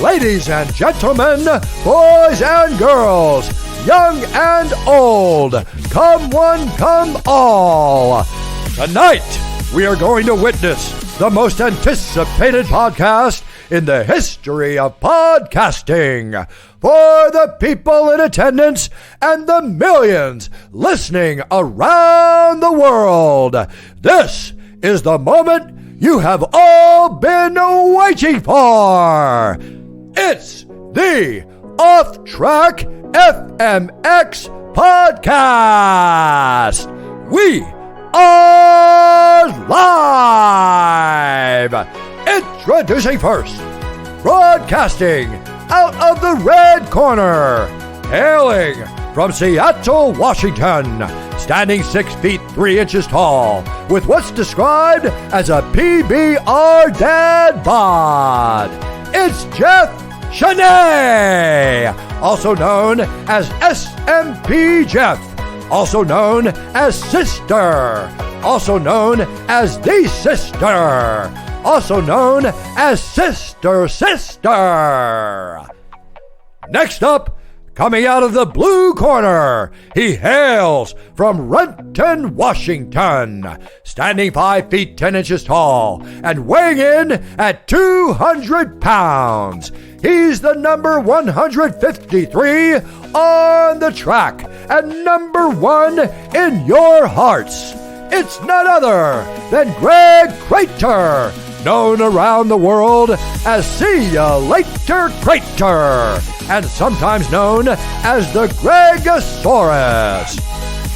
Ladies and gentlemen, boys and girls, young and old, come one, come all. Tonight, we are going to witness the most anticipated podcast in the history of podcasting. For the people in attendance and the millions listening around the world, this is the moment you have all been waiting for. It's the Off Track FMX podcast. We are live. Introducing first, broadcasting out of the red corner, hailing from Seattle, Washington, standing 6 feet 3 inches tall, with what's described as a PBR dad bod. It's Jeff Shanae, also known as SMP Jeff, also known as Sister, also known as The Sister, also known as Sister. Next up, coming out of the blue corner, he hails from Renton, Washington, standing 5 feet 10 inches tall and weighing in at 200 pounds. He's the number 153 on the track and number 1 in your hearts. It's none other than Greg Crater, known around the world as See Ya Later Crater, and sometimes known as the Gregosaurus.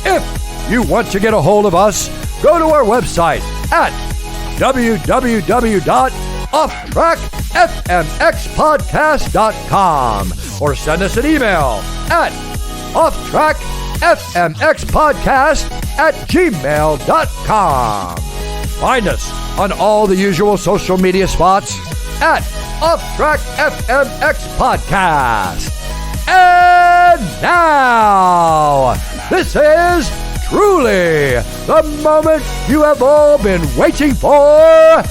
If you want to get a hold of us, go to our website at www.offtrackfmxpodcast.com or send us an email at offtrackfmxpodcast@gmail.com. Find us on all the usual social media spots at Off Track FMX Podcast. And now, this is truly the moment you have all been waiting for.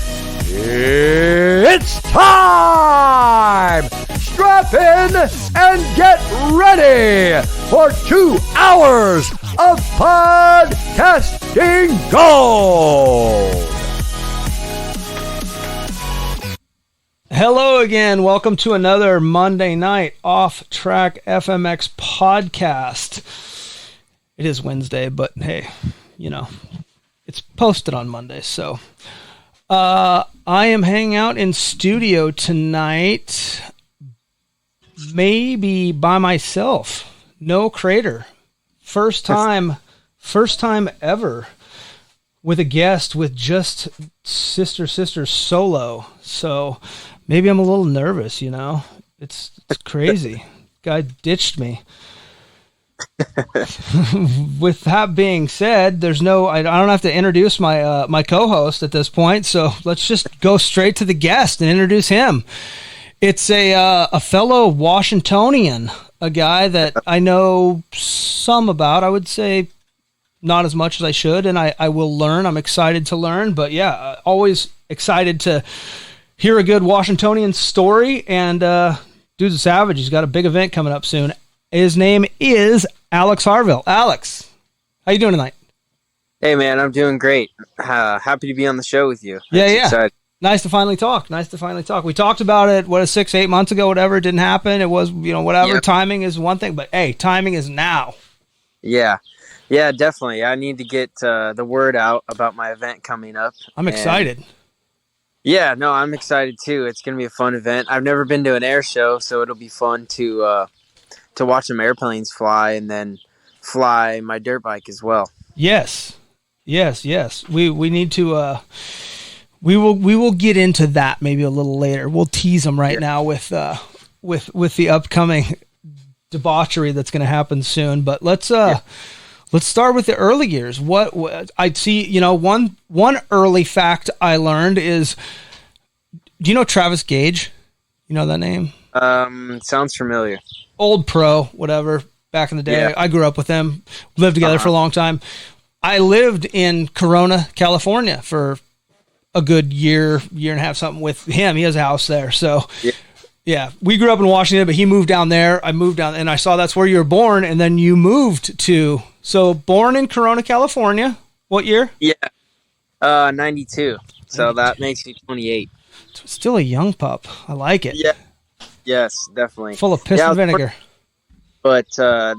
It's time! Strap in and get ready for 2 hours of podcasting gold! Hello again. Welcome to another Monday night Off Track FMX podcast. It is Wednesday, but hey, you know, it's posted on Monday. So I am hanging out in studio tonight, maybe by myself. No Crater. First time ever with a guest, with just Sister solo. So maybe I'm a little nervous, you know. It's crazy. Guy ditched me. With that being said, I don't have to introduce my my co-host at this point, so let's just go straight to the guest and introduce him. It's a fellow Washingtonian, a guy that I know some about. I would say not as much as I should, and I will learn. I'm excited to learn, but yeah, always excited to hear a good Washingtonian story. And dude's a savage. He's got a big event coming up soon. His name is Alex Harvill. Alex, how you doing tonight? Hey, man, I'm doing great. Happy to be on the show with you. Yeah. Excited. Nice to finally talk. We talked about it, 6-8 months ago, whatever. It didn't happen. It was, whatever. Yep. Timing is one thing, but hey, timing is now. Yeah, definitely. I need to get the word out about my event coming up. I'm excited. Yeah, no, I'm excited too. It's going to be a fun event. I've never been to an air show, so it'll be fun to watch some airplanes fly and then fly my dirt bike as well. Yes. We need to. We will get into that maybe a little later. We'll tease them right now with the upcoming debauchery that's going to happen soon. But let's start with the early years. What I'd see, one early fact I learned is, do you know Travis Gage? You know that name? Sounds familiar. Old pro, whatever, back in the day. Yeah. I grew up with him, lived together for a long time. I lived in Corona, California for a good year and a half, something with him. He has a house there. So Yeah, we grew up in Washington, but he moved down there. I moved down, and I saw that's where you were born, and then you moved to. So born in Corona, California. What year? Yeah, 92. So 92. that makes me 28. Still a young pup. I like it. Yeah. Yes, definitely. Full of piss and vinegar. But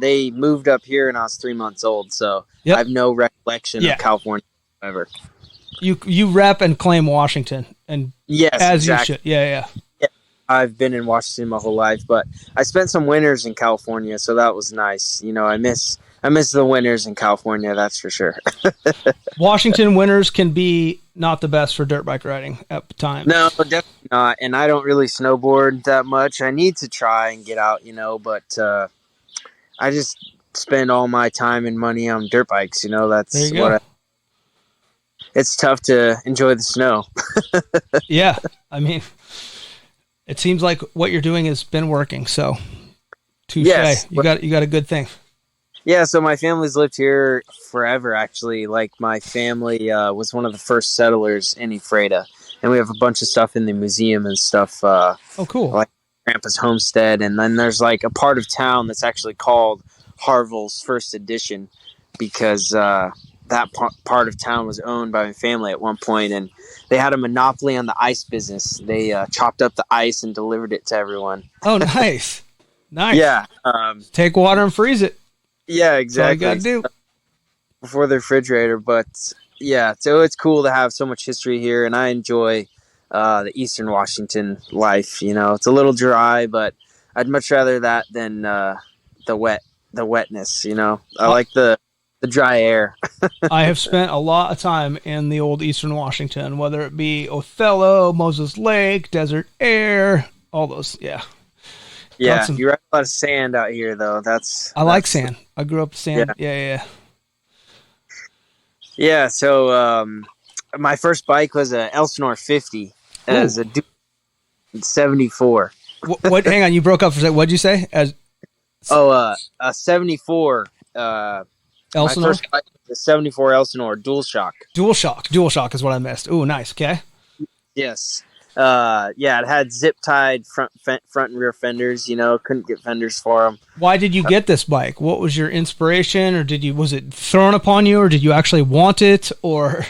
they moved up here, and I was 3 months old, so I have no recollection of California ever. You rep and claim Washington, and yes, as exactly. you should. Yeah. I've been in Washington my whole life, but I spent some winters in California, so that was nice. You know, I miss the winters in California, that's for sure. Washington winters can be not the best for dirt bike riding at times. No, definitely not. And I don't really snowboard that much. I need to try and get out, but I just spend all my time and money on dirt bikes. That's what it's tough to enjoy the snow. Yeah, I mean, it seems like what you're doing has been working. So, touche. Yes. You got a good thing. Yeah, so my family's lived here forever, actually. Like, my family was one of the first settlers in Ephrata, and we have a bunch of stuff in the museum and stuff. Oh, cool. Like Grandpa's homestead, and then there's, like, a part of town that's actually called Harvill's First Edition, because that part of town was owned by my family at one point, and they had a monopoly on the ice business. They chopped up the ice and delivered it to everyone. Oh, nice. Nice. Yeah. Take water and freeze it. Yeah, exactly. That's all you got to do. Before the refrigerator, but yeah, so it's cool to have so much history here, and I enjoy the Eastern Washington life. It's a little dry, but I'd much rather that than the wetness. I like the dry air. I have spent a lot of time in the old Eastern Washington, whether it be Othello, Moses Lake, Desert Air, all those. Yeah. Yeah, you ride a lot of sand out here, though. I like sand. I grew up with sand. Yeah. Yeah, so my first bike was a Elsinore 50 as a 74. What? Hang on, you broke up for a second. What'd you say? A 74. Elsinore? My first bike was a 74 Elsinore dual shock. Dual shock is what I missed. Ooh, nice. Okay. Yes. It had zip tied front and rear fenders. Couldn't get fenders for them. Why did you get this bike? What was your inspiration, or was it thrown upon you, or did you actually want it, or?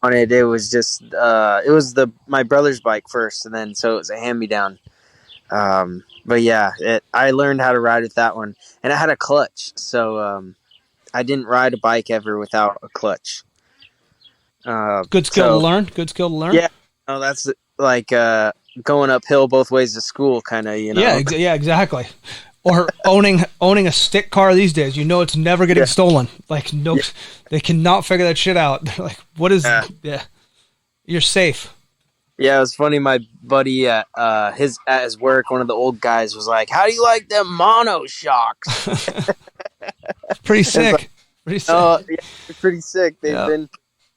On it, it was just it was my brother's bike first, and then so it was a hand me down. But yeah, I learned how to ride with that one, and it had a clutch, so I didn't ride a bike ever without a clutch. Good skill to learn. Good skill to learn. Yeah, no, that's like going uphill both ways to school, kind of. Yeah, exactly. Or owning a stick car these days, it's never getting stolen. Like they cannot figure that shit out. They're like, what is? Yeah, you're safe. Yeah, it was funny. My buddy at his work, one of the old guys was like, "How do you like them mono shocks?" Pretty sick. Pretty sick. Oh, yeah, pretty sick. They've been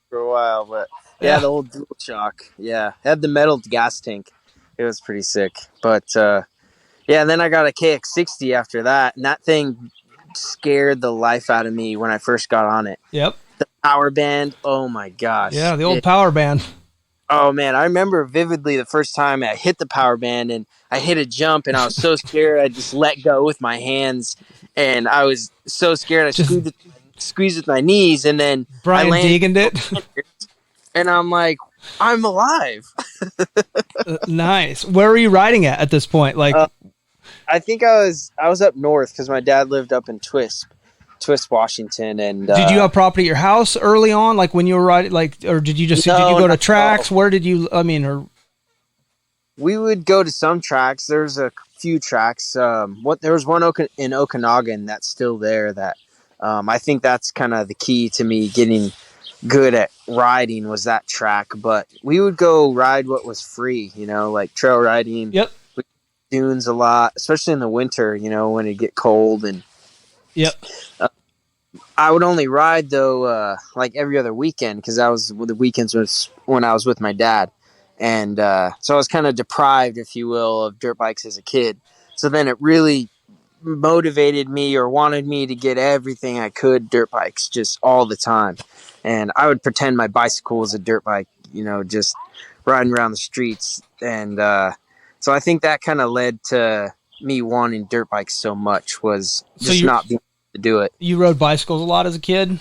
for a while, but the old dual shock. Yeah, had the metal gas tank. It was pretty sick. But and then I got a KX60 after that, and that thing scared the life out of me when I first got on it. Yep. The power band. Oh my gosh. Yeah, the old power band. Oh man, I remember vividly the first time I hit the power band and I hit a jump and I was so scared I just let go with my hands, and I was so scared I squeezed with my knees, and then Brian Deegan'd it. And I'm like, I'm alive. Nice. Where were you riding at this point? Like, I think I was up north because my dad lived up in Twisp, Washington, and did you have property at your house early on, like when you were riding, or did you did you go to tracks? Where did you? We would go to some tracks. There's a few tracks. There was one in Okanagan that's still there. That I think that's kind of the key to me getting good at riding was that track. But we would go ride what was free, like trail riding. Yep. Dunes a lot, especially in the winter. When it get cold and. Yep. I would only ride though, like every other weekend, because the weekends was when I was with my dad, and so I was kind of deprived, if you will, of dirt bikes as a kid. So then it really motivated me or wanted me to get everything I could dirt bikes just all the time, and I would pretend my bicycle was a dirt bike, just riding around the streets, and so So I think that kind of led to me wanting dirt bikes so much, was just not being able to do it. You rode bicycles a lot as a kid?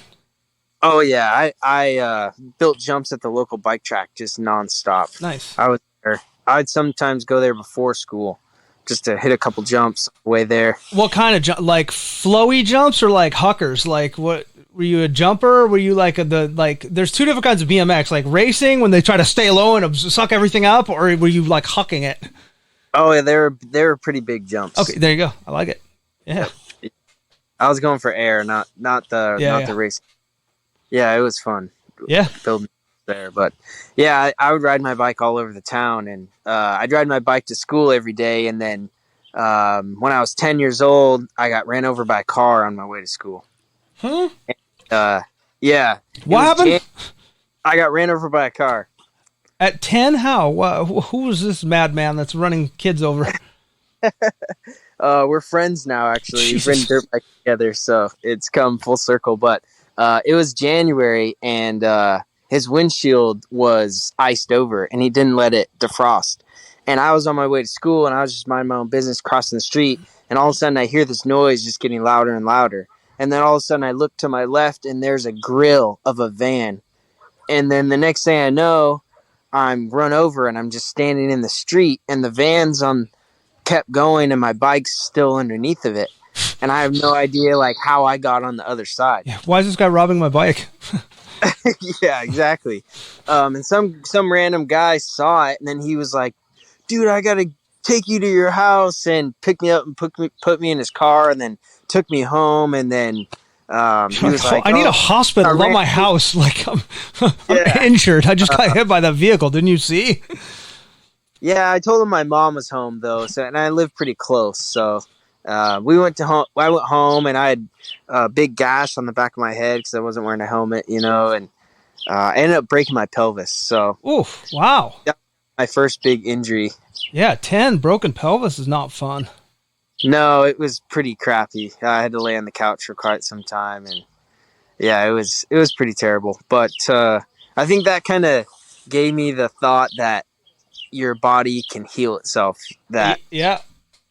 Oh yeah, I built jumps at the local bike track just nonstop. Nice. I was there. I'd sometimes go there before school just to hit a couple jumps way there. What kind of jump? Like flowy jumps or like huckers? Like what? Were you a jumper? Were you like there's two different kinds of BMX, like racing when they try to stay low and suck everything up, or were you like hucking it? Oh yeah, they were pretty big jumps. Okay, there you go. I like it. Yeah. I was going for air, not the race. Yeah, it was fun. Yeah. Building there. But yeah, I would ride my bike all over the town, and I'd ride my bike to school every day. And then when I was 10 years old, I got ran over by a car on my way to school. Huh? And, yeah. What happened? I got ran over by a car. At 10? How? Who was this madman that's running kids over? We're friends now, actually. We've ridden dirt bike together, so it's come full circle. But it was January, and his windshield was iced over, and he didn't let it defrost. And I was on my way to school, and I was just minding my own business, crossing the street, and all of a sudden I hear this noise just getting louder and louder. And then all of a sudden I look to my left, and there's a grill of a van. And then the next thing I know, I'm run over, and I'm just standing in the street, and the van's kept going, and my bike's still underneath of it. And I have no idea like how I got on the other side. Yeah, why is this guy robbing my bike? Yeah, exactly. And some random guy saw it, and then he was like, dude, I got to take you to your house, and pick me up and put me in his car, and then took me home. And then he was like, I need a hospital, not my house. Like I'm injured. I just got hit by that vehicle. Didn't you see? Yeah, I told him my mom was home though, and I live pretty close. So we went to home. I went home, and I had a big gash on the back of my head because I wasn't wearing a helmet, and I ended up breaking my pelvis. So, oof! Wow, my first big injury. Yeah, 10 broken pelvis is not fun. No, it was pretty crappy. I had to lay on the couch for quite some time, and yeah, it was pretty terrible. But I think that kind of gave me the thought that your body can heal itself. That yeah.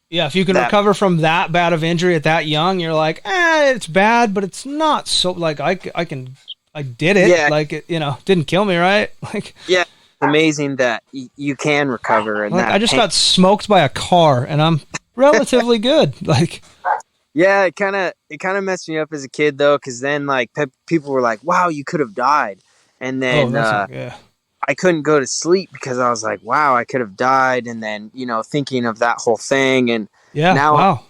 If you can recover from that bad of injury at that young, you're like, it's bad, but it's not so like I did it. Yeah. Like it, didn't kill me, right? Like yeah, it's amazing that you can recover. And like, I just got smoked by a car, and I'm relatively good. Like yeah, it kind of messed me up as a kid though, because then like people were like, wow, you could have died, and then I couldn't go to sleep because I was like, wow, I could have died. And then, thinking of that whole thing. And now,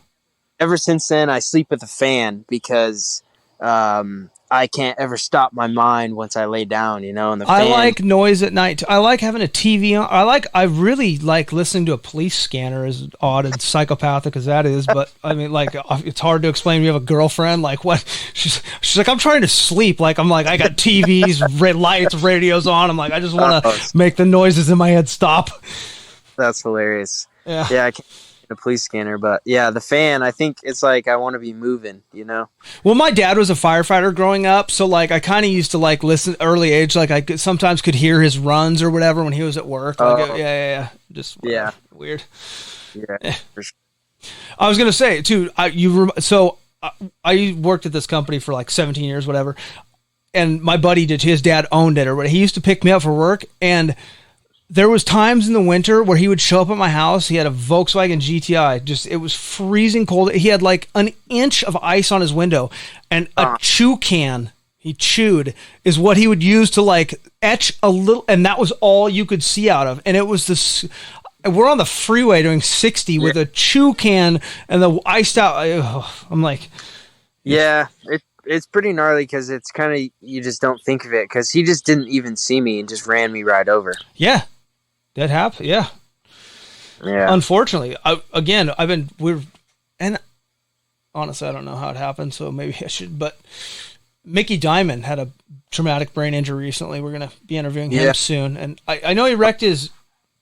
ever since then, I sleep with a fan because I can't ever stop my mind once I lay down, and the fan. I like noise at night. I like having a TV on. I really like listening to a police scanner, as odd and psychopathic as that is. But I mean, like, it's hard to explain. You have a girlfriend, like what? She's like, I'm trying to sleep. Like, I'm like, I got TVs, red lights, radios on. I'm like, I just want to make the noises in my head stop. That's hilarious. Yeah. I can't get a police scanner, but yeah, the fan, I think it's like I want to be moving, Well, my dad was a firefighter growing up, so like I kind of used to like listen early age, like I sometimes could hear his runs or whatever when he was at work. Like, just weird. Yeah, for sure. I was gonna say too. I worked at this company for like 17 years, whatever, and my buddy did. His dad owned it, or whatever. He used to pick me up for work, and there was times in the winter where he would show up at my house. He had a Volkswagen GTI. It was freezing cold. He had like an inch of ice on his window, and a chew can he chewed is what he would use to like etch a little, and that was all you could see out of. And it was this. We're on the freeway doing 60 with a chew can and the iced out. I'm like, yeah, it's pretty gnarly because it's kind of, you just don't think of it because he just didn't even see me and just ran me right over. Yeah, that happened. Yeah. Unfortunately, and honestly, I don't know how it happened, so maybe I should. But Mickey Diamond had a traumatic brain injury recently. We're gonna be interviewing him soon, and I know he wrecked his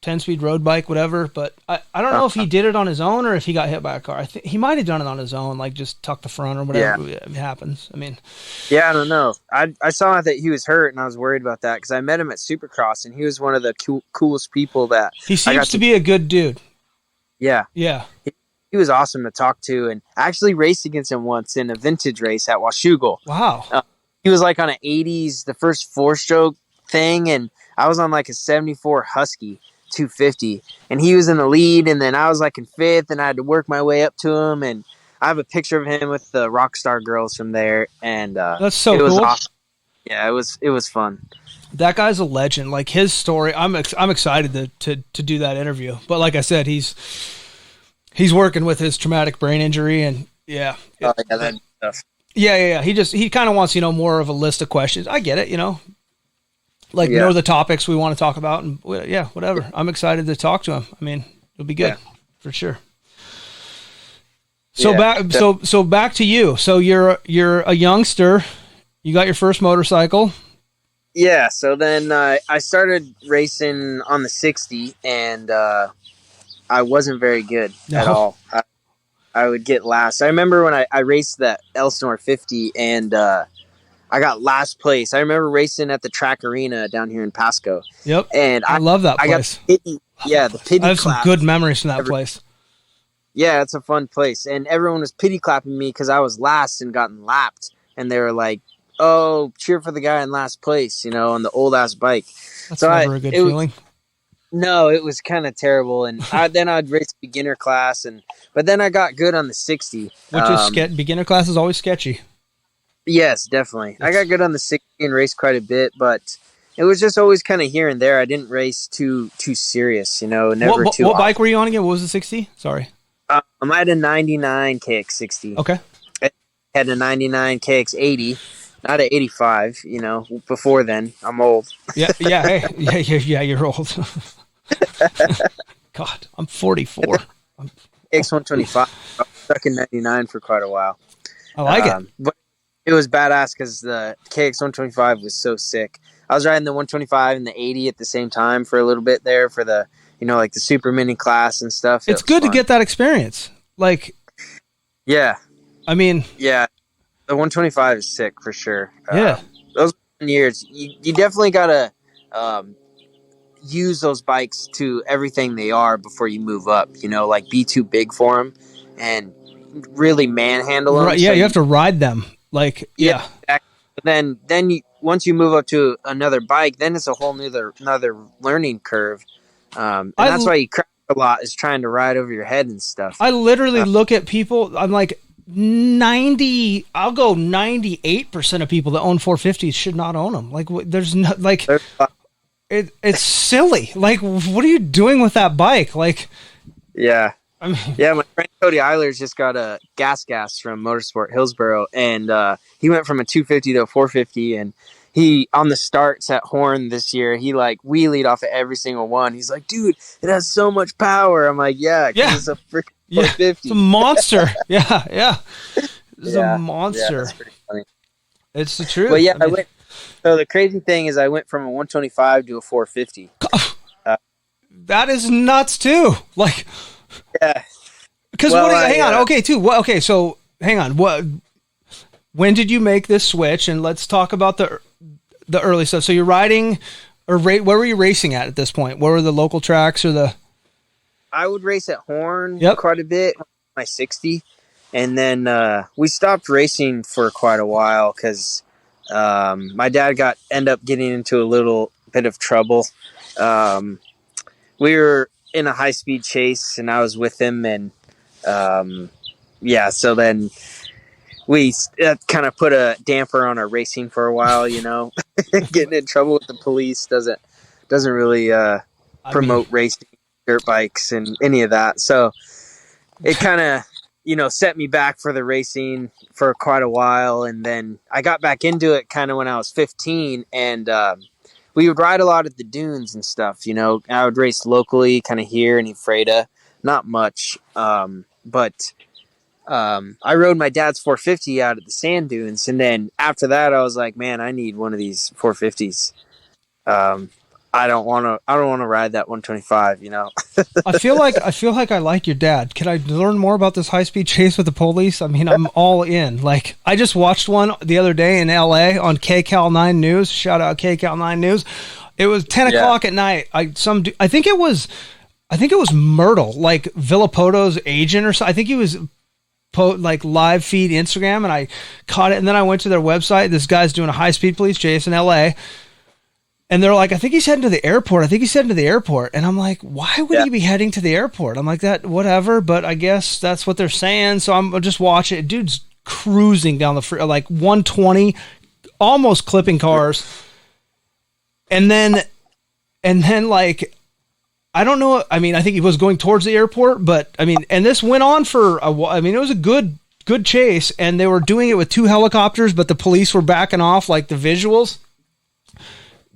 10-speed road bike, whatever, but I don't know if he did it on his own or if he got hit by a car. I think he might have done it on his own, like just tuck the front or whatever. Yeah. It happens. I mean, I don't know. I saw that he was hurt, and I was worried about that because I met him at Supercross, and he was one of the coolest people that he seems to be a good dude. Yeah. Yeah. He was awesome to talk to, and I actually raced against him once in a vintage race at Washougal. Wow. He was like on an 80s, the first 4-stroke thing, and I was on like a 74 Husky 250, and he was in the lead, and then I was like in fifth, and I had to work my way up to him, and I have a picture of him with the Rockstar girls from there, and that's so it was cool. awesome. Yeah, it was fun. That guy's a legend. Like his story, I'm excited to do that interview. But like I said, he's working with his traumatic brain injury, and yeah, that stuff. Yeah. He kind of wants more of a list of questions. I get it, like know the topics we want to talk about, and whatever. I'm excited to talk to him. I mean, it'll be good for sure. So back to you. So you're a youngster. You got your first motorcycle. Yeah. So then I started racing on the 60, and I wasn't very good at all. I would get last. I remember when I raced that Elsinore 50, and I got last place. I remember racing at the track arena down here in Pasco. Yep. And I love that place. I got the pity I have some clap. good memories from that place. Yeah, it's a fun place. And everyone was pity clapping me because I was last and gotten lapped. And they were like, oh, cheer for the guy in last place, on the old ass bike. That's never a good feeling. No, it was kind of terrible. And then I'd race beginner class, but then I got good on the 60. Which is beginner class is always sketchy. Yes, definitely. I got good on the 60 and raced quite a bit, but it was just always kind of here and there. I didn't race too serious, never too. What bike were you on again? What was the 60? Sorry. I had a 99 KX60. Okay. I had a 99 KX80, not an 85, before then. I'm old. Yeah, you're old. God, I'm 44. KX125. I was stuck in 99 for quite a while. I like it. But it was badass because the KX125 was so sick. I was riding the 125 and the 80 at the same time for a little bit there for the, like the super mini class and stuff. It's good to get that experience. Like, yeah. I mean, yeah, the 125 is sick for sure. Yeah. Those years, you definitely got to use those bikes to everything they are before you move up, like be too big for them and really manhandle them. Right, yeah, you have to ride them. Like, yeah. Exactly. Then once you move up to another bike, then it's a whole another learning curve. And that's why you crash a lot, is trying to ride over your head and stuff. I literally look at people, I'm like, I'll go 98% of people that own 450s should not own them. Like, there's no, like, it's silly. Like, what are you doing with that bike? Like, yeah. I mean, yeah, my friend Cody Eilers just got a gas from Motorsport Hillsboro, and he went from a 250 to a 450, and he, on the starts at Horn this year, he like wheelied off of every single one. He's like, dude, it has so much power. I'm like, yeah, it's a freaking 450. It's a monster. yeah. It's a monster. Yeah, that's pretty funny. It's the truth. But yeah, so the crazy thing is I went from a 125 to a 450. That is nuts too. Like, yeah. Because hang on. Okay, so hang on. When did you make this switch? And let's talk about the early stuff. So you're riding, or where were you racing at this point? Where were the local tracks or the? I would race at Horn quite a bit, my 60, and then we stopped racing for quite a while because my dad ended up getting into a little bit of trouble. We were in a high-speed chase, and I was with him, and so then we kind of put a damper on our racing for a while, Getting in trouble with the police doesn't really promote racing, dirt bikes, and any of that. So it kind of, set me back for the racing for quite a while, and then I got back into it kind of when I was 15, and we would ride a lot at the dunes and stuff, I would race locally kind of here in Ephrata, not much, but I rode my dad's 450 out at the sand dunes, and then after that I was like, man, I need one of these 450s. I don't want to ride that 125, I feel like I like your dad. Can I learn more about this high-speed chase with the police? I mean, I'm all in. Like, I just watched one the other day in LA on KCAL 9 News. Shout out KCAL 9 News. It was 10 o'clock at night. I think it was I think it was Myrtle, like Villapoto's agent or something. I think he was like live feed Instagram, and I caught it. And then I went to their website. This guy's doing a high speed police chase in LA. And they're like, I think he's heading to the airport. And I'm like, why would he be heading to the airport? I'm like, that, whatever. But I guess that's what they're saying. So I'm just watching it. Dude's cruising down the freeway, like 120, almost clipping cars. And then like, I don't know. I mean, I think he was going towards the airport, but I mean, and this went on for a while. I mean, it was a good chase, and they were doing it with 2 helicopters, but the police were backing off, like the visuals.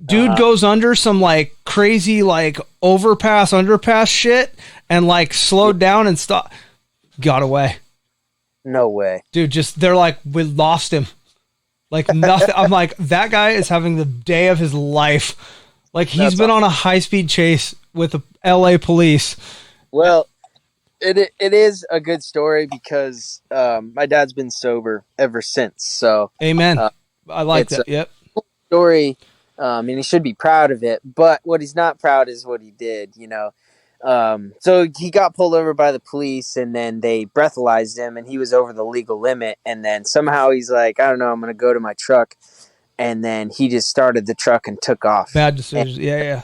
Dude goes under some like crazy, like underpass shit, and like slowed down and stopped. Got away. No way. Dude, they're like, we lost him. Like nothing. I'm like, that guy is having the day of his life. Like he's been on a high speed chase with the LA police. Well, it is a good story because my dad's been sober ever since. So amen. I like that. Yep. Story. And he should be proud of it, but what he's not proud is what he did, you know. So he got pulled over by the police, and then they breathalyzed him, and he was over the legal limit. And then somehow he's like, I don't know, I'm going to go to my truck. And then he just started the truck and took off. Bad decision. Yeah.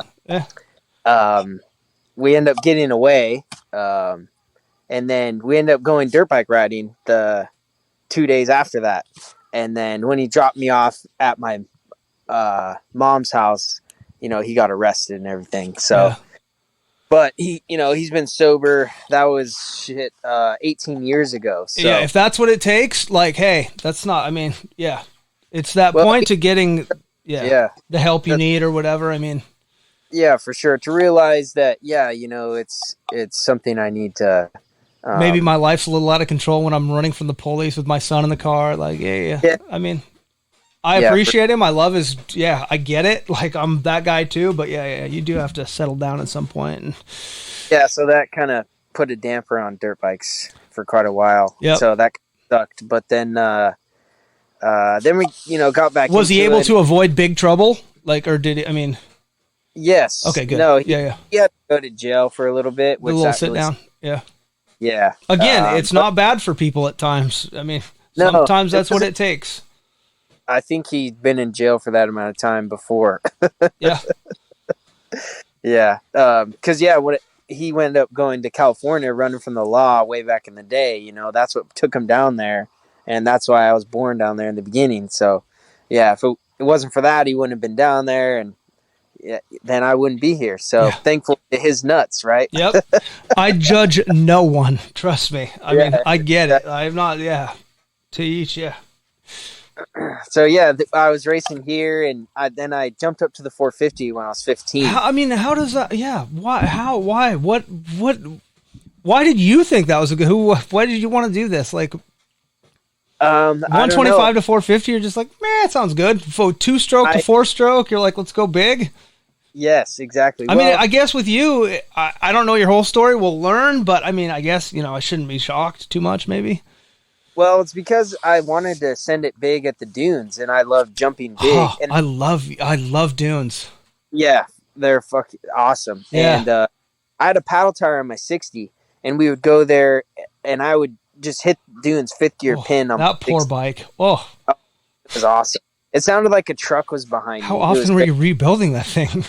We end up getting away. And then we end up going dirt bike riding the 2 days after that. And then when he dropped me off at my mom's house, you know, he got arrested and everything. So, but he, you know, he's been sober. That was 18 years ago. So yeah, if that's what it takes, like, hey, that's not, I mean, yeah, it's that point to getting, the help you need or whatever. I mean, yeah, for sure. To realize that, yeah, you know, it's something I need to, maybe my life's a little out of control when I'm running from the police with my son in the car. Like, yeah. I mean, I appreciate him. I love his, I get it. Like, I'm that guy too, but you do have to settle down at some point. And yeah, so that kind of put a damper on dirt bikes for quite a while. Yep. So that sucked. But then we, you know, got back. Was he able to avoid big trouble? Like, or did he, I mean. Yes. Okay, good. No, he had to go to jail for a little bit. A little sit down. Yeah. Yeah. Again, it's not bad for people at times. I mean, sometimes that's what it takes. I think he'd been in jail for that amount of time before. Yeah. Yeah. Because, when he ended up going to California, running from the law way back in the day, you know, that's what took him down there. And that's why I was born down there in the beginning. So, yeah, if it wasn't for that, he wouldn't have been down there. And then I wouldn't be here. So thankful to his nuts, right? Yep. I judge no one. Trust me. I mean, I get it. I'm not, to each, So, I was racing here, and then I jumped up to the 450 when I was 15. How does that, why, why did you think that was a good, why did you want to do this? Like, 125 to 450, you're just like, man, it sounds good. 2-stroke to 4-stroke, you're like, let's go big. Yes, exactly. I mean, I guess with you, I don't know your whole story. We'll learn, but I mean, I guess, you know, I shouldn't be shocked too much, maybe. Well, it's because I wanted to send it big at the dunes, and I love jumping big. Oh, and I love dunes. Yeah, they're fucking awesome. Yeah. And I had a paddle tire on my 60, and we would go there, and I would just hit dunes 5th gear pin on that poor 60. bike. Oh, it was awesome. It sounded like a truck was behind me. How often were you rebuilding that thing?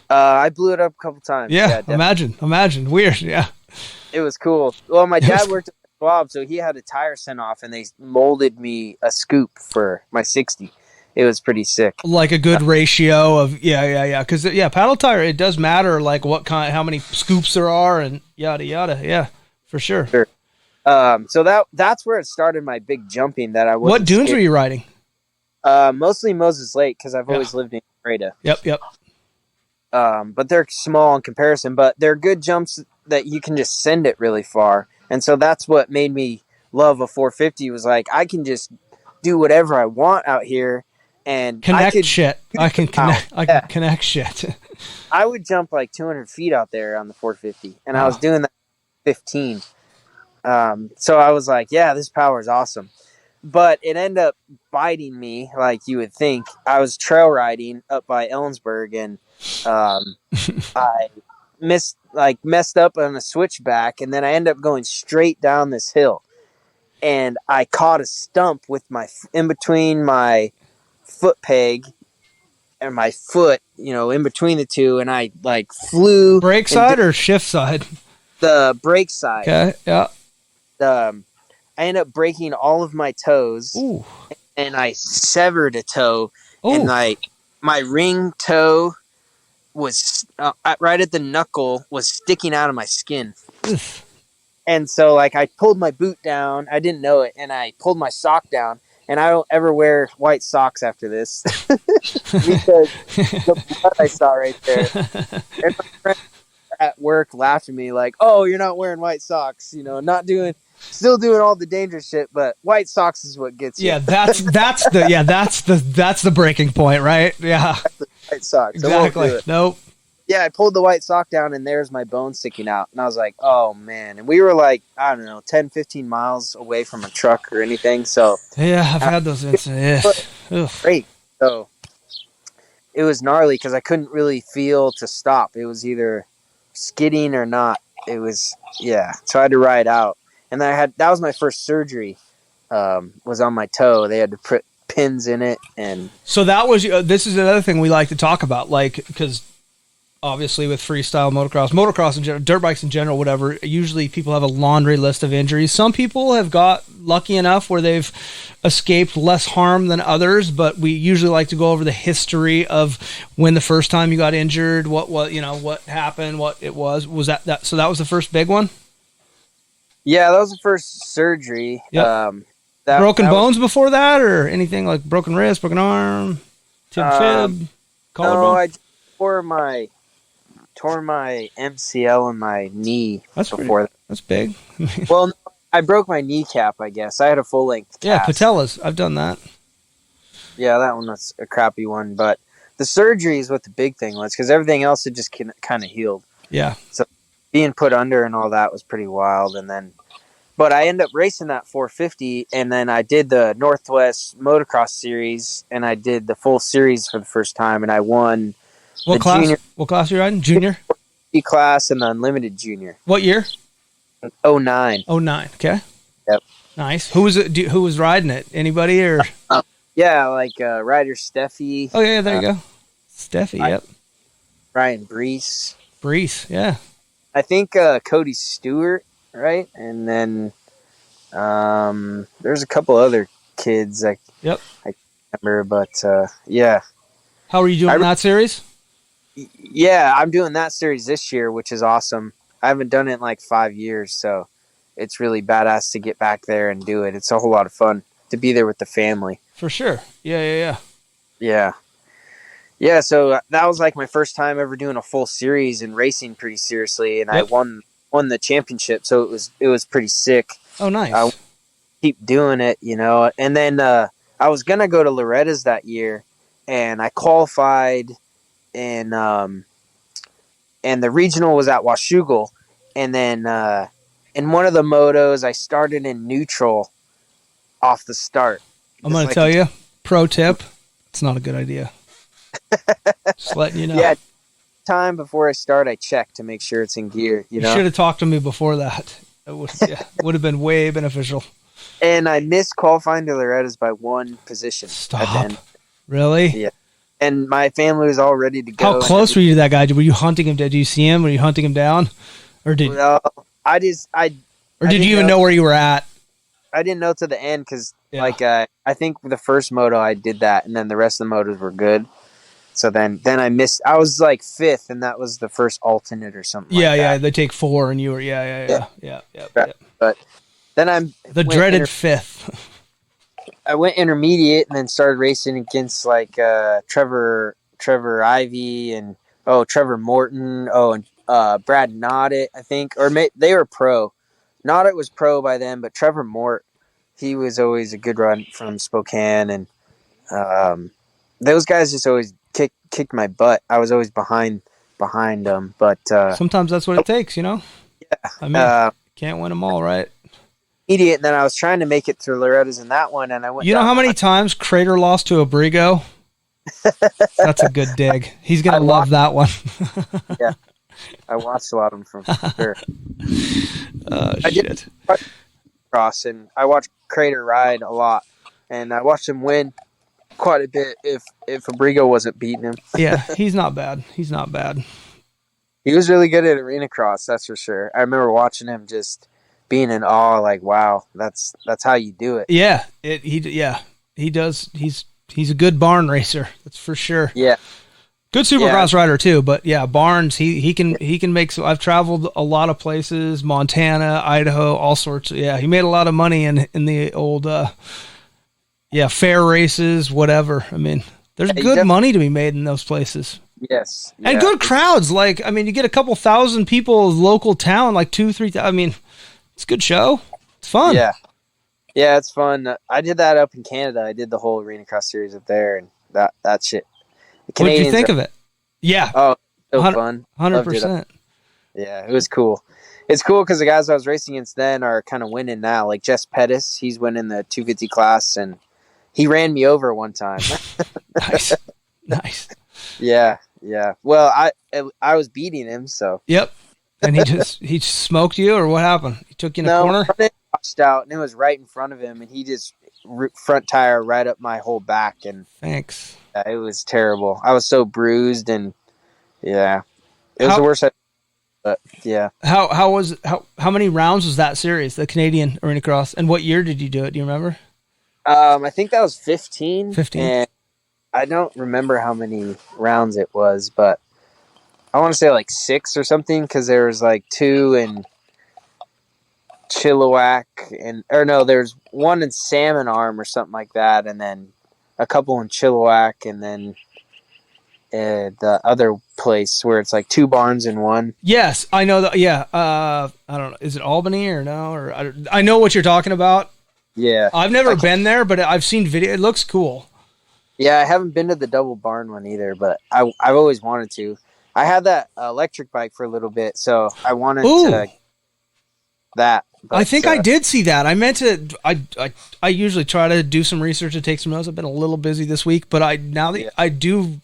I blew it up a couple times. Yeah, imagine. Weird. Yeah. It was cool. Well, my dad worked at Schwab, so he had a tire sent off, and they molded me a scoop for my 60. It was pretty sick. Like a good ratio of because paddle tire, it does matter like what kind, how many scoops there are, and yada yada. Yeah, for sure. So that's where it started my big jumping. That I was. What dunes were you riding? Mostly Moses Lake, because I've always lived in Freda. Yep. But they're small in comparison, but they're good jumps that you can just send it really far. And so that's what made me love a 450 was like, I can just do whatever I want out here and connect shit. I can connect shit. I would jump like 200 feet out there on the 450, and I was doing that 15. So I was like, yeah, this power is awesome. But it ended up biting me, like you would think. I was trail riding up by Ellensburg, and messed up on a switchback, and then I end up going straight down this hill, and I caught a stump with in between my foot peg and my foot, in between the two, and I flew. Brake side or shift side? The brake side. Okay, yeah. I ended up breaking all of my toes. Ooh. And I severed a toe. Ooh. And my ring toe was right at the knuckle, was sticking out of my skin. And so I pulled my boot down. I didn't know it, and I pulled my sock down. And I don't ever wear white socks after this because the blood I saw right there. And my friend at work laughed at me like, "Oh, you're not wearing white socks, still doing all the dangerous shit, but white socks is what gets you." Yeah, that's the breaking point, right? Yeah, white socks. Exactly. Nope. Yeah, I pulled the white sock down, and there's my bone sticking out. And I was like, oh, man. And we were I don't know, 10, 15 miles away from a truck or anything. So yeah, I've had those incidents. Great. So it was gnarly because I couldn't really feel to stop. It was either skidding or not. It was, so I had to ride out. And then that was my first surgery, was on my toe. They had to put pins in it. And so that was, this is another thing we like to talk about, because obviously with freestyle motocross in general, dirt bikes in general, whatever, usually people have a laundry list of injuries. Some people have got lucky enough where they've escaped less harm than others, but we usually like to go over the history of when the first time you got injured, what happened, what it was that. So that was the first big one? Yeah, that was the first surgery. Yep. Broken bones before that, or anything like broken wrist, broken arm, fib, collarbone? No, I tore my MCL in my knee. That's big. Well, no, I broke my kneecap, I guess. I had a full-length cast. Yeah, patellas. I've done that. Yeah, that one was a crappy one. But the surgery is what the big thing was, because everything else had just kind of healed. Yeah. So being put under and all that was pretty wild. But I ended up racing that 450, and then I did the Northwest Motocross Series, and I did the full series for the first time, and I won. What class? What class are you riding? Junior? Class and the Unlimited Junior. What year? 09. 09. Okay. Yep. Nice. Who was it? Who was riding it? Anybody or? Yeah, Ryder Steffi. Oh yeah, there you go. Steffi. Yep. Ryan Brees. Yeah. I think Cody Stewart, right? And then there's a couple other kids. I can't remember, but yeah. How are you doing in that series? Yeah, I'm doing that series this year, which is awesome. I haven't done it in 5 years, so it's really badass to get back there and do it. It's a whole lot of fun to be there with the family. For sure. Yeah. Yeah, so that was my first time ever doing a full series and racing pretty seriously, and I won the championship, so it was pretty sick. Oh, nice. I keep doing it, And then I was going to go to Loretta's that year, and I qualified and the regional was at Washougal, and then in one of the motos I started in neutral off the start. I'm going to tell you, pro tip, it's not a good idea. Just letting you know. Yeah, time before I start I check to make sure it's in gear. You should have talked to me before that. It would have been way beneficial. And I missed qualifying to Loretta's by one position. Stop. Really? Yeah. And my family was all ready to go. How close were you to that guy? Were you hunting him? Did you see him? Were you hunting him down? Or did you even know where you were at? I didn't know to the end because, I think the first moto I did that, and then the rest of the motos were good. So then I missed. I was fifth, and that was the first alternate or something. Yeah. They take 4, and you were yeah. But then I'm the dreaded fifth. I went intermediate and then started racing against Trevor Ivy and Trevor Morton. And Brad Noddit, I think, or they were pro. Noddit was pro by then, but Trevor Mort, he was always a good run from Spokane, and those guys just always kicked my butt. I was always behind them, but sometimes that's what it takes, Yeah, I mean, can't win them all, right? Idiot. And then I was trying to make it through Loretta's in that one, and I went. You know how many times Crater lost to Abrigo? That's a good dig. He's gonna love that one. Yeah, I watched a lot of them from sure. I did. did. Cross, and I watched Crater ride a lot, and I watched him win quite a bit. If Abrigo wasn't beating him, Yeah, he's not bad. He's not bad. he was really good at arena cross. That's for sure. I remember watching him just being in awe, like, wow, that's how you do it. Yeah, he does. He's a good barn racer. That's for sure. Yeah. Good supercross rider too, but yeah, Barnes, he can make. So I've traveled a lot of places, Montana, Idaho, all sorts. Yeah, he made a lot of money in the old, fair races, whatever. I mean, there's good money to be made in those places. Yes, and good crowds. Like, I mean, you get a couple thousand people, local town, like 2,000-3,000. I mean, it's a good show. It's fun. Yeah, it's fun. I did that up in Canada. I did the whole arena cross series up there, and that shit. What did you think of it? Yeah. Oh, so fun. 100%. Yeah, it was cool. It's cool because the guys I was racing against then are kind of winning now. Like Jess Pettis, he's winning the 250 class, and he ran me over one time. Nice. Yeah. Well, I was beating him, so. Yep. And he smoked you, or what happened? He took you in the corner? No, watched out, and it was right in front of him, and he just front tire right up my whole back, and. Thanks. It was terrible. I was so bruised, and it was the worst. But yeah. How many rounds was that series, the Canadian Arena Cross, and what year did you do it? Do you remember? I think that was 15. 15. And I don't remember how many rounds it was, but I want to say like 6 or something, because there was like 2 in Chilliwack, there's 1 in Salmon Arm or something like that, and then a couple in Chilliwack, and then the other place where it's like 2 barns in one. Yes, I know that. Yeah, I don't know. Is it Albany or no? Or I know what you're talking about. Yeah, I've never been there, but I've seen video. It looks cool. Yeah, I haven't been to the double barn one either, but I've always wanted to. I had that electric bike for a little bit, so I wanted to that. But, I think I did see that. I meant to. I usually try to do some research and take some notes. I've been a little busy this week, but I do.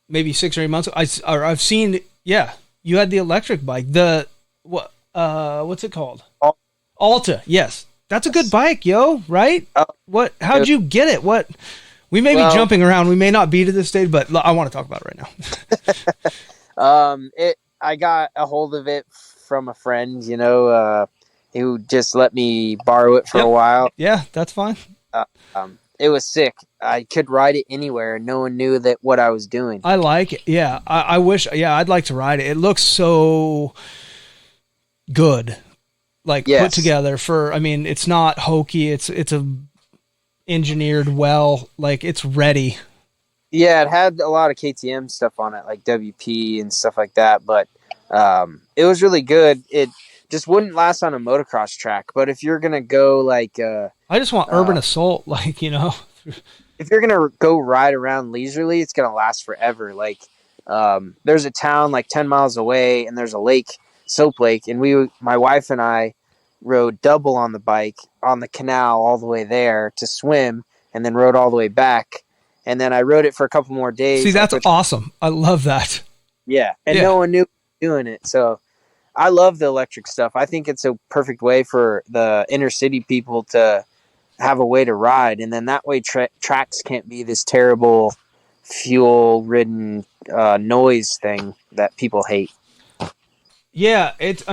Maybe 6 or 8 months. I've seen. Yeah, you had the electric bike. What's it called? Alta. Yes, that's a good bike, yo. Right? How'd you get it? What? We may be jumping around. We may not be to this stage, but I want to talk about it right now. I got a hold of it from a friend, who just let me borrow it for a while. Yeah, that's fine. It was sick. I could ride it anywhere, and no one knew what I was doing. I like it. Yeah, I wish. Yeah, I'd like to ride it. It looks so good, put together for. I mean, it's not hokey. It's a engineered well. Like, it's ready. Yeah, it had a lot of KTM stuff on it, like WP and stuff like that. But it was really good. It just wouldn't last on a motocross track. But if you're gonna go I just want urban assault, If you're gonna go ride around leisurely, it's gonna last forever. There's a town like 10 miles away, and there's a lake, Soap Lake, and my wife and I rode double on the bike on the canal all the way there to swim, and then rode all the way back. And then I rode it for a couple more days. See, that's awesome. I love that. Yeah, and no one knew doing it, so I love the electric stuff. I think it's a perfect way for the inner city people to have a way to ride, and then that way tracks can't be this terrible fuel-ridden noise thing that people hate. Yeah, it's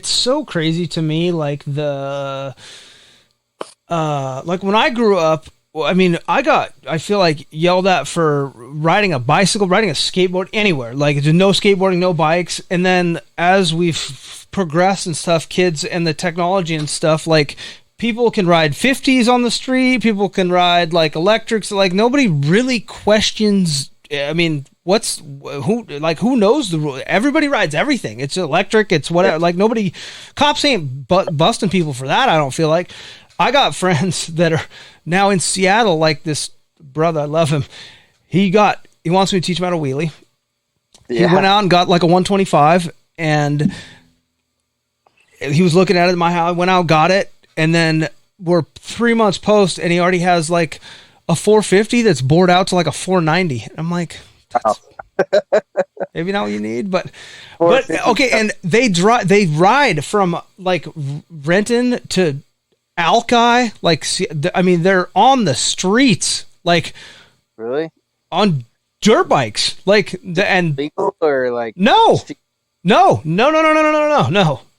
so crazy to me, like when I grew up, I feel like yelled at for riding a bicycle, riding a skateboard, anywhere. Like, there's no skateboarding, no bikes. And then as we've progressed and stuff, kids and the technology and stuff, like, people can ride 50s on the street. People can ride electrics. Like, nobody really questions. I mean, who knows the rule? Everybody rides everything. It's electric. It's whatever. Like, nobody, cops ain't busting people for that. I don't feel like. I got friends that are now in Seattle, like this brother. I love him. He wants me to teach him how to wheelie. Yeah. He went out and got a 125, and he was looking at it in my house. Went out, got it. And then we're 3 months post, and he already has a 450 that's bored out to a 490. I'm like, Maybe not what you need, but 450. okay. And they ride from like Renton to Alki. Like, I mean, they're on the streets, like Really? on dirt bikes, like and Legal or like no,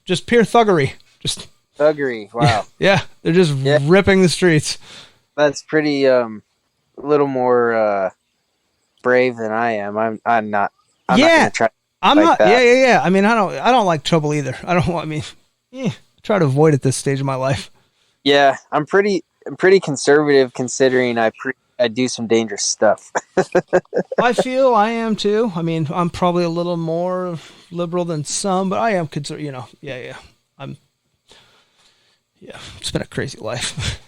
just pure thuggery, just thuggery? Wow. yeah, they're just ripping the streets. That's pretty a little more brave than I am. I'm not. I'm not gonna try. I'm like not. that. Yeah. I mean, I don't like trouble either. Try to avoid at this stage of my life. Yeah, I'm pretty conservative considering I do some dangerous stuff. I feel I am too. I mean, I'm probably a little more liberal than some, but I am conservative. You know, yeah. It's been a crazy life.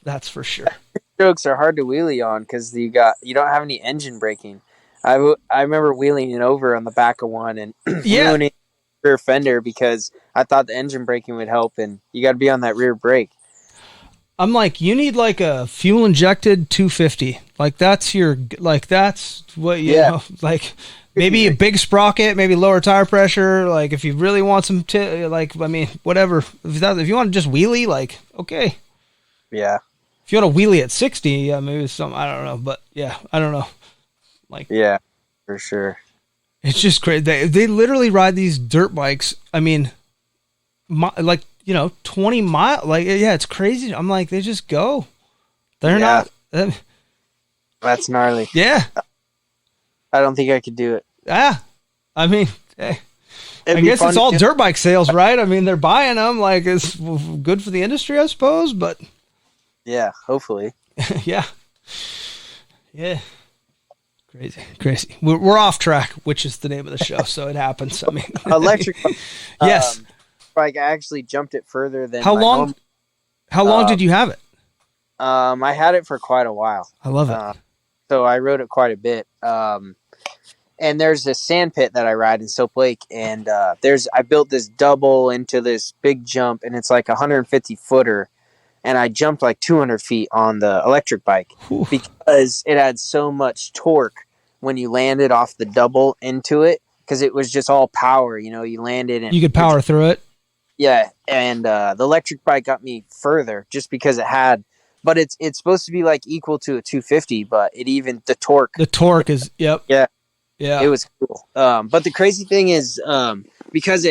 That's for sure. Strokes are hard to wheelie on because you don't have any engine braking. I remember wheeling it over on the back of one and ruining the rear fender because I thought the engine braking would help, and you got to be on that rear brake. I'm like, you need like a fuel injected 250. Like that's what you know. Like maybe a big sprocket, maybe lower tire pressure. Like if you really want some, whatever. If you want to just wheelie, like okay. Yeah. If you want to wheelie at 60, maybe some. I don't know, but yeah, I don't know. Like yeah, for sure. It's just crazy. They literally ride these dirt bikes. I mean, 20 miles. Like, yeah, it's crazy. I'm like, they just go. They're not. That's gnarly. Yeah. I don't think I could do it. Yeah. I mean, hey, I guess it's all dirt bike sales, right? I mean, they're buying them. Like, it's good for the industry, I suppose, but. Yeah, hopefully. Yeah. Crazy. We're off track, which is the name of the show, so it happens. I mean, electric. Yes. Bike. I actually jumped it further than how long did you have it? I had it for quite a while. I love it. So I rode it quite a bit. And there's this sand pit that I ride in Soap Lake, and I built this double into this big jump, and it's like 150 footer, and I jumped like 200 feet on the electric bike because it had so much torque when you landed off the double into it, because it was just all power. You know, you landed and you could power through it. Yeah, and the electric bike got me further just because it had, but it's supposed to be like equal to a 250, but the torque. The torque is Yeah, it was cool. But the crazy thing is, because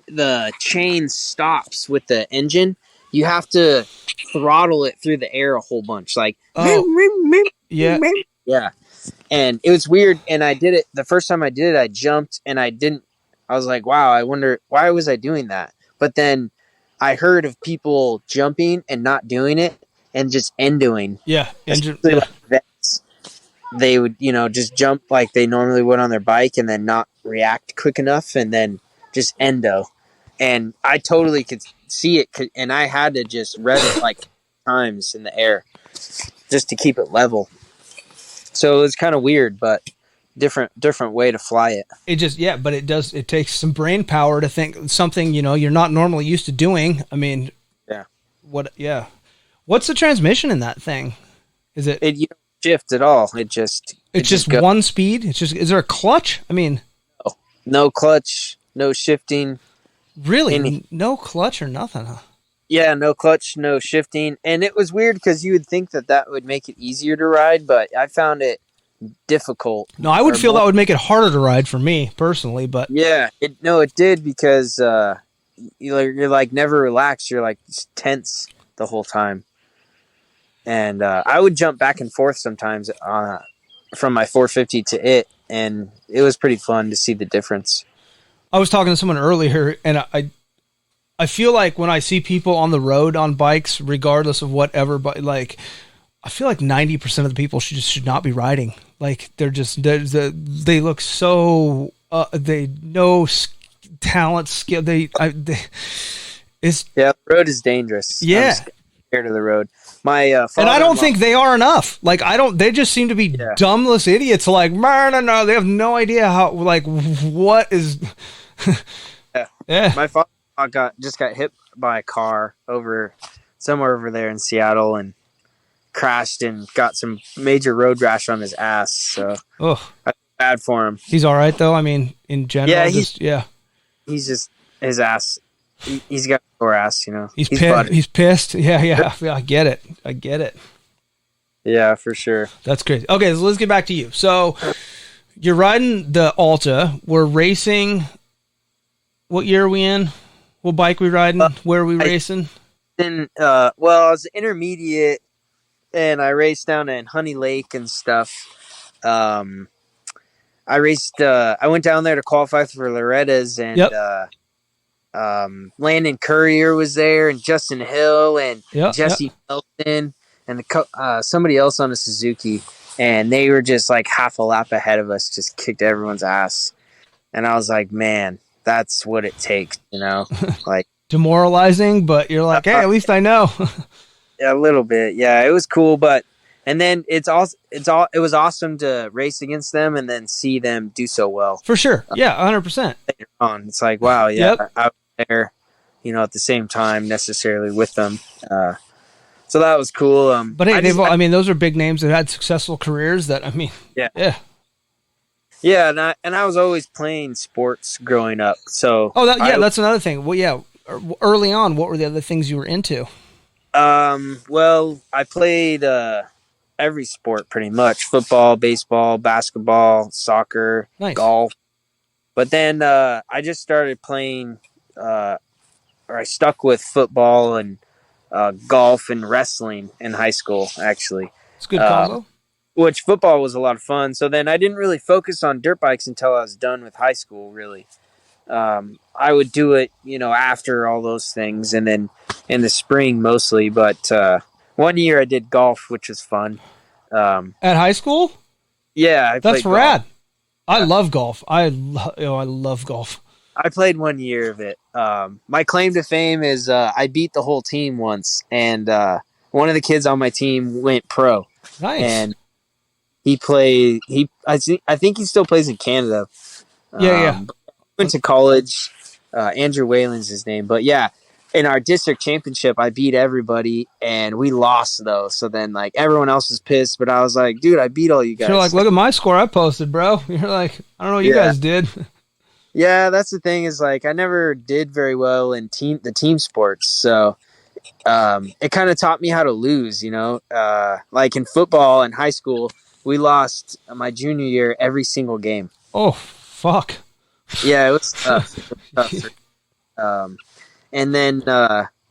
the chain stops with the engine, you have to throttle it through the air a whole bunch, like yeah. And it was weird. And I did it the first time I did it. I jumped and I was like, wow, I wonder why was I doing that? But then I heard of people jumping and not doing it and just endoing. Yeah. Like vets. They would, just jump like they normally would on their bike and then not react quick enough and then just endo. And I totally could see it, and I had to just rev it like times in the air just to keep it level. So it was kind of weird, but different way to fly it. But it takes some brain power to think something, you're not normally used to doing. I mean, what's the transmission in that thing? Is it you don't shift at all. It's just one speed. Is there a clutch? I mean, no clutch, no shifting. Really? No clutch or nothing, huh? Yeah, no clutch, no shifting. And it was weird because you would think that would make it easier to ride, but I found it difficult. No, I would feel that would make it harder to ride for me personally, but yeah, it did because you're like never relaxed. You're like tense the whole time. And I would jump back and forth sometimes from my 450 to it, and it was pretty fun to see the difference. I was talking to someone earlier, and I feel like when I see people on the road on bikes, regardless of whatever, but like, I feel like 90% of the people should not be riding. Like they look so they know talent, skill. The road is dangerous. Yeah, I'm scared of the road. My and I don't think they are enough. Like they just seem to be dumbless idiots. Like no, they have no idea how. Like what is. Yeah. My father just got hit by a car somewhere over there in Seattle and crashed and got some major road rash on his ass. So bad for him. He's all right though. I mean, in general, Yeah, he's just his ass. He's got a sore ass, you know. He's pissed. He's pissed. Yeah. I get it. Yeah, for sure. That's crazy. Okay, so let's get back to you. So you're riding the Alta. We're racing. What year are we in? What bike we riding? Where are we racing? I was intermediate, and I raced down in Honey Lake and stuff. I raced. I went down there to qualify for Loretta's, and Landon Courier was there, and Justin Hill, and Jesse Nelson, and somebody else on a Suzuki, and they were just like half a lap ahead of us, just kicked everyone's ass, and I was like, man, that's what it takes, you know, like demoralizing, but you're like, hey, at least I know. Yeah, a little bit. Yeah, it was cool, and then it was awesome to race against them and then see them do so well. For sure. Yeah, 100%. Later on, it's like, wow, yeah, I was there, you know, at the same time necessarily with them. So that was cool. But hey, those are big names that had successful careers. Yeah. Yeah, and I was always playing sports growing up. So that's another thing. Well, yeah, early on, what were the other things you were into? Well, I played every sport pretty much: football, baseball, basketball, soccer, golf. But then I just started playing, or I stuck with football and golf and wrestling in high school. Actually, it's a good combo. Which football was a lot of fun. So then I didn't really focus on dirt bikes until I was done with high school. Really, I would do it, you know, after all those things, and then in the spring mostly. But one year I did golf, which was fun. At high school? Yeah, that's rad. Golf. I love golf. I love golf. I played 1 year of it. My claim to fame is I beat the whole team once, and one of the kids on my team went pro. Nice. And he played. I think he still plays in Canada. Yeah. Went to college. Andrew Whalen's his name, but yeah, in our district championship, I beat everybody, and we lost though. So then, like, everyone else was pissed, but I was like, dude, I beat all you guys. You're like, look at my score I posted, bro. You're like, I don't know what you guys did. Yeah, that's the thing is, like, I never did very well in the team sports, so it kind of taught me how to lose. You know, like in football in high school, we lost my junior year every single game. Oh, fuck. Yeah, it was tough. And then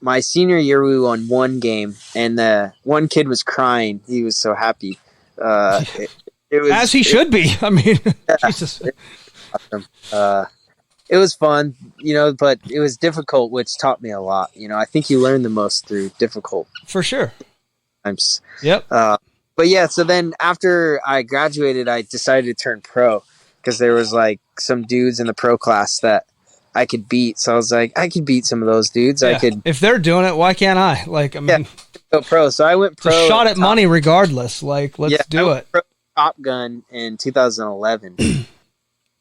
my senior year, we won one game, and one kid was crying. He was so happy. It was, as he should be. I mean, Jesus. Awesome. It was fun, you know, but it was difficult, which taught me a lot. You know, I think you learn the most through difficult. For sure. Times. Yep. But yeah, so then after I graduated, I decided to turn pro because there was like some dudes in the pro class that I could beat. So I was like, I could beat some of those dudes. Yeah. I could. If they're doing it, why can't I? Like, I mean, go pro. So I went pro. It's a shot at money regardless. Like, let's do it. Pro Top Gun in 2011.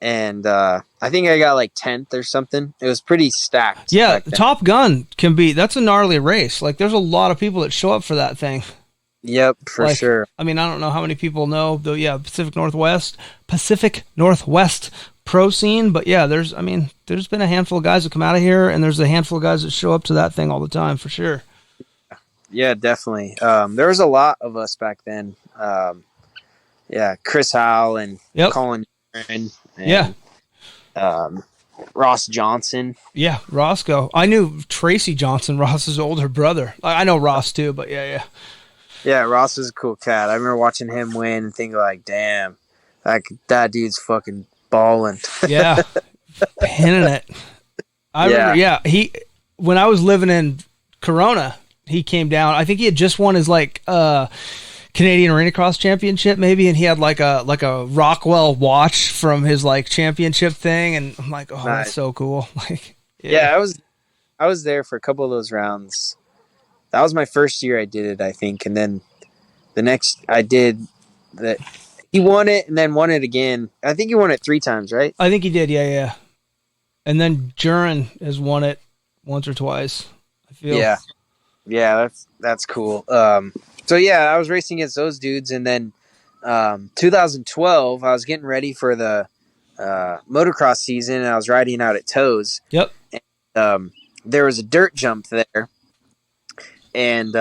And I think I got like 10th or something. It was pretty stacked. Yeah, Top Gun that's a gnarly race. Like, there's a lot of people that show up for that thing. Yep, for sure. I mean, I don't know how many people know, though. Yeah, Pacific Northwest pro scene. But yeah, there's been a handful of guys that come out of here, and there's a handful of guys that show up to that thing all the time, for sure. Yeah, definitely. There was a lot of us back then. Chris Howell and Colin and Ross Johnson. Yeah, Roscoe. I knew Tracy Johnson, Ross's older brother. I know Ross too, but yeah. Yeah, Ross is a cool cat. I remember watching him win and thinking like, damn, that dude's fucking balling. Yeah, pinning it. I remember, when I was living in Corona, he came down. I think he had just won his Canadian Arena Cross Championship, maybe, and he had like a Rockwell watch from his like championship thing, and I'm like, oh, nice. That's so cool. Like, yeah, I was there for a couple of those rounds. That was my first year I did it, I think, and then the next I did that. He won it and then won it again. I think he won it 3 times, right? I think he did, yeah. And then Jurin has won it once or twice, I feel. Yeah, that's cool. So yeah, I was racing against those dudes, and then 2012, I was getting ready for the motocross season, and I was riding out at Toes. Yep. And, there was a dirt jump there, and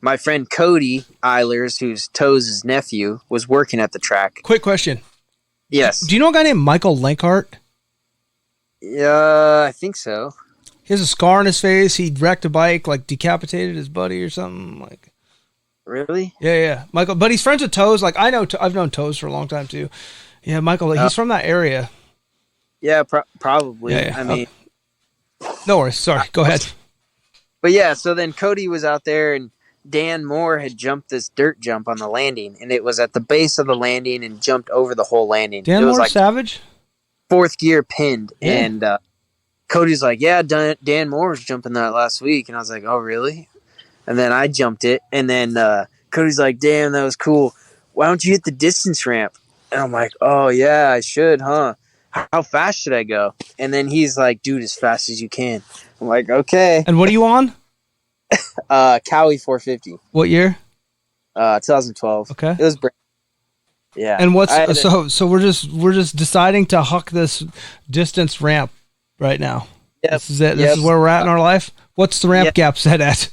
my friend Cody Eilers, who's Toes' nephew, was working at the track. Quick question. Yes. Do you know a guy named Michael Lankhart? Yeah, I think so. He has a scar on his face. He wrecked a bike, like decapitated his buddy or something. Like, really? Yeah. Michael, but he's friends with Toes. Like, I've known Toes for a long time too. Yeah, Michael. He's from that area. Yeah, probably. Yeah. I mean, no worries. Sorry. Go ahead. But yeah, so then Cody was out there, and Dan Moore had jumped this dirt jump on the landing, and it was at the base of the landing and jumped over the whole landing. Dan it was Moore like Savage? Fourth gear pinned. Yeah. And Cody's like, yeah, Dan Moore was jumping that last week. And I was like, oh, really? And then I jumped it. And then Cody's like, damn, that was cool. Why don't you hit the distance ramp? And I'm like, oh, yeah, I should, huh? How fast should I go? And then he's like, dude, as fast as you can. I'm like, okay. And what are you on? Cowie 450. What year? 2012. Okay. It was brand. Yeah. And so we're just deciding to huck this distance ramp right now. Yep. This is it. This is where we're at in our life. What's the ramp gap set at?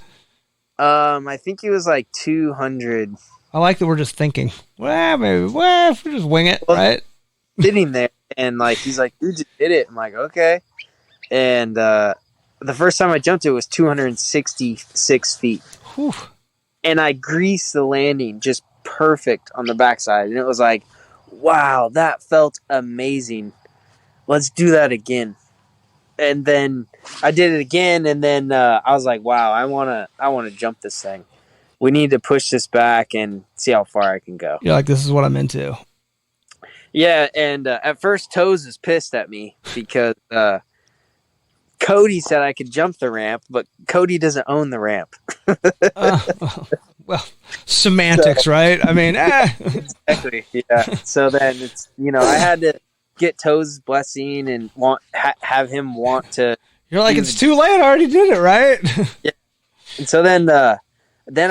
I think it was like 200. I like that we're just thinking. Well, maybe. Well, if we just wing it, right? Sitting there, and like he's like, "Dude, just did it." I'm like, "Okay." And the first time I jumped, it was 266 feet, Whew. and I greased the landing just perfect on the backside, and it was like, "Wow, that felt amazing. Let's do that again." And then I did it again, and then I was like, "Wow, I wanna jump this thing. We need to push this back and see how far I can go." You're like, this is what I'm into. Yeah, and at first Toes was pissed at me because Cody said I could jump the ramp, but Cody doesn't own the ramp. Well, semantics, right? I mean, Exactly. Yeah. So then it's I had to get Toes' blessing and have him want to. You're like, it's too late. I already did it, right? Yeah. And so then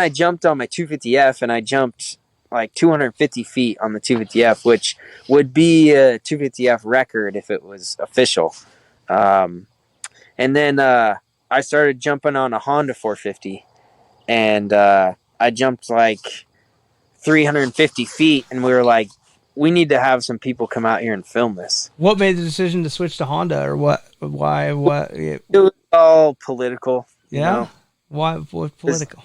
I jumped on my 250F, and I jumped like 250 feet on the 250F, which would be a 250F record if it was official. And then I started jumping on a Honda 450, and I jumped like 350 feet, and we were like, we need to have some people come out here and film this. What made the decision to switch to Honda, or what? Why? What? It was all political. Yeah. Why? What political?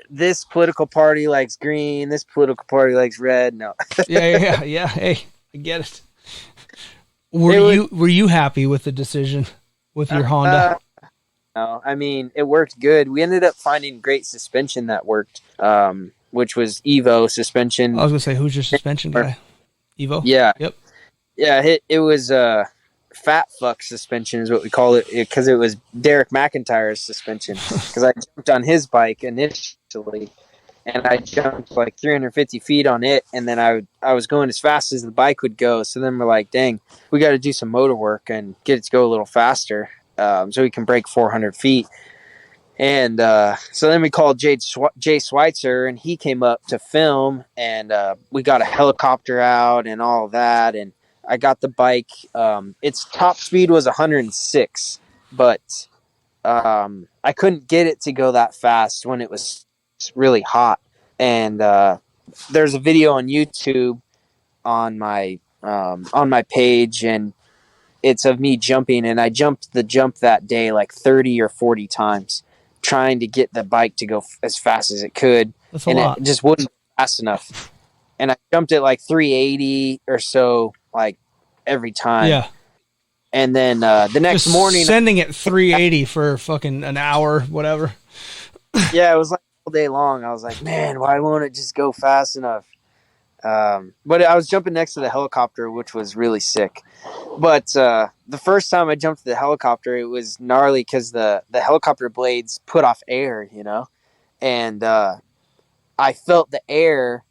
This political party likes green. This political party likes red. No. Yeah. Hey, I get it. Were you happy with the decision with your Honda? No, I mean, it worked good. We ended up finding great suspension that worked, which was Evo suspension. I was gonna say, who's your suspension guy? Evo. Yeah. Yep. Yeah. It was fat fuck suspension is what we call it, because it was Derek McIntyre's suspension. Because I jumped on his bike initially, and I jumped like 350 feet on it, and then I was going as fast as the bike would go. So then we're like, dang, we got to do some motor work and get it to go a little faster, so we can break 400 feet. And so then we called Jay Schweitzer, and he came up to film, and we got a helicopter out and all of that, and I got the bike. Its top speed was 106, but I couldn't get it to go that fast when it was really hot. And there's a video on YouTube on my page, and it's of me jumping. And I jumped the jump that day like 30 or 40 times, trying to get the bike to go as fast as it could. That's a lot. It just wouldn't fast enough. And I jumped at like 380 or so, like every time. Yeah. And then the next Just morning, sending it 380 for fucking an hour, whatever. yeah, it was like all day long. I was like, man, why won't it just go fast enough? But I was jumping next to the helicopter, which was really sick. But the first time I jumped to the helicopter, it was gnarly because the helicopter blades put off air, and I felt the air.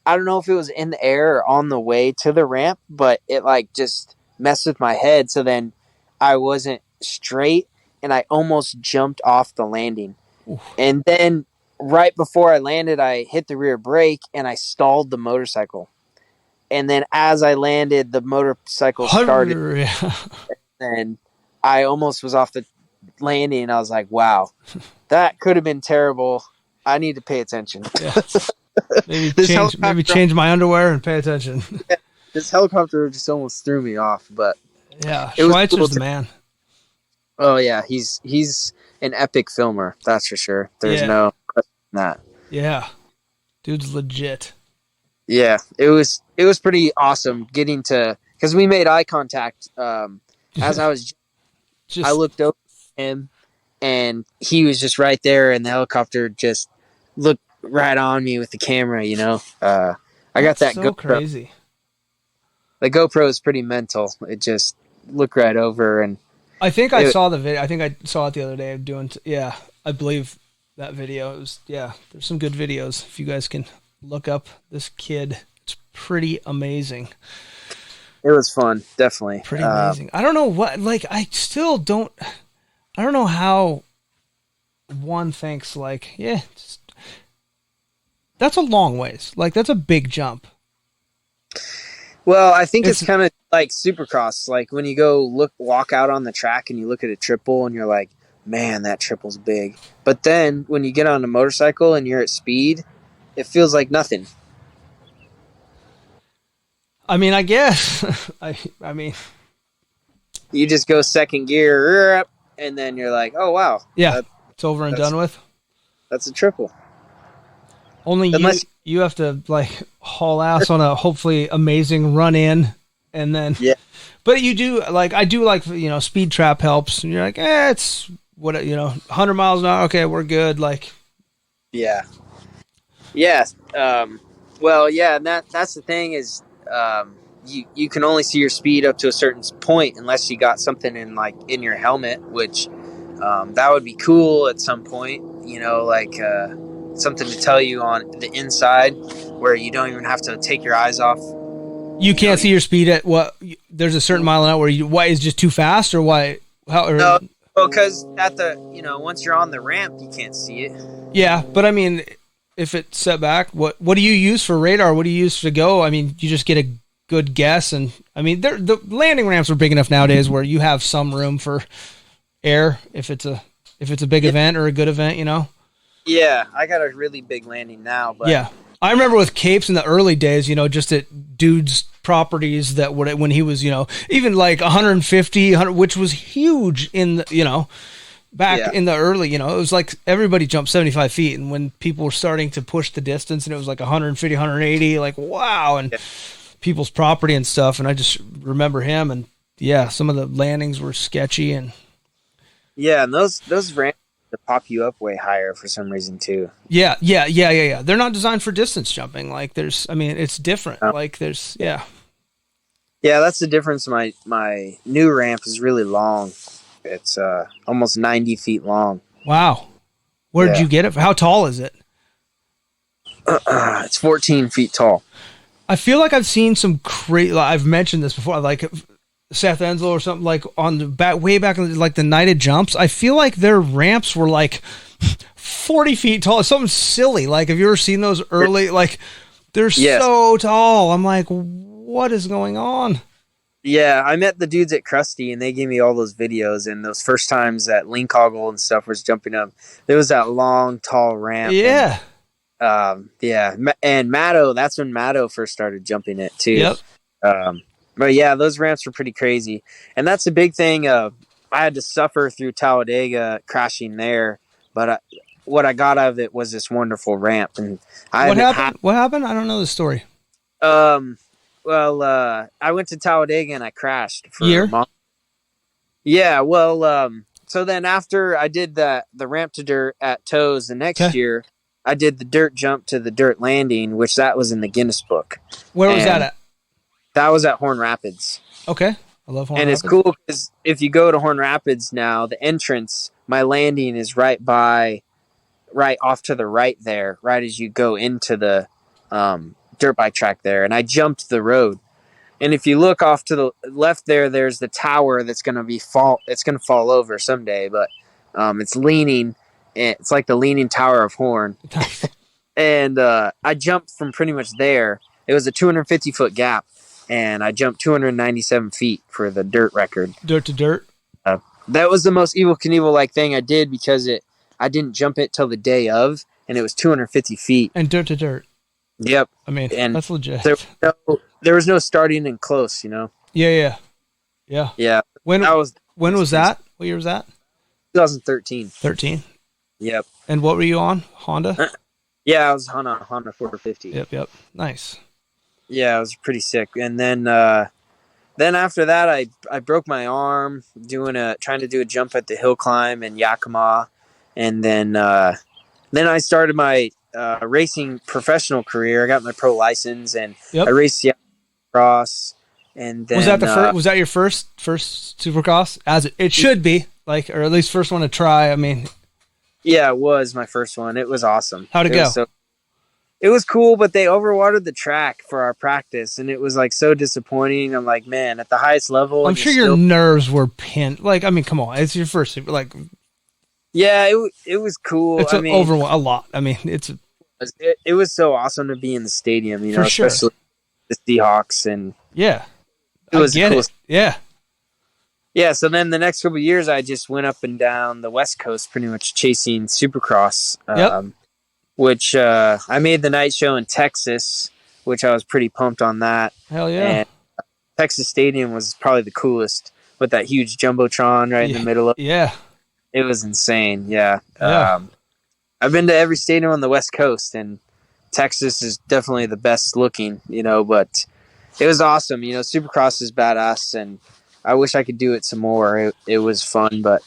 I don't know if it was in the air or on the way to the ramp, but it like just messed with my head. So then I wasn't straight, and I almost jumped off the landing. Oof. And then right before I landed, I hit the rear brake and I stalled the motorcycle. And then as I landed, the motorcycle started, and I almost was off the landing. I was like, wow, that could have been terrible. I need to pay attention. Yeah. Maybe change my underwear and pay attention. Yeah, this helicopter just almost threw me off, but yeah, Schweitzer's the man. Oh yeah, he's an epic filmer, that's for sure. There's no question on that. Yeah, dude's legit. Yeah, it was pretty awesome getting to, because we made eye contact as I was. I looked over at him, and he was just right there, and the helicopter just looked right on me with the camera. You know, I got that so GoPro. Crazy. The GoPro is pretty mental. It just looked right over, and I think I saw the video. I think I saw it the other day of doing. I believe that video. It was There's some good videos if you guys can look up this kid. It's pretty amazing. It was fun, definitely. Pretty amazing. I don't know what, like, I don't know how one thinks, like, that's a long ways. Like, that's a big jump. Well, I think it's kind of like Supercross. Like, when you go walk out on the track and you look at a triple and you're like, man, that triple's big. But then when you get on a motorcycle and you're at speed, it feels like nothing. I mean, I guess. I mean, you just go second gear, and then you're like, "Oh wow, yeah, it's over and done with." That's a triple. Only you have to like haul ass on a hopefully amazing run in, and then But you do like I do like speed trap helps, and you're like, it's 100 miles an hour. Okay, we're good. Like, yeah. Well, yeah, and that's the thing is. You can only see your speed up to a certain point unless you got something in your helmet, which that would be cool at some point, like something to tell you on the inside where you don't even have to take your eyes off. You can't see your speed at what? There's a certain mile an hour where why is just too fast, or why? No, because at the once you're on the ramp, you can't see it. Yeah, but I mean, if it's set back, what do you use for radar? What do you use to go? I mean, you just get a good guess, and I mean, the landing ramps are big enough nowadays where you have some room for air if it's a big event or a good event, Yeah, I got a really big landing now, but yeah, I remember with Capes in the early days, just at dudes' properties that would when he was, even like 150, 100, which was huge in the, back in the early, it was like everybody jumped 75 feet. And when people were starting to push the distance and it was like 150, 180, like, wow. And people's property and stuff. And I just remember him, and some of the landings were sketchy. And and those ramps to pop you up way higher for some reason too. Yeah. They're not designed for distance jumping. Like it's different. Like Yeah, that's the difference. My new ramp is really long. It's almost 90 feet long. Wow. Where did you get it? How tall is it? It's 14 feet tall. I feel like I've seen some crazy, I've mentioned this before, like Seth Ensel or something, like on the way back in like the Nighted Jumps. I feel like their ramps were like 40 feet tall. Something silly. Like, have you ever seen those early, like they're so tall. I'm like, what is going on? Yeah, I met the dudes at Krusty, and they gave me all those videos, and those first times that Linkoggle and stuff was jumping up, there was that long, tall ramp. Yeah. And Matto, that's when Matto first started jumping it, too. Yep. But yeah, those ramps were pretty crazy. And that's a big thing. I had to suffer through Talladega crashing there, but what I got out of it was this wonderful ramp. And What happened? I don't know the story. Well, I went to Talladega and I crashed for Year? a month. Yeah, well, so then after I did the ramp to dirt at Toes the next year, I did the dirt jump to the dirt landing, which that was in the Guinness book. Where was that at? That was at Horn Rapids. Okay. I love Horn Rapids. And it's cool because if you go to Horn Rapids now, the entrance, my landing is right off to the right there, right as you go into the dirt bike track there, and I jumped the road. And if you look off to the left there's the tower that's going to fall over someday, but it's leaning, it's like the Leaning Tower of Horn. And I jumped from pretty much there. It was a 250-foot gap, and I jumped 297 feet for the dirt record. Dirt to dirt. That was the most Evel Knievel-like thing I did because I didn't jump it till the day of, and it was 250 feet. And dirt to dirt. Yep. I mean, and that's legit. There was no starting and close, you know? Yeah. When was that? What year was that? 2013. 13? Yep. And what were you on? Honda? Yeah, I was on a Honda 450. Yep. Nice. Yeah, it was pretty sick. And then after that, I broke my arm trying to do a jump at the hill climb in Yakima, and then I started my racing professional career. I got my pro license, and I raced Supercross. And then was that your first Supercross? As it should be, like, or at least first one to try. I mean, yeah, it was my first one. It was awesome. How'd it go? It was cool, but they overwatered the track for our practice, and it was like so disappointing. I'm like, man, at the highest level, I'm sure your nerves were pinned. Like, I mean, come on, it's your first. Like, yeah, it was cool. It's over a lot. I mean, it was so awesome to be in the stadium, you know, sure. especially the Seahawks, and yeah, it was cool. Yeah. So then the next couple of years, I just went up and down the West Coast, pretty much chasing Supercross. Which I made the night show in Texas, which I was pretty pumped on that. Hell yeah. And Texas Stadium was probably the coolest with that huge Jumbotron right in the middle of it. Yeah. It was insane, yeah. I've been to every stadium on the West Coast, and Texas is definitely the best looking, you know, but it was awesome. You know, Supercross is badass, and I wish I could do it some more. It was fun, but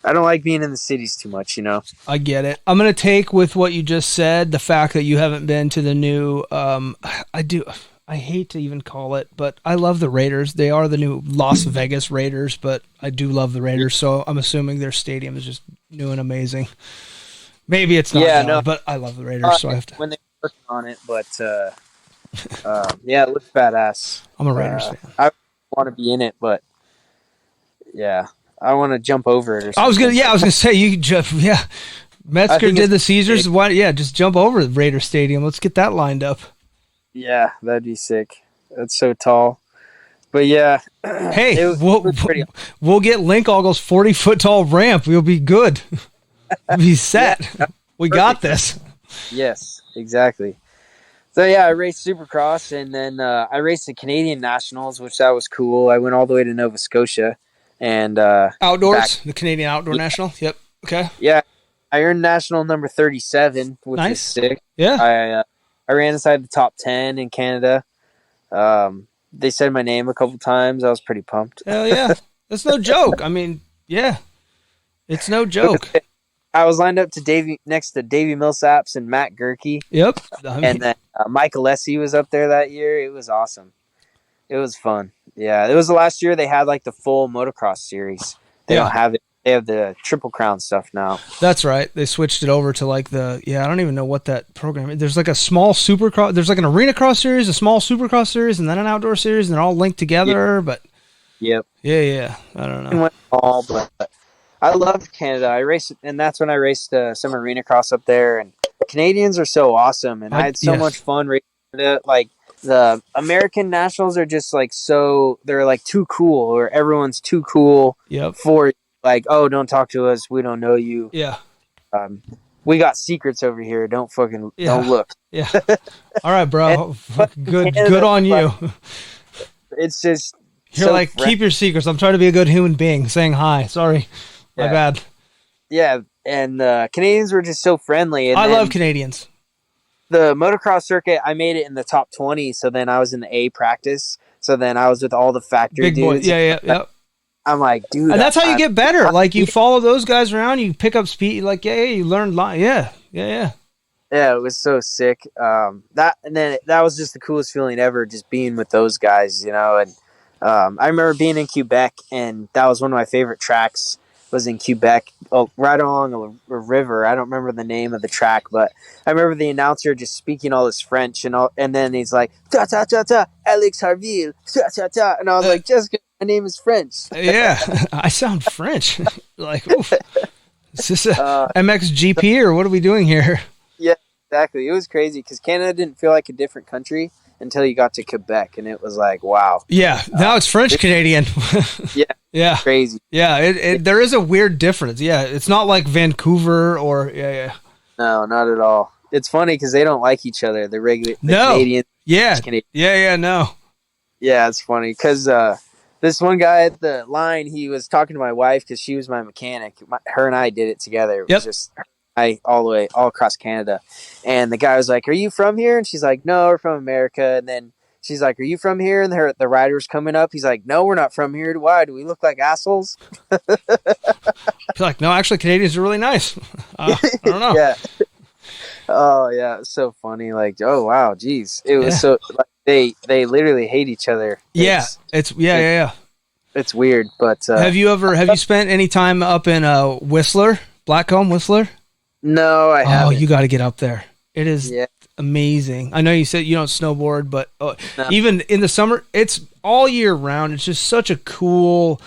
I don't like being in the cities too much, you know. I get it. I'm going to take with what you just said, the fact that you haven't been to the new, I hate to even call it, but I love the Raiders. They are the new Las Vegas Raiders, but I do love the Raiders, so I'm assuming their stadium is just new and amazing. Maybe it's not, but I love the Raiders, so I have to. When they work on it, but yeah, it looks badass. I'm a Raiders fan. I want to be in it, but yeah. I want to jump over it or something. I was gonna say you could jump. Yeah, Metzger did the Caesars. Why? Yeah, just jump over the Raider Stadium. Let's get that lined up. Yeah, that'd be sick. That's so tall. But yeah, hey, we'll get Link Oggle's 40-foot tall ramp. We'll be good. We'll be set. Yeah, we got this. Yes, exactly. So yeah, I raced Supercross, and then I raced the Canadian Nationals, which that was cool. I went all the way to Nova Scotia. And outdoors, the Canadian Outdoor National. Yep. Okay. Yeah, I earned national number 37, which is sick. Yeah. I ran inside the top 10 in Canada. They said my name a couple times. I was pretty pumped. Hell yeah, that's no joke. I mean, yeah, it's no joke. I was lined up next to Davey Millsaps and Matt Gerke. Yep. And then Michael Lessie was up there that year. It was awesome. It was fun. Yeah, it was the last year they had like the full motocross series. They don't have it. They have the Triple Crown stuff now. That's right. They switched it over to like I don't even know what that program is. There's like a small Supercross. There's like an Arena Cross series, a small Supercross series, and then an outdoor series, and they're all linked together. But yeah. I don't know. But I loved Canada. I raced, and that's when I raced some Arena Cross up there. And Canadians are so awesome, and I had so much fun racing it. Like, the American Nationals are just like they're like too cool, or everyone's too cool for like, oh, don't talk to us, we don't know you. Yeah. We got secrets over here. Don't look. Yeah. All right, bro. Good on you. It's just you're so like keep your secrets. I'm trying to be a good human being. Saying hi. Sorry, my bad. Yeah, and Canadians were just so friendly. And I love Canadians. The motocross circuit, I made it in the top 20, so then I was in the A practice. So then I was with all the factory big boys. dudes. Yeah. I'm like, dude. And that's how you get better. Like, you follow those guys around, you pick up speed. Like, you learn. Yeah. Yeah, it was so sick. That was just the coolest feeling ever, just being with those guys, you know. And I remember being in Quebec, and that was one of my favorite tracks. Was in Quebec, right along a river. I don't remember the name of the track, but I remember the announcer just speaking all this French, and then he's like, ta ta ta ta, Alex Harvill, ta ta ta, and I was like, Jessica, my name is French. Yeah, I sound French. Like, oof. Is this a MXGP or what are we doing here? Yeah, exactly. It was crazy because Canada didn't feel like a different country until you got to Quebec, and it was like, wow. Yeah, now it's French Canadian. Yeah, yeah, crazy. Yeah, there is a weird difference. Yeah, it's not like Vancouver or No, not at all. It's funny because they don't like each other. The Canadians. Yeah, Canadian. No. Yeah, it's funny because this one guy at the line, he was talking to my wife because she was my mechanic. Her and I did it together. It was just all across Canada. And the guy was like, "Are you from here?" And she's like, "No, we're from America." And then she's like, "Are you from here?" And the rider's coming up. He's like, "No, we're not from here. Why? Do we look like assholes?" Like, no, actually, Canadians are really nice. I don't know. Yeah. Oh yeah, it's so funny. Like, oh wow, geez, it was so like they literally hate each other. It's weird. But have you spent any time up in Whistler, Blackcomb, Whistler? No, I haven't. Oh, you got to get up there. It is amazing. I know you said you don't snowboard, but even in the summer, it's all year round. It's just such a cool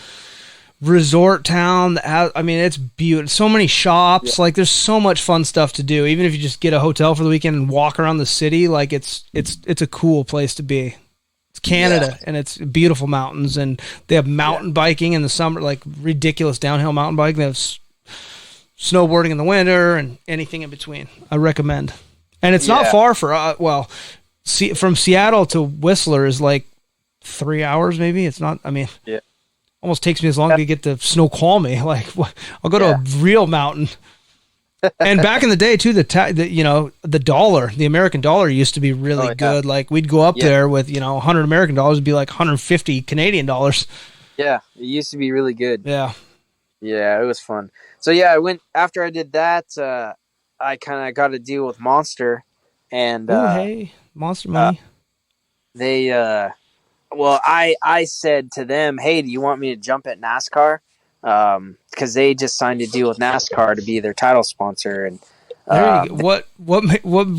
resort town. It's beautiful. So many shops. Like, there's so much fun stuff to do. Even if you just get a hotel for the weekend and walk around the city, like it's a cool place to be. It's Canada, and it's beautiful mountains, and they have mountain biking in the summer, like ridiculous downhill mountain biking. They have snowboarding in the winter and anything in between. I recommend. And it's not far from Seattle to Whistler is like 3 hours maybe. It's not, almost takes me as long to get to Snoqualmie. Like, I'll go to a real mountain. And back in the day too, the dollar, the American dollar used to be really good. Like, we'd go up there with, $100 American dollars would be like 150 Canadian dollars. Yeah. It used to be really good. Yeah. Yeah. It was fun. So I went after I did that. I kind of got to deal with Monster, and hey, Monster money. I said to them, "Hey, do you want me to jump at NASCAR?" Because they just signed a deal with NASCAR to be their title sponsor. And what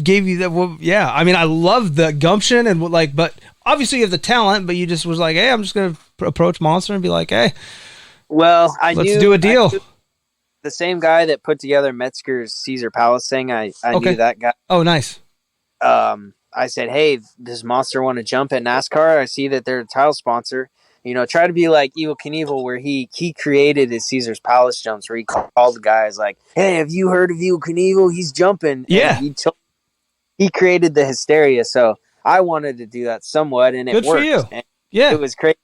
gave you that? I love the gumption and but obviously you have the talent, but you just was like, "Hey, I'm just gonna approach Monster and be like, hey, well, let's do a deal." The same guy that put together Metzger's Caesar Palace thing, I knew that guy. Oh, nice. I said, "Hey, does Monster want to jump at NASCAR? I see that they're a title sponsor. Try to be like Evel Knievel, where he created his Caesar's Palace jumps, where he called the guys like, 'Hey, have you heard of Evel Knievel? He's jumping.'" Yeah. And he created the hysteria. So I wanted to do that somewhat, and it worked. Good for you. And yeah. It was crazy.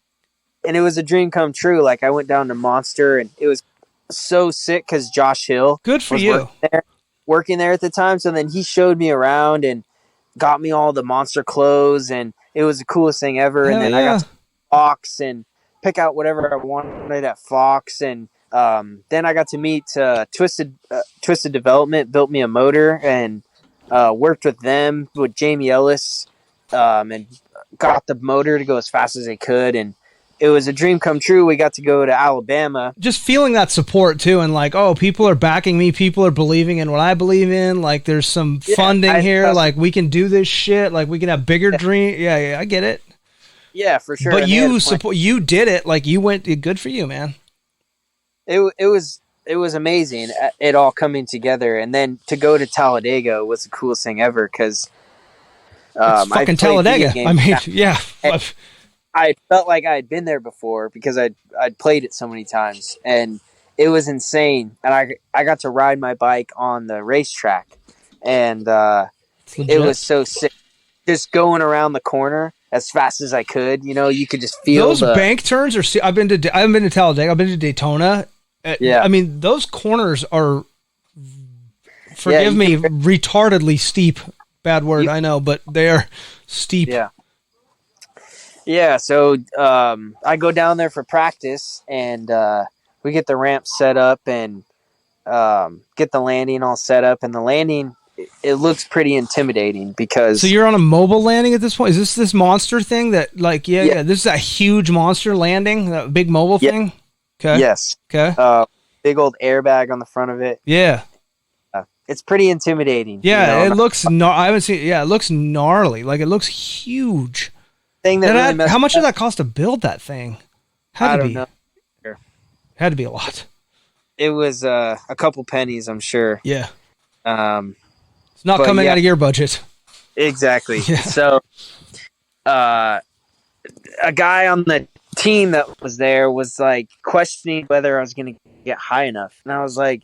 And it was a dream come true. Like, I went down to Monster, and it was so sick because Josh Hill was working there at the time. So then he showed me around and got me all the Monster clothes, and it was the coolest thing ever. And then I got to Fox and pick out whatever I wanted at Fox, and then I got to meet Twisted Development, built me a motor, and worked with them with Jamie Ellis, and got the motor to go as fast as they could, and it was a dream come true. We got to go to Alabama. Just feeling that support too, and like, oh, people are backing me. People are believing in what I believe in. Like, there's some funding here. Like, we can do this shit. Like, we can have bigger dreams. Yeah, I get it. Yeah, for sure. But you did it. Like, you went. Good for you, man. It was amazing. It all coming together, and then to go to Talladega was the coolest thing ever because fucking Talladega. Yeah. I felt like I had been there before because I'd played it so many times, and it was insane. And I got to ride my bike on the racetrack, and it was so sick. Just going around the corner as fast as I could, you could just feel those bank turns. I haven't been to Talladega. I've been to Daytona. Yeah, those corners are, forgive me, retardedly steep. Bad word, I know, but they're steep. Yeah. Yeah, so I go down there for practice, and we get the ramp set up and get the landing all set up. And the landing, it looks pretty intimidating because... So you're on a mobile landing at this point? Is this Monster thing that, like, this is a huge Monster landing, that big mobile thing? Okay. Yes. Okay. Big old airbag on the front of it. Yeah. It's pretty intimidating. Yeah, it looks... I haven't seen... Yeah, it looks gnarly. Like, it looks huge. How much did that cost to build that thing? I don't know. Had to be a lot. it was a couple pennies, I'm sure. Yeah. Um, It's not coming out of your budget. Exactly. Yeah. So, a guy on the team that was there was like questioning whether I was going to get high enough, and I was like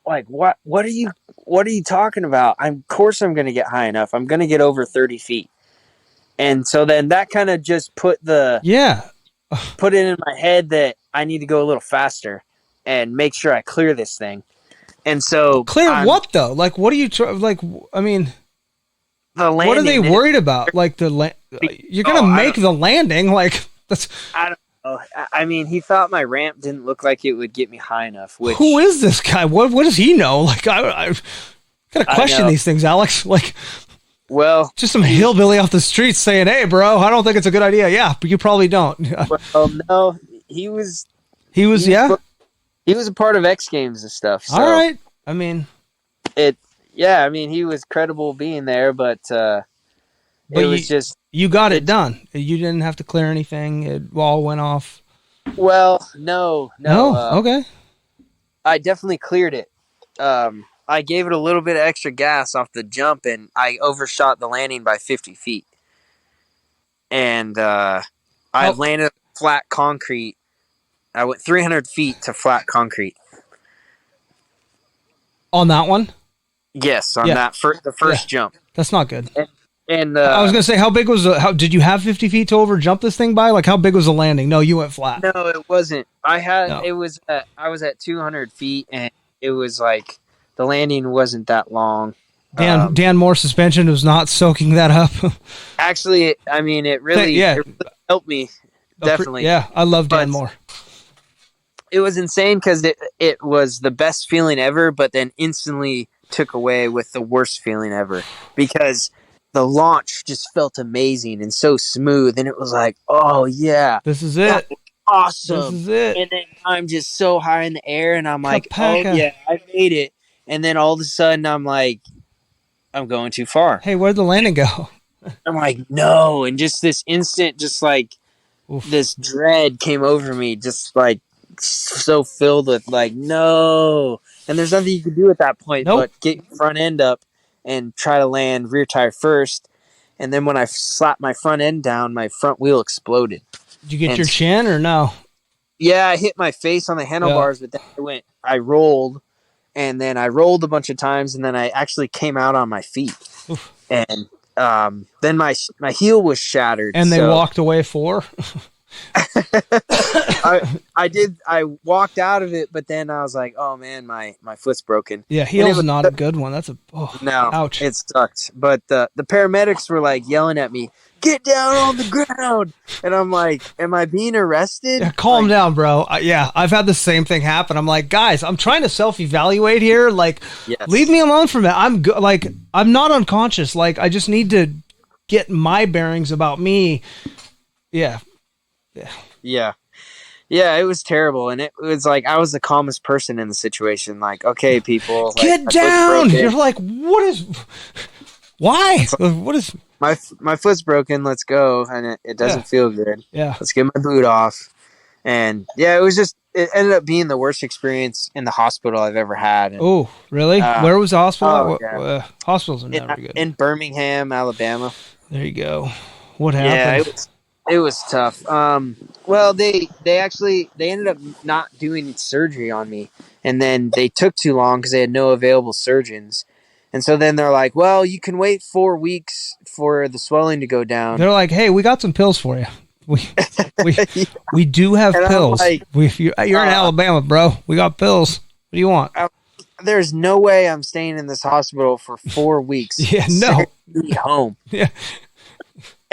what are you talking about? Of course I'm going to get high enough. I'm going to get over 30 feet. And so then that kind of just put it in my head that I need to go a little faster and make sure I clear this thing. And so clear what though? Like, what are you I mean, the landing, what are they worried about? Like you're going to make the landing. Like that's, I don't know. I mean, he thought my ramp didn't look like it would get me high enough. Which, who is this guy? What does he know? Like, I gotta question these things, Alex. Like, well, just some hillbilly off the street saying, "Hey, bro, I don't think it's a good idea." Yeah, but you probably don't. Well, no, he was. He was a part of X Games and stuff. So all right. I mean, yeah. I mean, he was credible being there, but it was just. You got it done. You didn't have to clear anything. It all went off. Well, no. Okay. I definitely cleared it. I gave it a little bit of extra gas off the jump, and I overshot the landing by 50 feet. And I landed on flat concrete. I went 300 feet to flat concrete. On that one? Yes, on the first jump. That's not good. And I was gonna say, how big was how did you have 50 feet to over jump this thing by? Like, how big was the landing? No, you went flat. No, it wasn't. I was at 200 feet, and it was like the landing wasn't that long. Dan Moore suspension was not soaking that up. Actually, I mean, it really helped me. Definitely. I love Dan Moore. It was insane because it was the best feeling ever, but then instantly took away with the worst feeling ever because the launch just felt amazing and so smooth, and it was like, oh yeah, this is it, awesome. This is it. And then I'm just so high in the air, and I'm like, oh yeah, I made it. And then all of a sudden, I'm like, I'm going too far. Hey, where'd the landing go? I'm like, no, and just this instant, just like this dread came over me, just like so filled with like, no. And there's nothing you can do at that point but get your front end up and try to land rear tire first. And then when I slapped my front end down, my front wheel exploded. Did you get your chin or no? Yeah, I hit my face on the handlebars, but then I rolled, and then I rolled a bunch of times, and then I actually came out on my feet. Oof. And then my heel was shattered. And they walked away for? I walked out of it, but then I was like, oh man, my foot's broken. Yeah, heel's not a good one. That's ouch. It sucked. But the paramedics were like yelling at me, get down on the ground. And I'm like, am I being arrested? Yeah, calm down, bro. I've had the same thing happen. I'm like, guys, I'm trying to self-evaluate here. Like, leave me alone from it. I'm good. Like, I'm not unconscious. Like, I just need to get my bearings about me. Yeah. Yeah, it was terrible, and it was like I was the calmest person in the situation. Like, okay, people, get down. You're like, what is? Why? What is? My foot's broken. Let's go, and it doesn't feel good. Yeah, let's get my boot off, and it ended up being the worst experience in the hospital I've ever had. Oh, really? Where was the hospital? Hospitals are never good. In Birmingham, Alabama. There you go. What happened? Yeah, it was tough. Well, they ended up not doing surgery on me, and then they took too long because they had no available surgeons. And so then they're like, well, you can wait 4 weeks for the swelling to go down. They're like, hey, we got some pills for you. We do have pills. Like, you're in Alabama, bro. We got pills. What do you want? There's no way I'm staying in this hospital for 4 weeks. Yeah, no. Home. Yeah.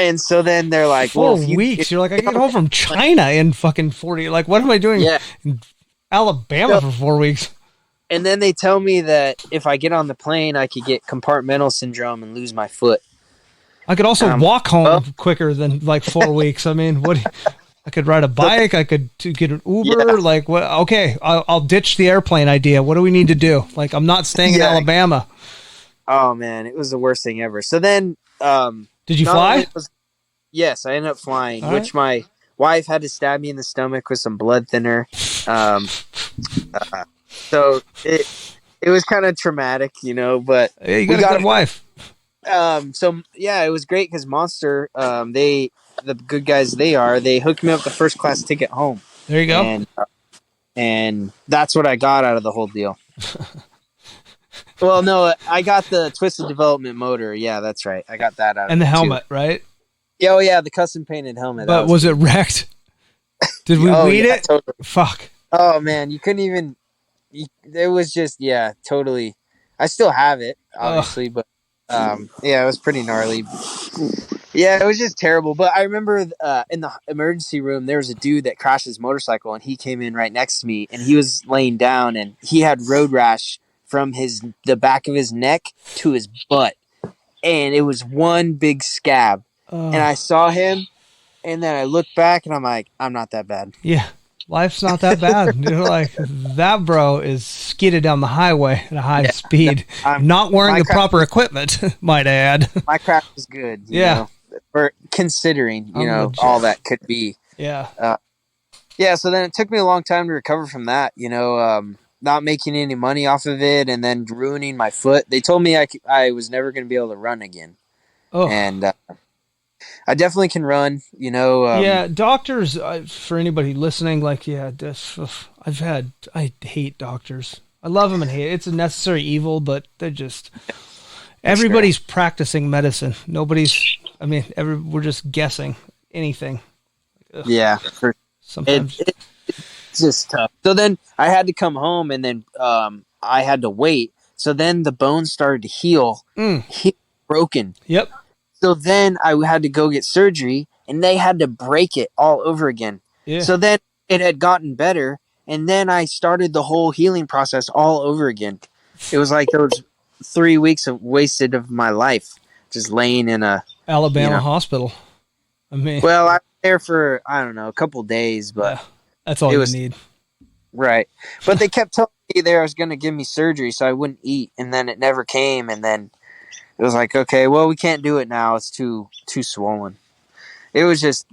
And so then they're like, 4 weeks. You're like, I get home from China in fucking 40. Like, what am I doing in Alabama for 4 weeks? And then they tell me that if I get on the plane, I could get compartmental syndrome and lose my foot. I could also walk home quicker than like 4 weeks. I mean, I could ride a bike. I could get an Uber. Yeah. Like, what? Okay, I'll ditch the airplane idea. What do we need to do? Like, I'm not staying in Alabama. Oh man, it was the worst thing ever. So then, did you fly? Yes, I ended up flying, which my wife had to stab me in the stomach with some blood thinner. So it was kind of traumatic, but Yeah, you got a good wife. So yeah, it was great because Monster, the good guys they hooked me up the first class ticket home. There you go. And that's what I got out of the whole deal. Well, no, I got the Twisted Development motor. Yeah, that's right. I got that out. And of the it helmet, too. right? Yeah, oh yeah, the custom painted helmet. But was it wrecked? Did we weed it? Totally. Fuck. Oh man, you couldn't even. It was just totally. I still have it, obviously, but it was pretty gnarly. Yeah, it was just terrible. But I remember in the emergency room, there was a dude that crashed his motorcycle, and he came in right next to me, and he was laying down, and he had road rash from the back of his neck to his butt, and it was one big scab. And I saw him, and then I looked back, and I'm like, I'm not that bad. Yeah, life's not that bad. You're like, that bro is skidded down the highway at a high speed, not wearing the proper equipment, might I add. My crash was good. You know, for considering, all that could be. Yeah. So then it took me a long time to recover from that, not making any money off of it and then ruining my foot. They told me I was never going to be able to run again. Oh. And I definitely can run, doctors, for anybody listening, I hate doctors. I love them and hate it. It's a necessary evil, but they're just, everybody's practicing medicine. We're just guessing anything. Ugh. Yeah. Sometimes it's just tough. So then I had to come home and then I had to wait. So then the bones started to heal. Broken. Yep. So then I had to go get surgery, and they had to break it all over again. Yeah. So then it had gotten better, and then I started the whole healing process all over again. It was like those 3 weeks wasted of my life, just laying in a Alabama hospital. Well, I was there for, I don't know, a couple days, but that's all you need. Right. But they kept telling me they was going to give me surgery so I wouldn't eat, and then it never came, and then it was like, okay, well, we can't do it now. It's too swollen. It was just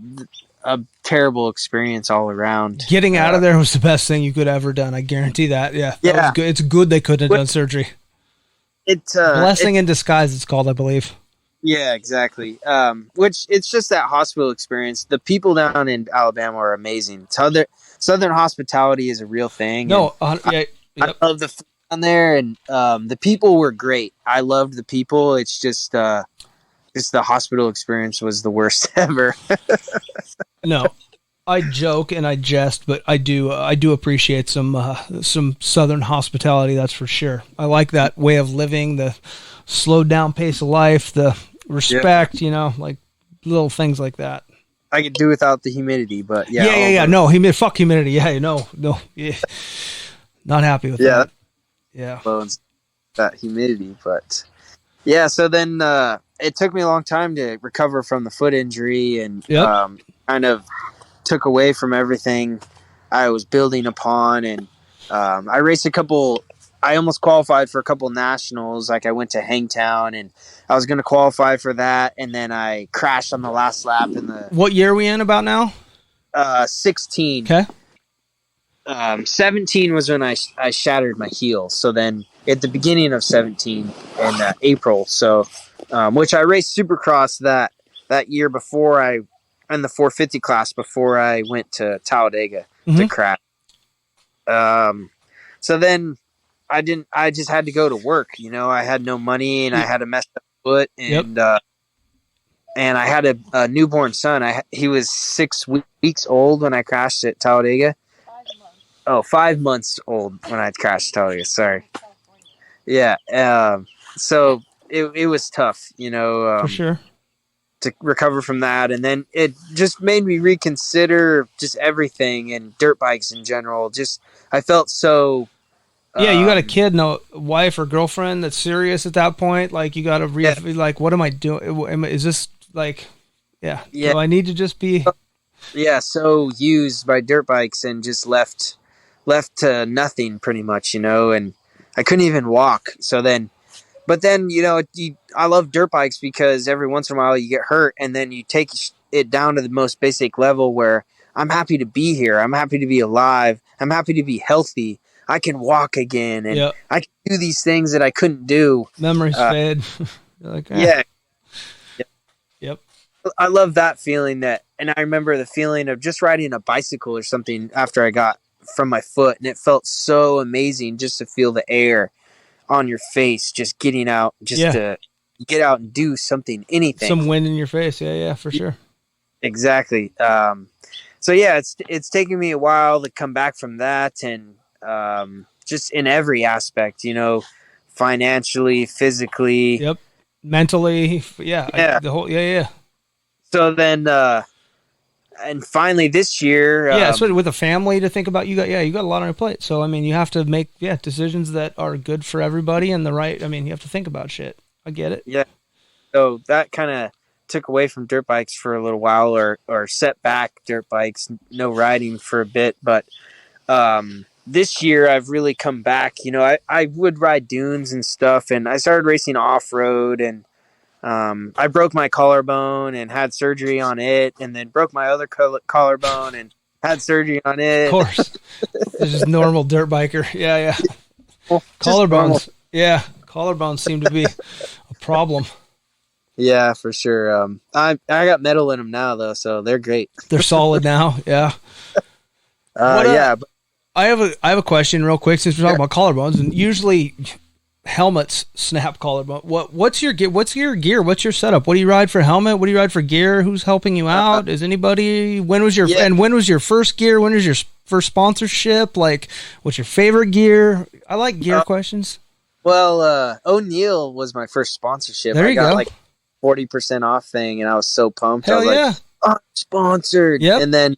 a terrible experience all around. Getting out of there was the best thing you could ever done. I guarantee that. Yeah. That was good. It's good they couldn't have done surgery. It's blessing in disguise, it's called, I believe. Yeah, exactly. Which it's just that hospital experience. The people down in Alabama are amazing. Southern hospitality is a real thing. No, I love the food down there, and the people were great. I loved the people. It's just the hospital experience was the worst ever. No, I joke and I jest, but I do appreciate some Southern hospitality. That's for sure. I like that way of living, the slowed down pace of life, the respect. Like little things like that. I could do without the humidity, but No, fuck humidity. Yeah, no, yeah, not happy with that. Yeah, that humidity, but yeah. So then it took me a long time to recover from the foot injury, and kind of took away from everything I was building upon. And I raced I almost qualified for a couple nationals. Like I went to Hangtown, and I was going to qualify for that, and then I crashed on the last lap in the. What year are we in about now? 16. Okay. 17 was when I shattered my heel. So then at the beginning of 17 in April, so which I raced Supercross that year before in the 450 class before I went to Talladega to crash. So then I just had to go to work. I had no money, and I had a messed up foot, and and I had a newborn son. He was 6 weeks old when I crashed at Talladega. 5 months old when I crashed Talladega. Sorry. Yeah. So it was tough, for sure, to recover from that. And then it just made me reconsider just everything and dirt bikes in general. Just, I felt so. Yeah, you got a kid and a wife or girlfriend that's serious at that point. Like, you got to like, what am I doing? Is this like, do I need to just be? Yeah, so used by dirt bikes and just left to nothing pretty much, and I couldn't even walk. So then, but then, I love dirt bikes because every once in a while you get hurt, and then you take it down to the most basic level where I'm happy to be here. I'm happy to be alive. I'm happy to be healthy. I can walk again, and I can do these things that I couldn't do. Memories fade. You're like, yeah. Yep. I love that feeling and I remember the feeling of just riding a bicycle or something after I got from my foot, and it felt so amazing just to feel the air on your face, just getting out, to get out and do something, anything. Some wind in your face. Yeah, for sure. Exactly. So yeah, it's taken me a while to come back from that, and just in every aspect, financially, physically. Yep. Mentally. Yeah. The whole, So then, and finally this year. So with a family to think about, you got a lot on your plate. So, I mean, you have to make, decisions that are good for everybody and you have to think about shit. I get it. Yeah. So that kind of took away from dirt bikes for a little while, or set back dirt bikes, no riding for a bit. But this year I've really come back. I would ride dunes and stuff, and I started racing off-road, and I broke my collarbone and had surgery on it, and then broke my other collarbone and had surgery on it. Of course. It's just normal dirt biker. Yeah. Well, collarbones. Yeah. Collarbones seem to be a problem. Yeah, for sure. I got metal in them now, though, so they're great. They're solid now. Yeah. Yeah. I have a question real quick, since we're talking about collarbones, and usually helmets snap collarbone. What's your gear? What's your setup? What do you ride for helmet? What do you ride for gear? Who's helping you out? Is anybody? When was your first gear? When was your first sponsorship? Like, what's your favorite gear? I like gear questions. Well, O'Neill was my first sponsorship. There you go. Like 40% off thing, and I was so pumped. Hell I was yeah. like, I'm sponsored. Yep. And then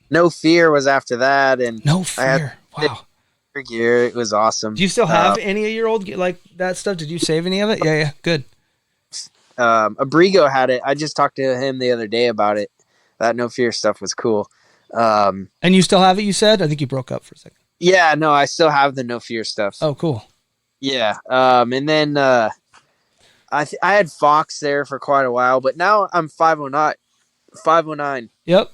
No Fear was after that, and No Fear. Wow. Gear. It was awesome. Do you still have any of your old gear, like that stuff? Did you save any of it? Yeah. Good. Abrigo had it. I just talked to him the other day about it. That No Fear stuff was cool. And you still have it, you said? I think you broke up for a second. Yeah, no, I still have the No Fear stuff. Oh, cool. Yeah. And then I had Fox there for quite a while, but now I'm 509. Yep.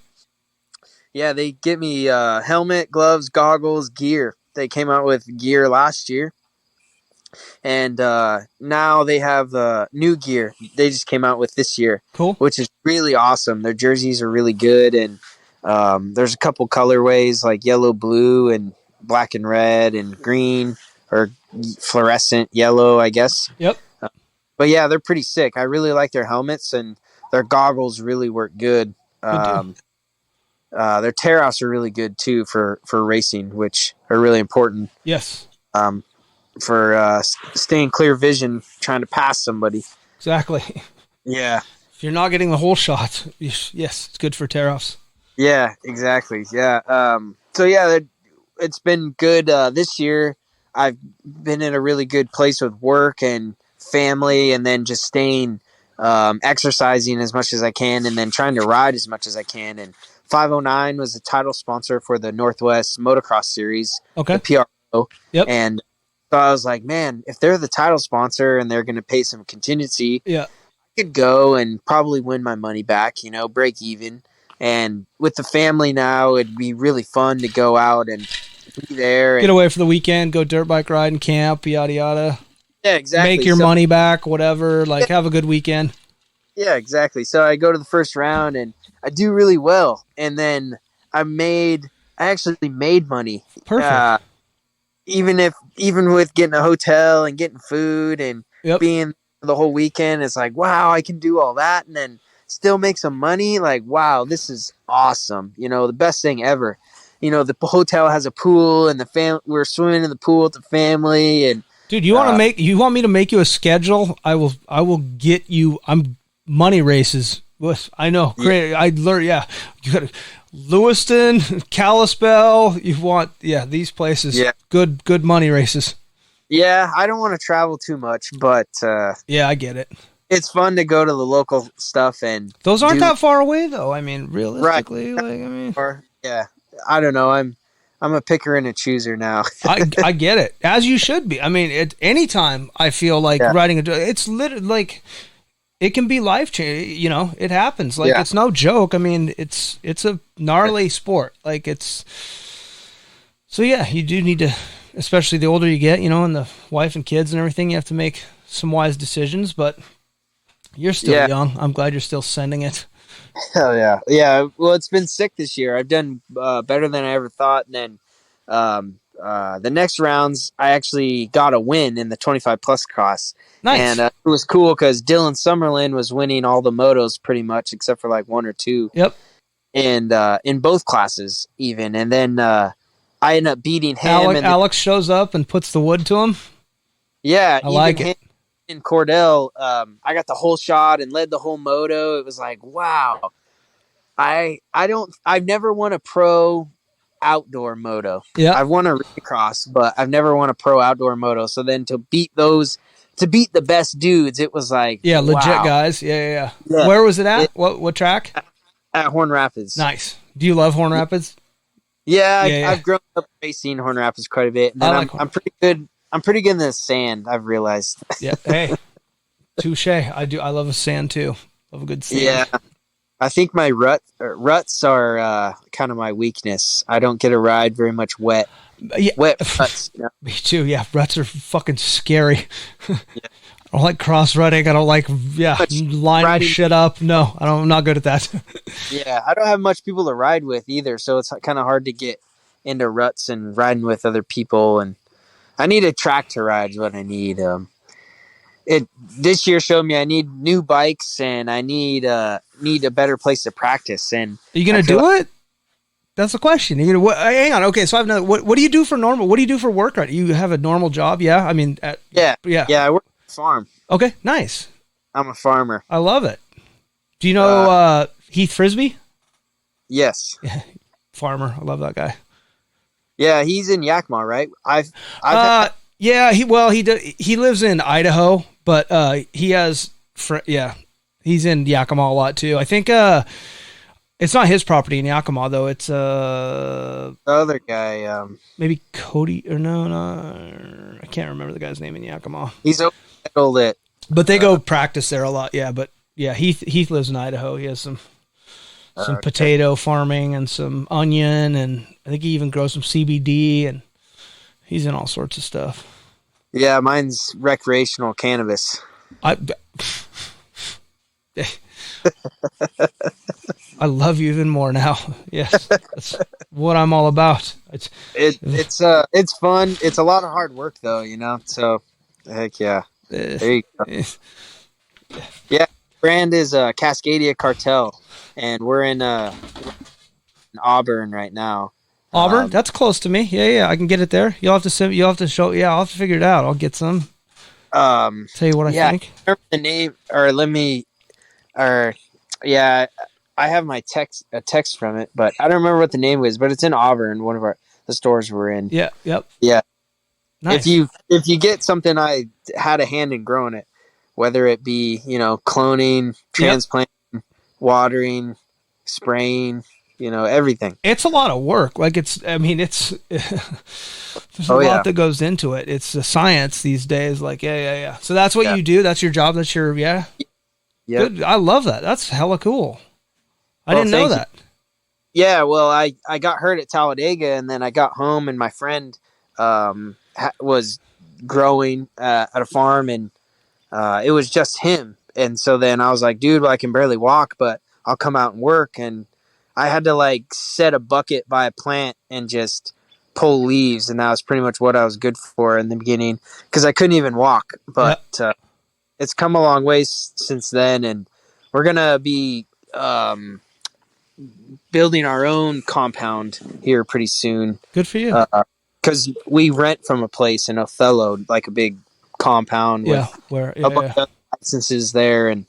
Yeah, they get me helmet, gloves, goggles, gear. They came out with gear last year. And now they have new gear they just came out with this year. Cool. Which is really awesome. Their jerseys are really good, and there's a couple colorways like yellow, blue, and black and red, and green, or fluorescent yellow, I guess. Yep. But yeah, they're pretty sick. I really like their helmets, and their goggles really work good. Their tear-offs are really good too for racing, which are really important. Yes. For staying clear vision, trying to pass somebody. Exactly. Yeah. If you're not getting the whole shot, yes, it's good for tear-offs. Yeah, exactly. Yeah. So yeah, it's been good this year. I've been in a really good place with work and family, and then just staying exercising as much as I can, and then trying to ride as much as I can. And 509 was the title sponsor for the Northwest Motocross Series, okay, the PRO. Yep. And so I was like, man, if they're the title sponsor and they're going to pay some contingency, yeah, I could go and probably win my money back, break even. And with the family now, it'd be really fun to go out and be there. Get away for the weekend, go dirt bike riding, camp, yada, yada. Yeah, exactly. Make your money back, whatever, have a good weekend. Yeah, exactly. So I go to the first round and I do really well. And then I actually made money. Perfect. Even with getting a hotel and getting food and yep, being the whole weekend, it's like, wow, I can do all that and then still make some money. Like, wow, this is awesome. The best thing ever. The hotel has a pool, and we're swimming in the pool with the family. And dude, you want me to make you a schedule? I will get you. I'm money races. I know. Great. Yeah. I learned. Yeah, you got Lewiston, Kalispell. You want these places. Yeah. Good money races. Yeah, I don't want to travel too much, but yeah, I get it. It's fun to go to the local stuff, and those aren't that far away, though. I mean, realistically, right. Yeah, I don't know. I'm a picker and a chooser now. I get it, as you should be. I mean, at any time I feel like riding it's literally it can be life changing. You know, it happens. Like Yeah. it's no joke. I mean, it's a gnarly sport. Like so yeah, you do need to, especially the older you get, you know, and the wife and kids and everything, you have to make some wise decisions, but you're still young. I'm glad you're still sending it. Hell yeah. Yeah. Well, it's been sick this year. I've done better than I ever thought. And then the next rounds, I actually got a win in the 25 plus cross. Nice. And it was cool because Dylan Summerlin was winning all the motos pretty much, except for like one or two. Yep. And in both classes, even. And then I ended up beating him. Alex shows up and puts the wood to him. Yeah. I like it. In Cordell, I got the whole shot and led the whole moto. It was like, wow. I've never won a pro outdoor moto. Yeah. I've won a rallycross, but I've never won a pro outdoor moto. So then to beat the best dudes, it was like, legit wow. guys. Yeah. Where was it at? What track? At Horn Rapids. Nice. Do you love Horn Rapids? Yeah, I've grown up racing Horn Rapids quite a bit. And then I'm pretty good. I'm pretty good in the sand, I've realized. Yeah. Hey, touche. I love a sand too. Love a good sand. Yeah. I think my ruts are kind of my weakness. I don't get to ride very much wet ruts. You know? Me too. Yeah, ruts are fucking scary. Yeah. I don't like cross rutting. I don't like lining shit up. No, I'm not good at that. Yeah, I don't have much people to ride with either, so it's kind of hard to get into ruts and riding with other people. And I need a track to ride is what I need. This year showed me I need new bikes and I need a better place to practice. And are you gonna do it? That's the question. Hang on. Okay, so I've another. What do you do for normal? What do you do for work? You have a normal job? Yeah. I mean, yeah. I work at a farm. Okay, nice. I'm a farmer. I love it. Do you know Heath Frisbee? Yes. Farmer. I love that guy. Yeah, he's in Yakima, right? He lives in Idaho, but he has he's in Yakima a lot too. I think it's not his property in Yakima though. It's the other guy, maybe Cody or no, I can't remember the guy's name in Yakima. He's old it. But they go practice there a lot. Yeah, but yeah, Heath lives in Idaho. He has some potato farming and some onion, and I think he even grows some CBD, and he's in all sorts of stuff. Yeah, mine's recreational cannabis. I love you even more now. Yes, that's what I'm all about. It's fun. It's a lot of hard work though, you know. So, heck yeah. There you go. Yeah, brand is Cascadia Cartel, and we're in Auburn right now. Auburn, that's close to me. Yeah, I can get it there. You'll have to show. Yeah, I'll have to figure it out. I'll get some. Tell you what I think. I remember the name, I have my text from it, but I don't remember what the name was. But it's in Auburn, one of the stores we're in. Yeah. Yep. Yeah. Nice. If you get something, I had a hand in growing it, whether it be cloning, transplanting, watering, spraying, everything. It's a lot of work. Like there's a lot that goes into it. It's the science these days. Like, yeah. So that's what you do. That's your job. That's your, yeah. Good. I love that. That's hella cool. I didn't know that. Yeah. Well, I got hurt at Talladega and then I got home and my friend, was growing, at a farm and, it was just him. And so then I was like, dude, well, I can barely walk, but I'll come out and work. And I had to set a bucket by a plant and just pull leaves. And that was pretty much what I was good for in the beginning because I couldn't even walk. But it's come a long way since then. And we're going to be building our own compound here pretty soon. Good for you. Because we rent from a place in Othello, like a big compound with a bunch of licenses there. And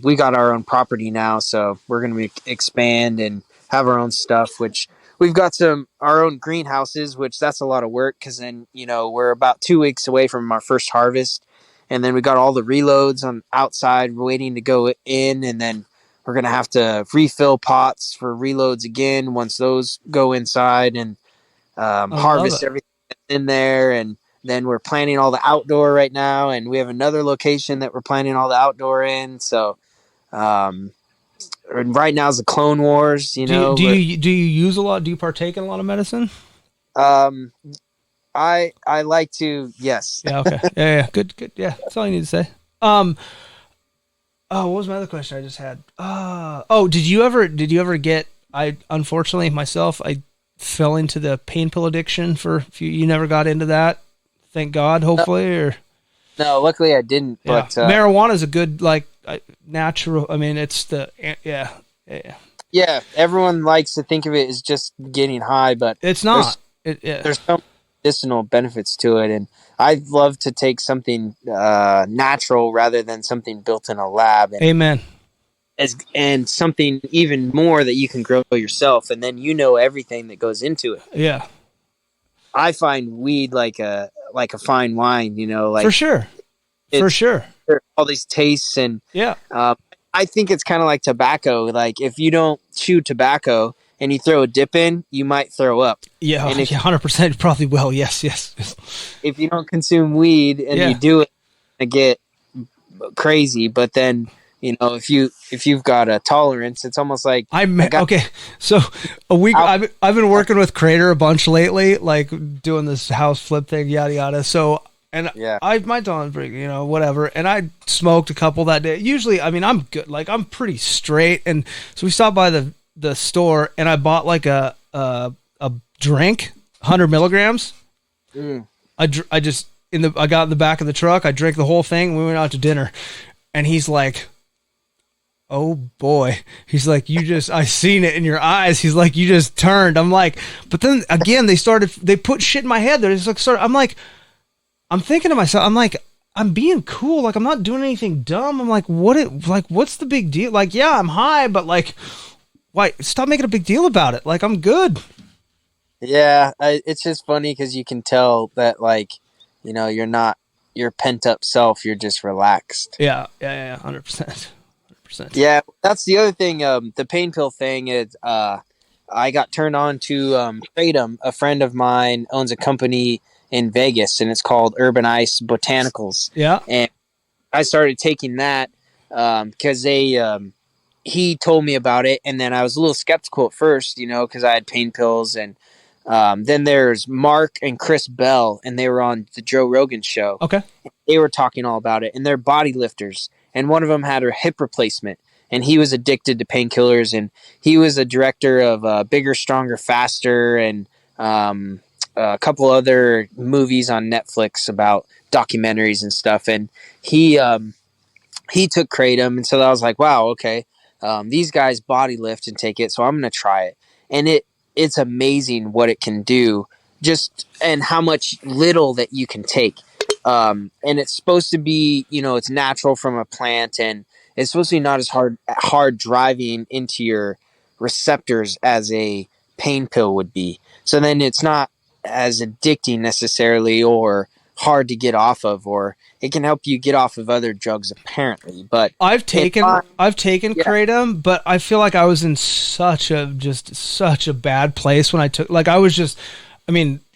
we got our own property now, so we're going to expand and have our own stuff, which we've got our own greenhouses, which that's a lot of work because then, we're about 2 weeks away from our first harvest. And then we got all the reloads on outside waiting to go in. And then we're going to have to refill pots for reloads again once those go inside and harvest everything that's in there. And then we're planning all the outdoor right now, and we have another location that we're planning all the outdoor in. So, and right now is the Clone Wars. Do you use a lot? Do you partake in a lot of medicine? I like to, yes. Yeah. Okay. Yeah. Good. Yeah. That's all you need to say. Oh, what was my other question I just had? Did you ever get? I unfortunately myself, I fell into the pain pill addiction for a few. You never got into that, thank God. Hopefully, or no, luckily I didn't. Yeah. But marijuana is a good natural. I mean, it's yeah. Everyone likes to think of it as just getting high, but it's not. There's some medicinal benefits to it, and I'd love to take something natural rather than something built in a lab. And, amen. And something even more that you can grow yourself, and then everything that goes into it. Yeah, I find weed like a fine wine. Like for sure. All these tastes, and yeah. I think it's kind of like tobacco. Like if you don't chew tobacco and you throw a dip in, you might throw up. Yeah, and 100% probably will. Yes. If you don't consume weed and you do it, you get crazy. But then, if you've got a tolerance, it's almost like okay. So a week I've been working with Crater a bunch lately, like doing this house flip thing, yada yada. So my tolerance pretty, whatever. And I smoked a couple that day. Usually, I mean, I'm good. Like I'm pretty straight. And so we stopped by the store, and I bought like a drink, 100 milligrams. I got in the back of the truck. I drank the whole thing. We went out to dinner, and he's like, "Oh boy," he's like, I seen it in your eyes. He's like, "You just turned." I'm like, but then again, they put shit in my head. They're just like, I'm thinking to myself, I'm like, I'm being cool. Like I'm not doing anything dumb. I'm like, what's the big deal? Like, yeah, I'm high, but like, why? Stop making a big deal about it. Like I'm good. Yeah, it's just funny because you can tell that, like, you're not your pent up self. You're just relaxed. Yeah, 100%. Yeah, that's the other thing. The pain pill thing is, I got turned on to Kratom. A friend of mine owns a company in Vegas, and it's called Urban Ice Botanicals. Yeah, and I started taking that because he told me about it, and then I was a little skeptical at first, because I had pain pills, and then there's Mark and Chris Bell, and they were on the Joe Rogan show. Okay, they were talking all about it, and they're body lifters, and one of them had her hip replacement, and he was addicted to painkillers, and he was a director of Bigger, Stronger, Faster, and a couple other movies on Netflix about documentaries and stuff, and he took Kratom, and so I was like, wow, okay. These guys body lift and take it, so I'm going to try it. And it's amazing what it can do, and how much little that you can take. And it's supposed to be, it's natural from a plant, and it's supposed to be not as hard driving into your receptors as a pain pill would be. So then it's not as addicting necessarily, or hard to get off of, or it can help you get off of other drugs apparently. But I've taken Kratom, but I feel like I was in such a bad place when I took, like,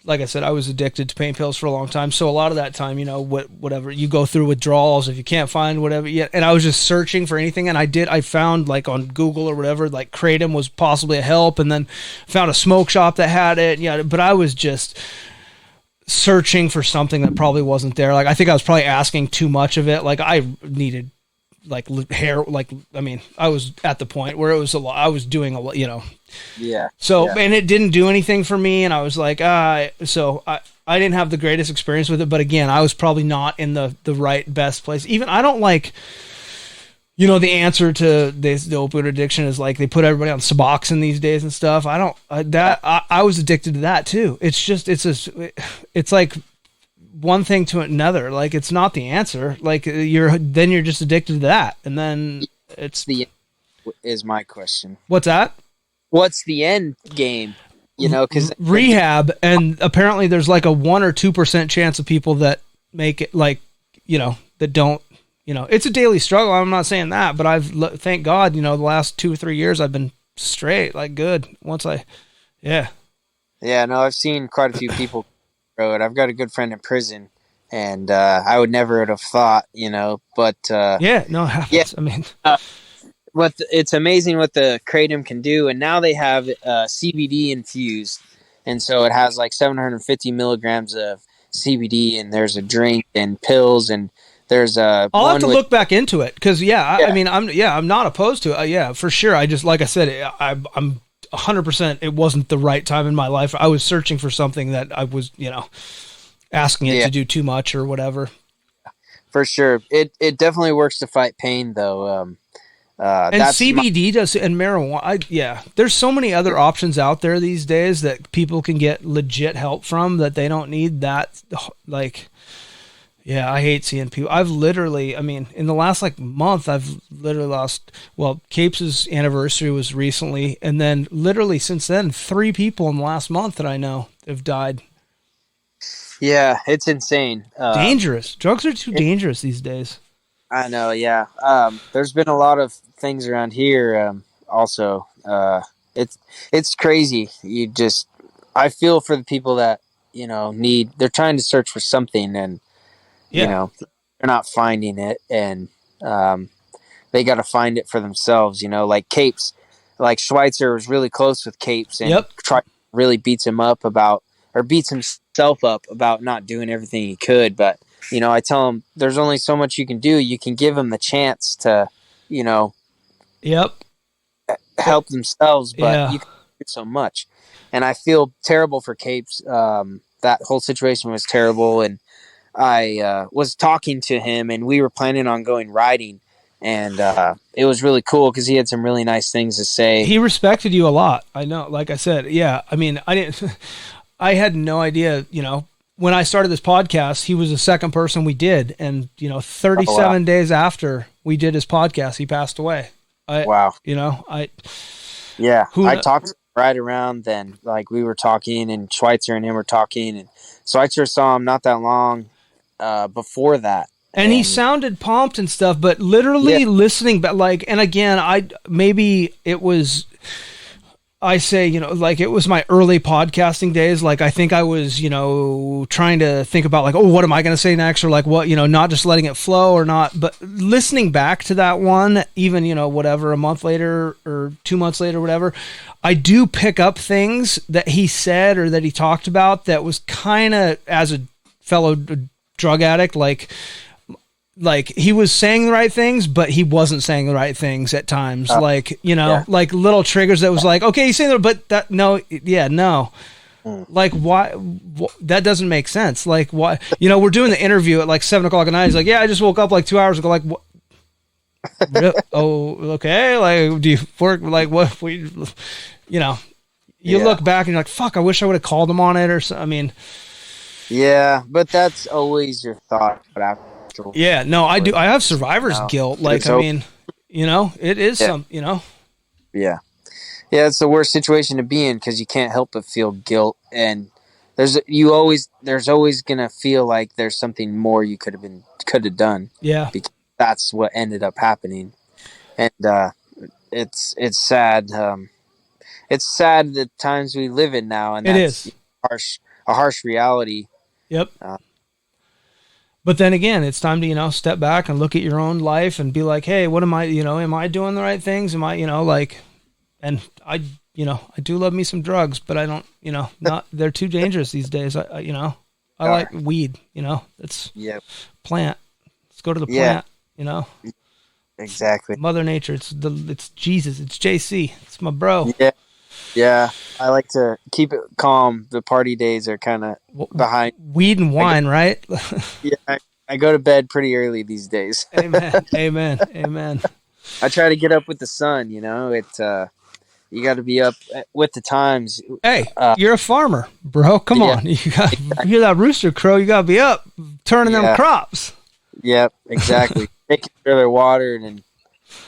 like I said, I was addicted to pain pills for a long time. So a lot of that time, whatever you go through withdrawals, if you can't find whatever yet, and I was just searching for anything, and I found, like, on Google or whatever, like Kratom was possibly a help, and then found a smoke shop that had it. Yeah, but I was just searching for something that probably wasn't there. Like I think I was probably asking too much of it. Like I needed like hair. Like I was at the point where it was a lot. I was doing a lot. Yeah. So and it didn't do anything for me, and I was like, so I didn't have the greatest experience with it. But again, I was probably not in the right best place. Even I don't like. The answer to the opioid addiction is like they put everybody on Suboxone these days and stuff. I was addicted to that too. It's just it's like one thing to another. Like it's not the answer. Like you're just addicted to that, and then is my question. What's that? What's the end game? Because rehab, and apparently there's like a 1 or 2% chance of people that make it, like that don't. It's a daily struggle. I'm not saying that, but thank God, the last 2 or 3 years I've been straight, like good. Yeah. Yeah, no, I've seen quite a few people road. I've got a good friend in prison, and I would never have thought, but yeah, no, it happens. yeah. I mean, It's amazing what the kratom can do, and now they have CBD infused, and so it has like 750 milligrams of CBD, and there's a drink and pills, and there's a. I'll have to look back into it because I mean I'm not opposed to it. Yeah, for sure. I just like I said I'm 100%. It wasn't the right time in my life. I was searching for something that I was asking it to do too much or whatever. For sure, it definitely works to fight pain though. And CBD does, and marijuana. There's so many other options out there these days that people can get legit help from that they don't need that. Like, I hate seeing people. I've literally, I mean, in the last month, I've literally lost. Well, Capes' anniversary was recently, and then literally since then, 3 people in the last month that I know have died. Yeah, it's insane. Dangerous. Drugs are too dangerous these days. I know, yeah. There's been a lot of things around here. Also, it's crazy. I feel for the people that they're trying to search for something, and they're not finding it, and they got to find it for themselves. Like Capes, like Schweitzer was really close with Capes, and really beats himself up about not doing everything he could, but. I tell them there's only so much you can do. You can give them the chance to, help themselves, but you can do so much. And I feel terrible for Capes. That whole situation was terrible. And I was talking to him, and we were planning on going riding. And it was really cool because he had some really nice things to say. He respected you a lot. I know. Like I said, I mean, I had no idea, when I started this podcast, he was the second person we did. And, 37 days after we did his podcast, he passed away. Wow. I talked right around then. Like we were talking, and Schweitzer and him were talking, and Schweitzer saw him not that long before that. And he sounded pumped and stuff, but literally listening back, and again, maybe it was... I say, it was my early podcasting days. I think I was, trying to think about what am I going to say next? Or what, not just letting it flow or not, but listening back to that one, even, whatever, a month later or 2 months later, whatever, I do pick up things that he said or that he talked about that was kind of, as a fellow drug addict, he was saying the right things, but he wasn't saying the right things at times. Little triggers that was okay, he's saying that, but that, no. Why? That doesn't make sense. Why? We're doing the interview at 7:00 at night. He's like, I just woke up 2 hours ago. What? Oh, okay. Do you work? What? You look back and you're like, fuck, I wish I would have called him on it or something. I mean, yeah, but that's always your thought after. Yeah, no, I do. I have survivor's guilt. It is some, Yeah. Yeah, it's the worst situation to be in because you can't help but feel guilt. And there's always going to feel like there's something more you could have done. Yeah. Because that's what ended up happening. And it's sad. It's sad the times we live in now. And that's a harsh reality. Yep. But then again, it's time to, step back and look at your own life and be like, hey, what am I, am I doing the right things? Am I, and I do love me some drugs, but I don't, they're too dangerous these days. I like weed, it's plant. Let's go to the plant, Exactly. Mother Nature. It's Jesus. It's JC. It's my bro. Yeah. Yeah, I like to keep it calm. The party days are kind of behind. Weed and wine, right? Yeah, I go to bed pretty early these days. Amen. I try to get up with the sun, you got to be up with the times. Hey, you're a farmer, bro. Come on. You hear that rooster crow, you got to be up turning them crops. Yep, exactly. Making sure they're watered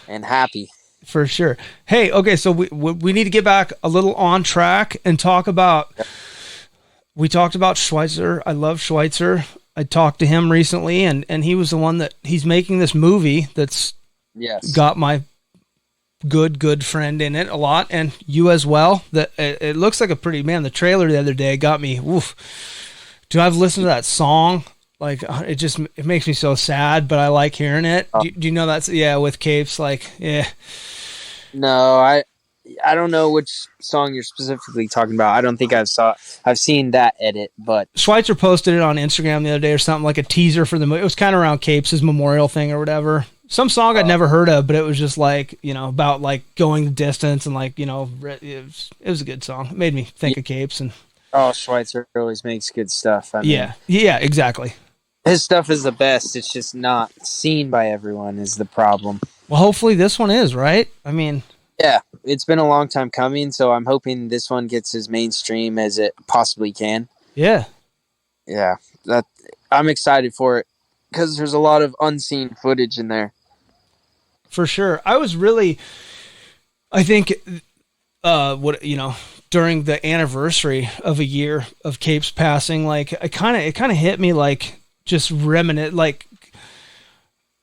and happy. For sure. Hey, okay, so we need to get back a little on track and talk about. We talked about Schweitzer. I love Schweitzer. I talked to him recently, and he was the one that he's making this movie that's got my good friend in it a lot, and you as well. That it looks like a pretty man. The trailer the other day got me Dude, I've listened to that song. Like it makes me so sad, but I like hearing it. Do you know that's with Capes? Like, yeah. No, I don't know which song you're specifically talking about. I don't think I've seen that edit, but Schweitzer posted it on Instagram the other day or something, like a teaser for the movie. It was kind of around Capes' memorial thing or whatever. Some song I'd never heard of, but it was just like, about like going the distance and like, it was a good song. It made me think of Capes and. Oh, Schweitzer always makes good stuff. I mean, yeah, exactly. His stuff is the best. It's just not seen by everyone is the problem. Well, hopefully this one is, right? I mean, yeah, it's been a long time coming, so I'm hoping this one gets as mainstream as it possibly can. Yeah. Yeah, I'm excited for it because there's a lot of unseen footage in there. For sure. I think, during the anniversary of a year of Capes passing, like it kind of hit me like just reminiscent, like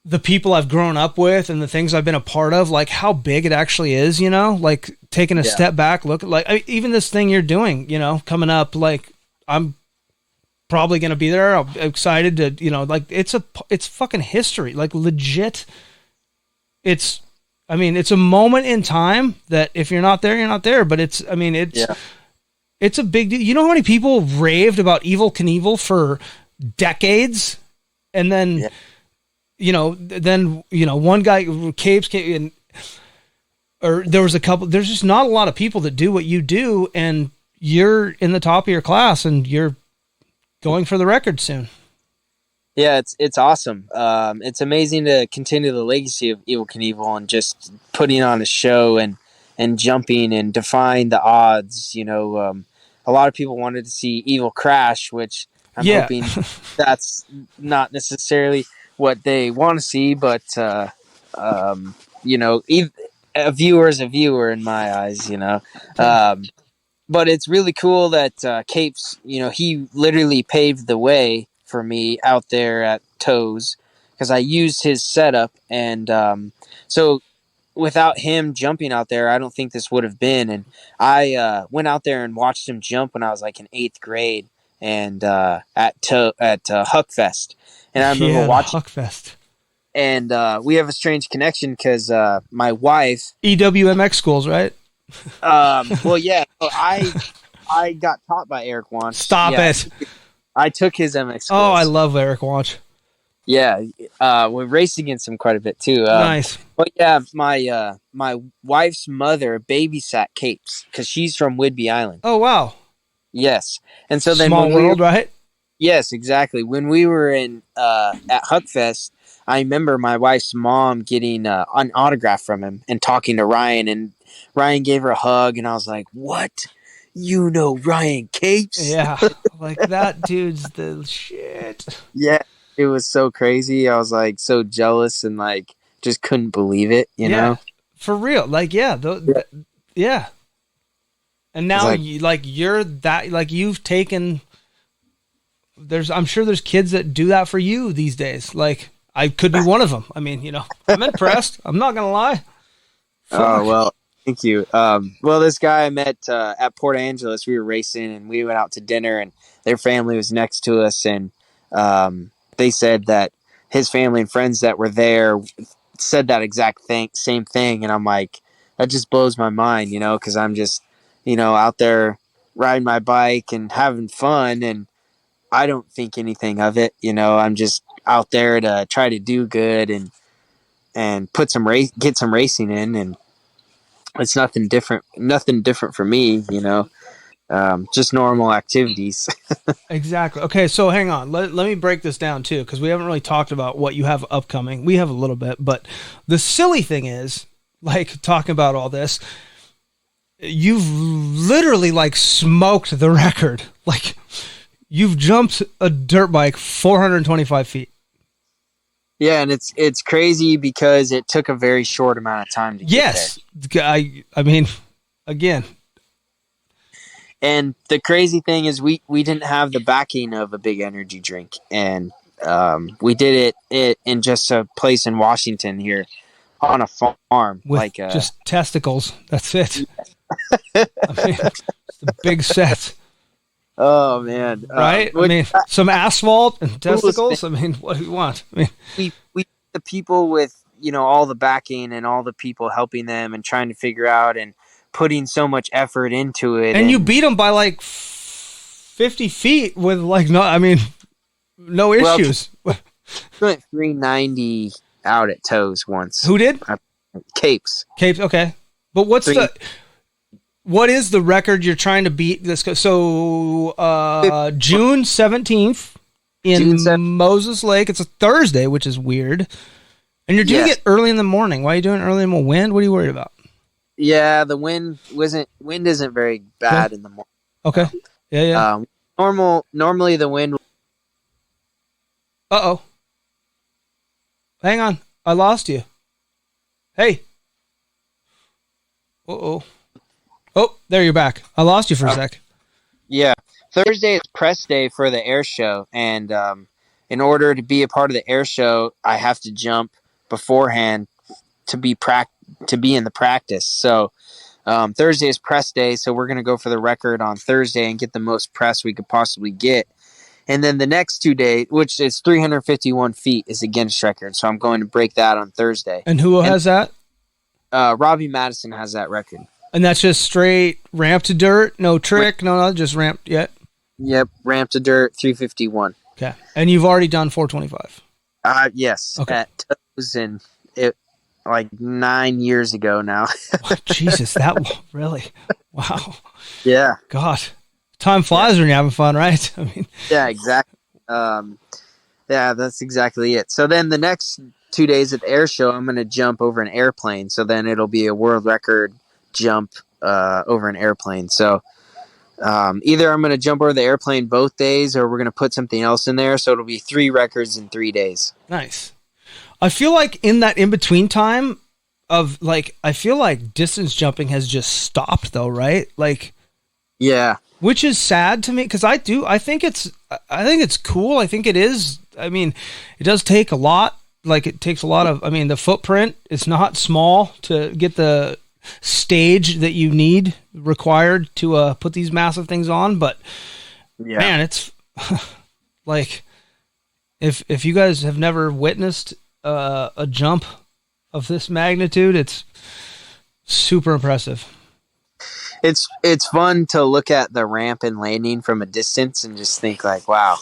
the people I've grown up with and the things I've been a part of, like how big it actually is, like taking a step back, look at like even this thing you're doing, coming up, like I'm probably going to be there. I'm excited to, like it's fucking history, like legit. It's a moment in time that if you're not there, you're not there, but it's a big deal. You know how many people raved about Evel Knievel for decades? And then, one guy, Capes came or there was a couple, there's just not a lot of people that do what you do. And you're in the top of your class and you're going for the record soon. Yeah, it's awesome. It's amazing to continue the legacy of Evel Knievel and just putting on a show and jumping and defying the odds. A lot of people wanted to see Evel crash, which I'm hoping that's not necessarily what they want to see, but a viewer is a viewer in my eyes. But it's really cool that Capes, he literally paved the way for me out there at Toes because I used his setup, and so without him jumping out there, I don't think this would have been. And I went out there and watched him jump when I was like in 8th grade, and at Huckfest, and I remember watching Huckfest. And we have a strange connection because my wife EWMX schools, right? Well, yeah, I got taught by Eric Wunsch. Stop it. I took his MX skills. Oh, I love Eric Wunsch. Yeah, we raced against him quite a bit too. Nice. But yeah, my wife's mother babysat Capes because she's from Whidbey Island. Oh wow. Yes, and so then small world, right? Yes, exactly. When we were in at Huckfest, I remember my wife's mom getting an autograph from him and talking to Ryan, and Ryan gave her a hug, and I was like, "What? You know Ryan Capes?" Yeah, like that dude's the shit. Yeah, it was so crazy. I was like so jealous and like just couldn't believe it, you know? For real. Like, yeah. And now you're that, like you've taken, I'm sure there's kids that do that for you these days. Like I could be one of them. I mean, I'm impressed. I'm not going to lie. Oh, well, thank you. Well, this guy I met at Port Angeles, we were racing and we went out to dinner and their family was next to us. And they said that his family and friends that were there said that exact same thing. And I'm like, that just blows my mind, because I'm just, out there riding my bike and having fun. And I don't think anything of it. I'm just out there to try to do good and get some racing in. And it's nothing different for me, just normal activities. Exactly. Okay, so hang on. Let me break this down too, because we haven't really talked about what you have upcoming. We have a little bit, but the silly thing is, like talking about all this, you've literally like smoked the record. Like you've jumped a dirt bike 425 feet. Yeah, and it's crazy because it took a very short amount of time to get there. I mean, again. And the crazy thing is we didn't have the backing of a big energy drink. And we did it in just a place in Washington here on a farm. With just testicles. That's it. I mean, it's a big set. Oh man, right? I mean, some asphalt and testicles. I mean, what do you want? I mean, we the people with all the backing and all the people helping them and trying to figure out and putting so much effort into it. And you beat them by like 50 feet with like no issues. Well, went 390 out at toes once. Who did? Capes. Okay, but what is the record you're trying to beat? This so June 17th in Moses Lake. It's a Thursday, which is weird. And you're doing it early in the morning. Why are you doing it early in the wind? What are you worried about? Yeah, the wind isn't very bad in the morning. Okay. Yeah. Normally the wind. Uh-oh. Hang on. I lost you. Hey. Uh-oh. Oh, there you're back. I lost you for a sec. Yeah. Thursday is press day for the air show, and in order to be a part of the air show, I have to jump beforehand to be in the practice. So Thursday is press day, so we're going to go for the record on Thursday and get the most press we could possibly get. And then the next 2 days, which is 351 feet, is a Guinness record. So I'm going to break that on Thursday. And who has that? Robbie Madison has that record. And that's just straight ramp to dirt? No trick? No, just ramp yet? Yep, ramp to dirt, 351. Okay. And you've already done 425? Yes. Okay. At toes, and it like 9 years ago now. Jesus, really? Wow. Yeah. God. Time flies when you're having fun, right? I mean, yeah, exactly. Yeah, that's exactly it. So then the next 2 days at the air show, I'm going to jump over an airplane. So then it'll be a world record jump over an airplane. So either I'm going to jump over the airplane both days, or we're going to put something else in there. So it'll be 3 records in 3 days. Nice. I feel like in that in-between time I feel like distance jumping has just stopped though, right? Like, yeah. Which is sad to me, because I think it's cool. I think it is. I mean, it does take a lot. Like, it takes a lot of, the footprint is not small to get the stage that you need required to put these massive things on. But man, it's like, if you guys have never witnessed a jump of this magnitude, it's super impressive. It's fun to look at the ramp and landing from a distance and just think like, wow,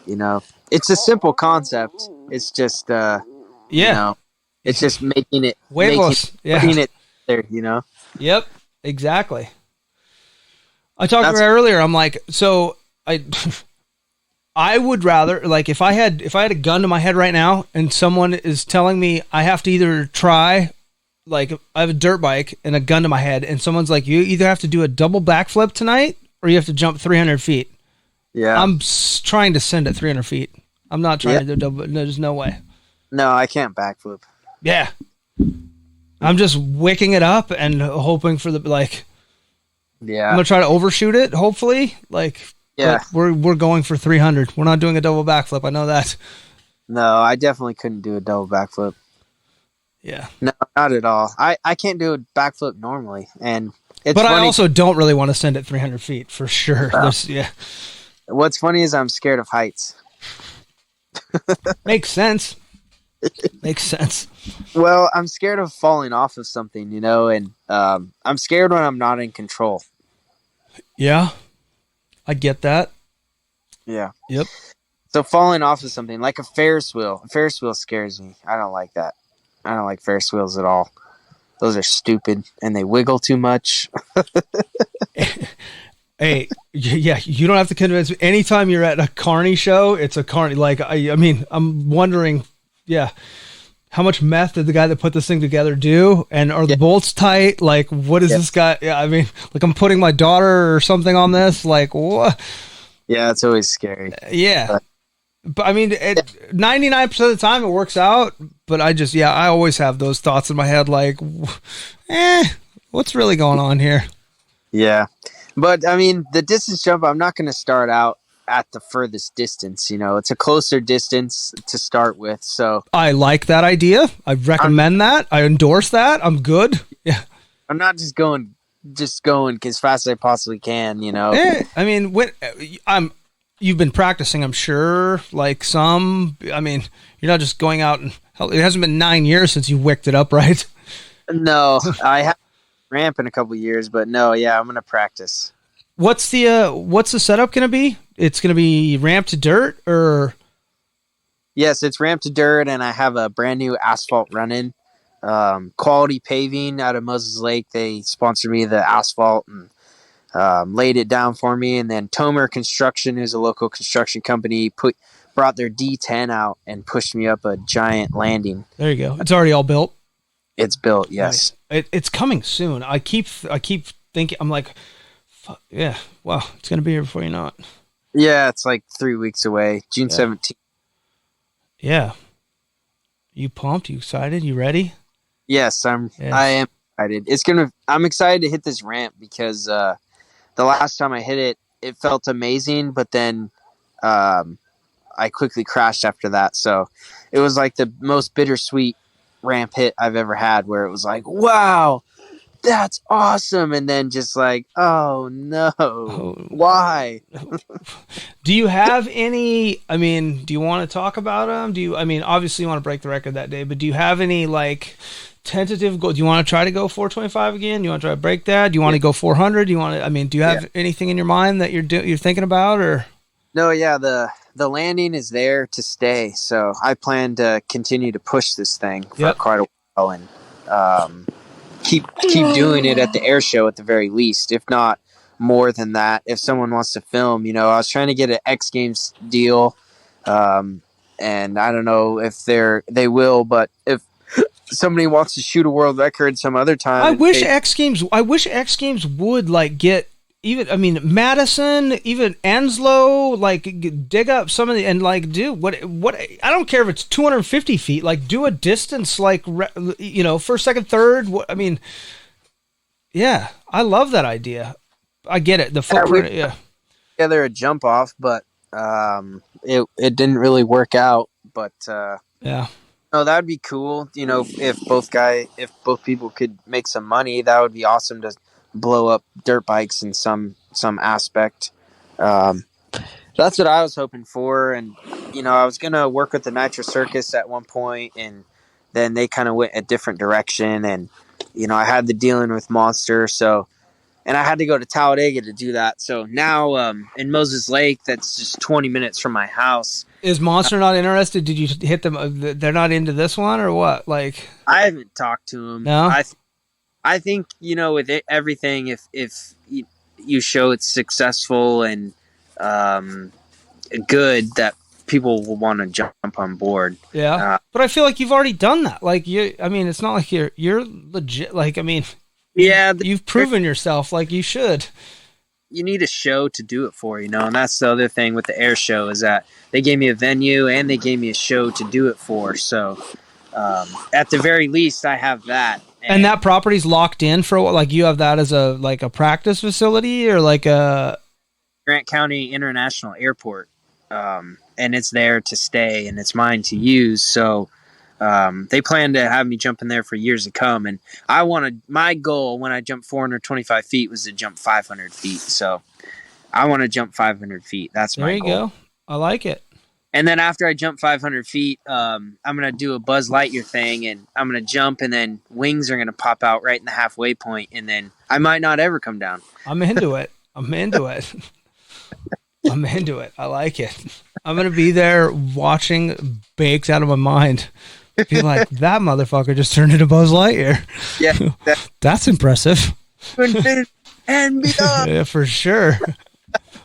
it's a simple concept. It's just, it's just making it weightless. Putting it there, Yep, exactly. I talked about earlier. I'm like, so I would rather, like, if I had a gun to my head right now and someone is telling me I have to either try. Like, I have a dirt bike and a gun to my head, and someone's like, you either have to do a double backflip tonight or you have to jump 300 feet. Yeah. I'm trying to send it 300 feet. I'm not trying to do double. No, there's no way. No, I can't backflip. Yeah. I'm just wicking it up and hoping for yeah. I'm going to try to overshoot it, hopefully. Yeah. We're going for 300. We're not doing a double backflip. I know that. No, I definitely couldn't do a double backflip. Yeah. No, not at all. I can't do a backflip normally, and but funny. I also don't really want to send it 300 feet for sure. Yeah. What's funny is I'm scared of heights. Makes sense. Makes sense. Well, I'm scared of falling off of something, and I'm scared when I'm not in control. Yeah, I get that. Yeah. Yep. So falling off of something like a Ferris wheel scares me. I don't like that. I don't like Ferris wheels at all. Those are stupid, and they wiggle too much. Hey, yeah, you don't have to convince me. Anytime you're at a carny show, it's a carny. Like, I'm wondering, how much meth did the guy that put this thing together do? And are the bolts tight? Like, what is this guy? Yeah, like, I'm putting my daughter or something on this. Like, what? Yeah, it's always scary. Yeah. But 99% of the time it works out, but I always have those thoughts in my head like, what's really going on here? Yeah. But the distance jump, I'm not going to start out at the furthest distance, it's a closer distance to start with. So I like that idea. I recommend that. I endorse that. I'm good. Yeah. I'm not just going just going as fast as I possibly can, I mean, you've been practicing, I'm sure, like some, I mean, you're not just going out and it hasn't been 9 years since you wicked it up, right? No, I have ramp in a couple years, but no, yeah, I'm going to practice. What's the setup going to be? It's going to be ramp to dirt or? Yes, it's ramp to dirt, and I have a brand new asphalt run-in. Quality Paving out of Moses Lake. They sponsored me the asphalt and laid it down for me. And then Tomer Construction, who's a local construction company, brought their D10 out and pushed me up a giant landing. There you go. It's already all built. It's built, yes. Nice. It's coming soon. I keep thinking, I'm like, fuck, yeah, wow, it's gonna be here before you know it. Yeah, it's like 3 weeks away, June 17th. Yeah. You pumped? You excited? You ready? Yes, I am excited. I'm excited to hit this ramp because the last time I hit it, it felt amazing, but then I quickly crashed after that. So it was like the most bittersweet ramp hit I've ever had, where it was like, wow, that's awesome, and then just like, oh no, why? Do you have any, I mean, do you want to talk about them? Obviously you want to break the record that day, but do you have any like tentative goal? Do you want to try to go 425 again? Do you want to try to break that? Do you want to go 400? Do you have anything in your mind that you're thinking about, or? No, yeah, the landing is there to stay, so I plan to continue to push this thing for quite a while and keep doing it at the air show at the very least, if not more than that. If someone wants to film, I was trying to get an X Games deal, and I don't know if they will, but if somebody wants to shoot a world record some other time, I wish X Games would like get. Even, Madison, even Enslow, like dig up some of the, and like do what, I don't care if it's 250 feet, like do a distance, like, first, second, third. Yeah, I love that idea. I get it. The footprint. Yeah. Together a jump off, but it didn't really work out, but yeah. No, that would be cool. If both people could make some money, that would be awesome to blow up dirt bikes in some aspect. That's what I was hoping for, and I was gonna work with the Nitro Circus at one point, and then they kind of went a different direction, and I had the dealing with Monster, and I had to go to Talladega to do that. So now in Moses Lake, that's just 20 minutes from my house. Is Monster not interested? Did you hit them? They're not into this one, or what? Like, I haven't talked to them. No. I think, with everything, if you show it's successful and good, that people will want to jump on board. Yeah. But I feel like you've already done that. Like, it's not like you're legit. Like, you've proven yourself, like you should. You need a show to do it for, and that's the other thing with the air show is that they gave me a venue and they gave me a show to do it for. So at the very least, I have that. And that property's locked in for what? Like you have that as a practice facility or like a Grant County International Airport, and it's there to stay and it's mine to use. So they plan to have me jump in there for years to come. And my goal when I jumped 425 feet was to jump 500 feet. So I want to jump 500 feet. That's my goal. There you go. I like it. And then after I jump 500 feet, I'm going to do a Buzz Lightyear thing, and I'm going to jump, and then wings are going to pop out right in the halfway point, and then I might not ever come down. I'm into it. I'm into it. I like it. I'm going to be there watching baked out of my mind. Be like, that motherfucker just turned into Buzz Lightyear. Yeah. That's impressive. And beyond. Yeah, for sure.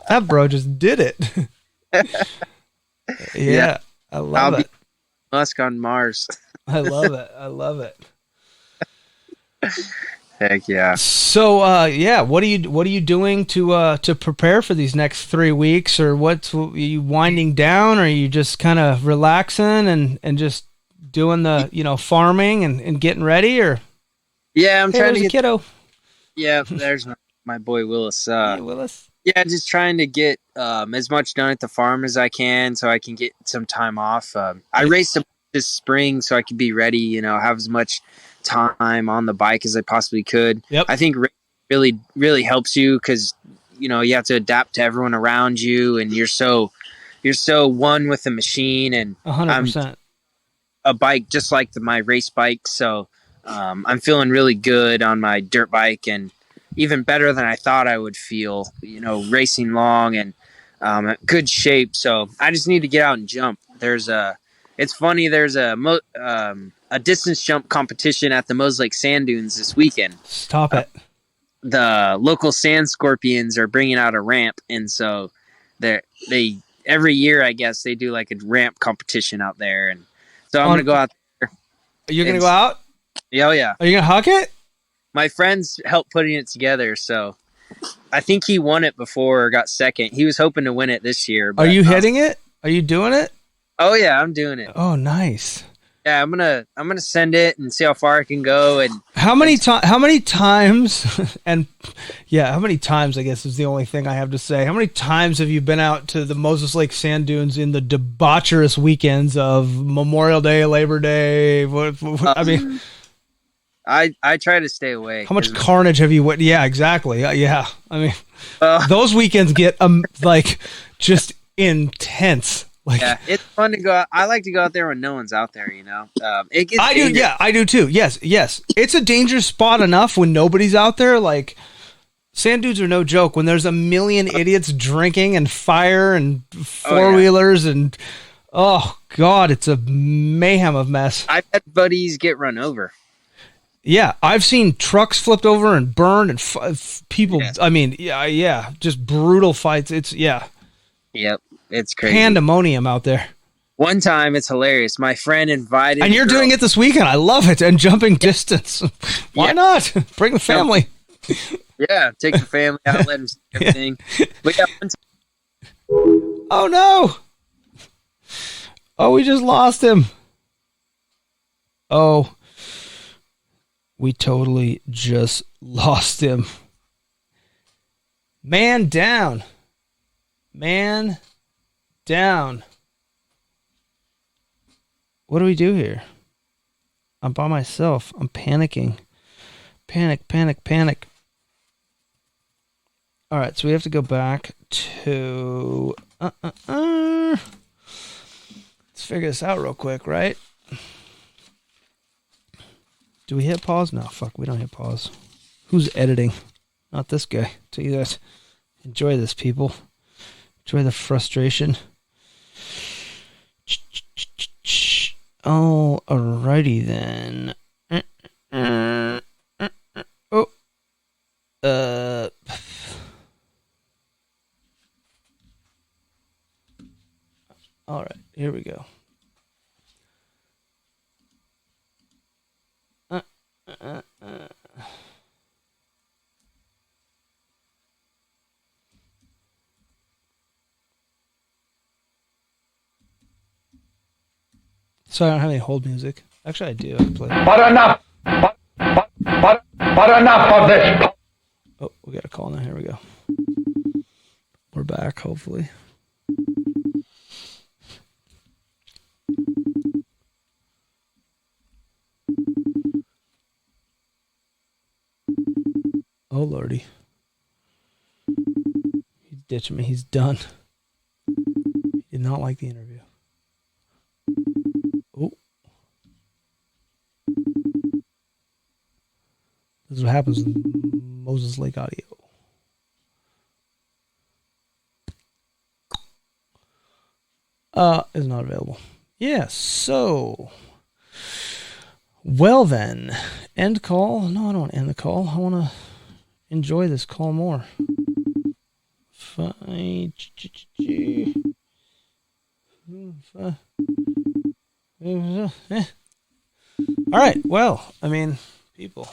That bro just did it. Yeah, I love it. Musk on Mars. I love it. Heck yeah. So what are you doing to prepare for these next 3 weeks, or are you winding down, or are you just kind of relaxing and just doing the farming and getting ready, or? Yeah, I'm trying to get kiddo. Yeah, there's my boy Willis. Hey, Willis. Yeah, just trying to get as much done at the farm as I can so I can get some time off. I raced this spring so I could be ready, have as much time on the bike as I possibly could. Yep. I think really helps you because you have to adapt to everyone around you, and you're so one with the machine. And 100%. A bike just like my race bike, so I'm feeling really good on my dirt bike, and even better than I thought I would feel. Racing long and good shape. So I just need to get out and jump. It's funny. There's a distance jump competition at the Mose Lake Sand Dunes this weekend. Stop it. The local Sand Scorpions are bringing out a ramp, and so they every year, I guess, they do like a ramp competition out there, and so I'm gonna go out there. You're gonna go out? Yeah, oh yeah. Are you gonna huck it? My friends helped putting it together, so I think he won it before or got second. He was hoping to win it this year. Are you hitting it? Are you doing it? Oh yeah, I'm doing it. Oh, nice. Yeah, I'm gonna send it and see how far I can go. And how many times? And yeah, how many times? I guess is the only thing I have to say. How many times have you been out to the Moses Lake Sand Dunes in the debaucherous weekends of Memorial Day, Labor Day? I mean, I try to stay away. How much carnage have you? Yeah, exactly. Yeah, I mean, those weekends get like just intense. Like, yeah, it's fun to go out. I like to go out there when no one's out there, It gets I dangerous. do, yeah, I do too. Yes. It's a dangerous spot enough when nobody's out there. Like, sand dunes are no joke. When there's a million idiots drinking and fire and four-wheelers and, oh, God, it's a mayhem of mess. I've had buddies get run over. Yeah, I've seen trucks flipped over and burned and people, Yes. I mean, yeah, just brutal fights. Yep. It's crazy. Pandemonium out there. One time, it's hilarious. My friend invited... And you're doing it this weekend. I love it. And jumping distance. Why not? Bring the family. Yeah, take the family out, let them see everything. But yeah, one time... Oh, no. Oh, we just lost him. Oh, we totally just lost him. Man down. Man down. What do we do here? I'm by myself. I'm panicking. Panic. All right, so we have to go back to... Let's figure this out real quick, right? Do we hit pause? No, fuck, we don't hit pause. Who's editing? Not this guy. Tell you that. Enjoy this, people. Enjoy the frustration. Oh, alrighty then. All right, here we go. So I don't have any hold music. Actually, I do. I can play. But enough! But enough of this! Oh, we got a call now. Here we go. We're back, hopefully. Oh, Lordy. He's ditching me. He's done. He did not like the interview. Oh. This is what happens with Moses Lake Audio. Is not available. Yeah, so... Well then, end call. No, I don't want to end the call. I want to enjoy this call more. Fine. All right. Well, I mean, people,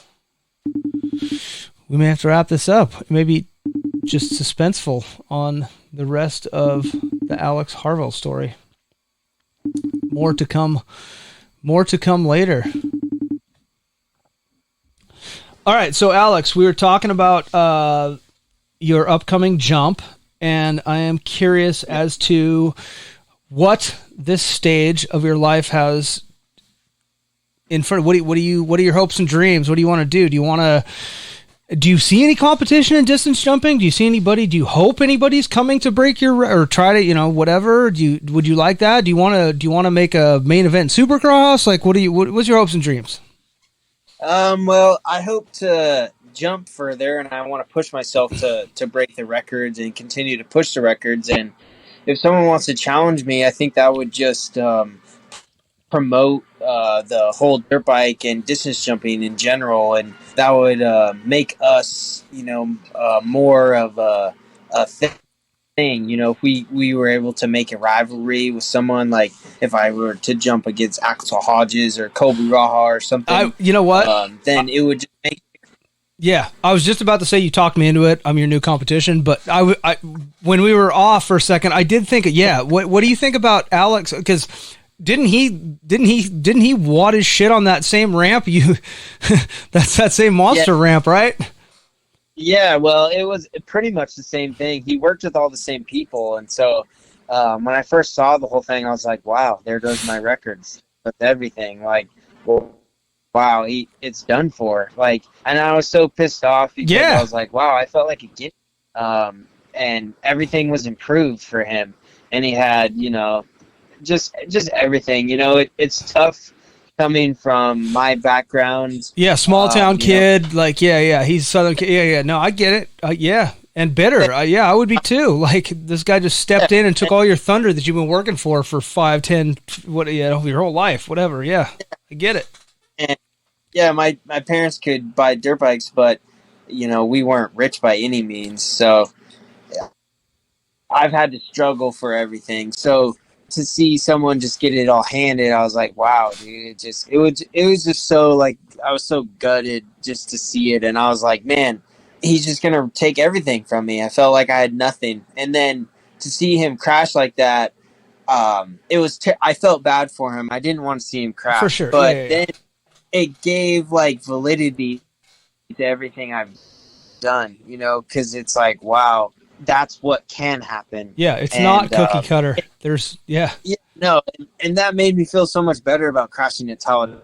we may have to wrap this up. Maybe just suspenseful on the rest of the Alex Harvill story. More to come. More to come later. All right, so Alex, we were talking about your upcoming jump, and I am curious as to what this stage of your life has in front of. What are your hopes and dreams? What do you want to do? Do you want to Do you see any competition in distance jumping? Do you see anybody? Do you hope anybody's coming to break your or try to whatever? Would you like that? Do you want to make a main event in Supercross? Like what's your hopes and dreams? Well, I hope to jump further, and I want to push myself to break the records and continue to push the records. And if someone wants to challenge me, I think that would just promote the whole dirt bike and distance jumping in general, and that would make us, more of a thing. If we were able to make a rivalry with someone, like if I were to jump against Axel Hodges or Kobe Raha or something, then it would just make. Yeah, I was just about to say you talked me into it. I'm your new competition, but I when we were off for a second, I did think, what do you think about Alex? Because didn't he wad his shit on that same ramp? That's that same monster ramp, right? Yeah, well, it was pretty much the same thing. He worked with all the same people, and so when I first saw the whole thing, I was like, "Wow, there goes my records with everything." Like, well, wow, it's done for. Like, and I was so pissed off because I was like, "Wow, I felt like a kid," and everything was improved for him, and he had, just everything. It's tough coming from my background. Yeah, small town kid. He's Southern kid. Yeah. No, I get it. And bitter. I would be too. Like, this guy just stepped in and took all your thunder that you've been working for 5, 10, your whole life, whatever. Yeah, I get it. And yeah, my parents could buy dirt bikes, but we weren't rich by any means. So I've had to struggle for everything. So to see someone just get it all handed, I was like, wow, dude, it was just so, like, I was so gutted just to see it. And I was like, man, he's just going to take everything from me. I felt like I had nothing. And then to see him crash like that, I felt bad for him. I didn't want to see him crash. For sure. But then it gave, like, validity to everything I've done, because it's like, wow, that's what can happen. Yeah, it's not cookie cutter. No, and that made me feel so much better about crashing at Talladega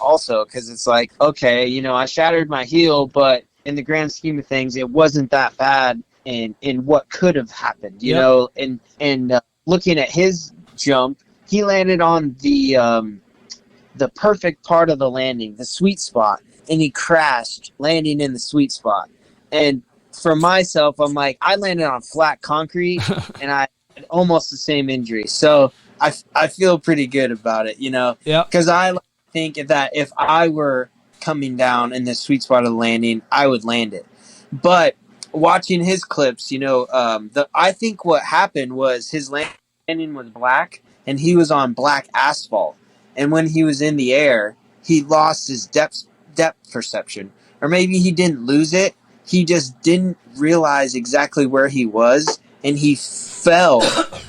also, because it's like, okay, I shattered my heel, but in the grand scheme of things, it wasn't that bad in what could have happened, you know. And looking at his jump, he landed on the perfect part of the landing, the sweet spot, and he crashed, landing in the sweet spot. And for myself, I'm like, I landed on flat concrete, and I had almost the same injury. So I feel pretty good about it, because I think that if I were coming down in the sweet spot of the landing, I would land it. But watching his clips, I think what happened was his landing was black, and he was on black asphalt. And when he was in the air, he lost his depth perception. Or maybe he didn't lose it. He just didn't realize exactly where he was, and he fell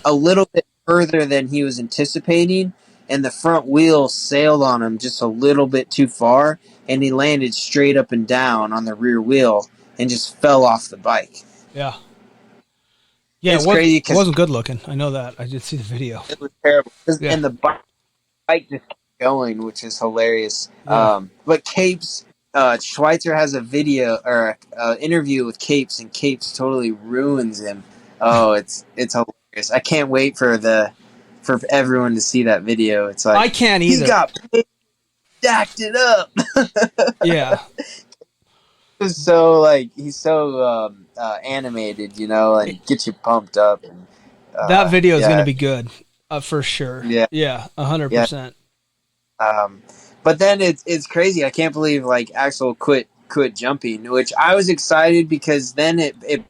a little bit further than he was anticipating, and the front wheel sailed on him just a little bit too far, and he landed straight up and down on the rear wheel and just fell off the bike. Yeah. Yeah, it wasn't good looking. I know that. I did see the video. It was terrible. Yeah. And the bike just kept going, which is hilarious. Yeah. But Capes... Schweitzer has a video or interview with Capes, and Capes totally ruins him. Oh, it's hilarious. I can't wait for everyone to see that video. It's like, I can't either. He got stacked it up. Yeah. He's so animated, and gets you pumped up. And, that video is going to be good, for sure. Yeah, 100%. But then it's crazy. I can't believe, like, Axel quit jumping, which I was excited because then it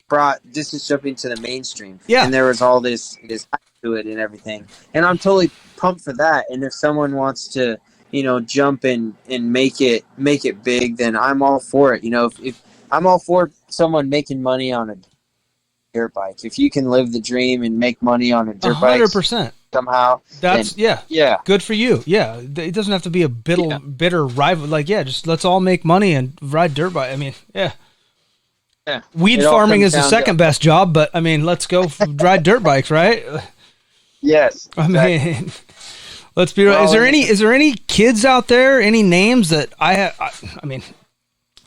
brought distance jumping to the mainstream. Yeah. And there was all this hype to it and everything. And I'm totally pumped for that. And if someone wants to, jump and make it big, then I'm all for it. If I'm all for someone making money on a dirt bike. If you can live the dream and make money on a dirt bike 100%. Somehow. That's good for you. Yeah. It doesn't have to be a bitter rival. Like, just let's all make money and ride dirt bike. I mean, yeah. Weed farming is the second best job, but I mean, let's go ride dirt bikes, right? Yes. Exactly. I mean, let's be real. Is there any kids out there, any names that I mean,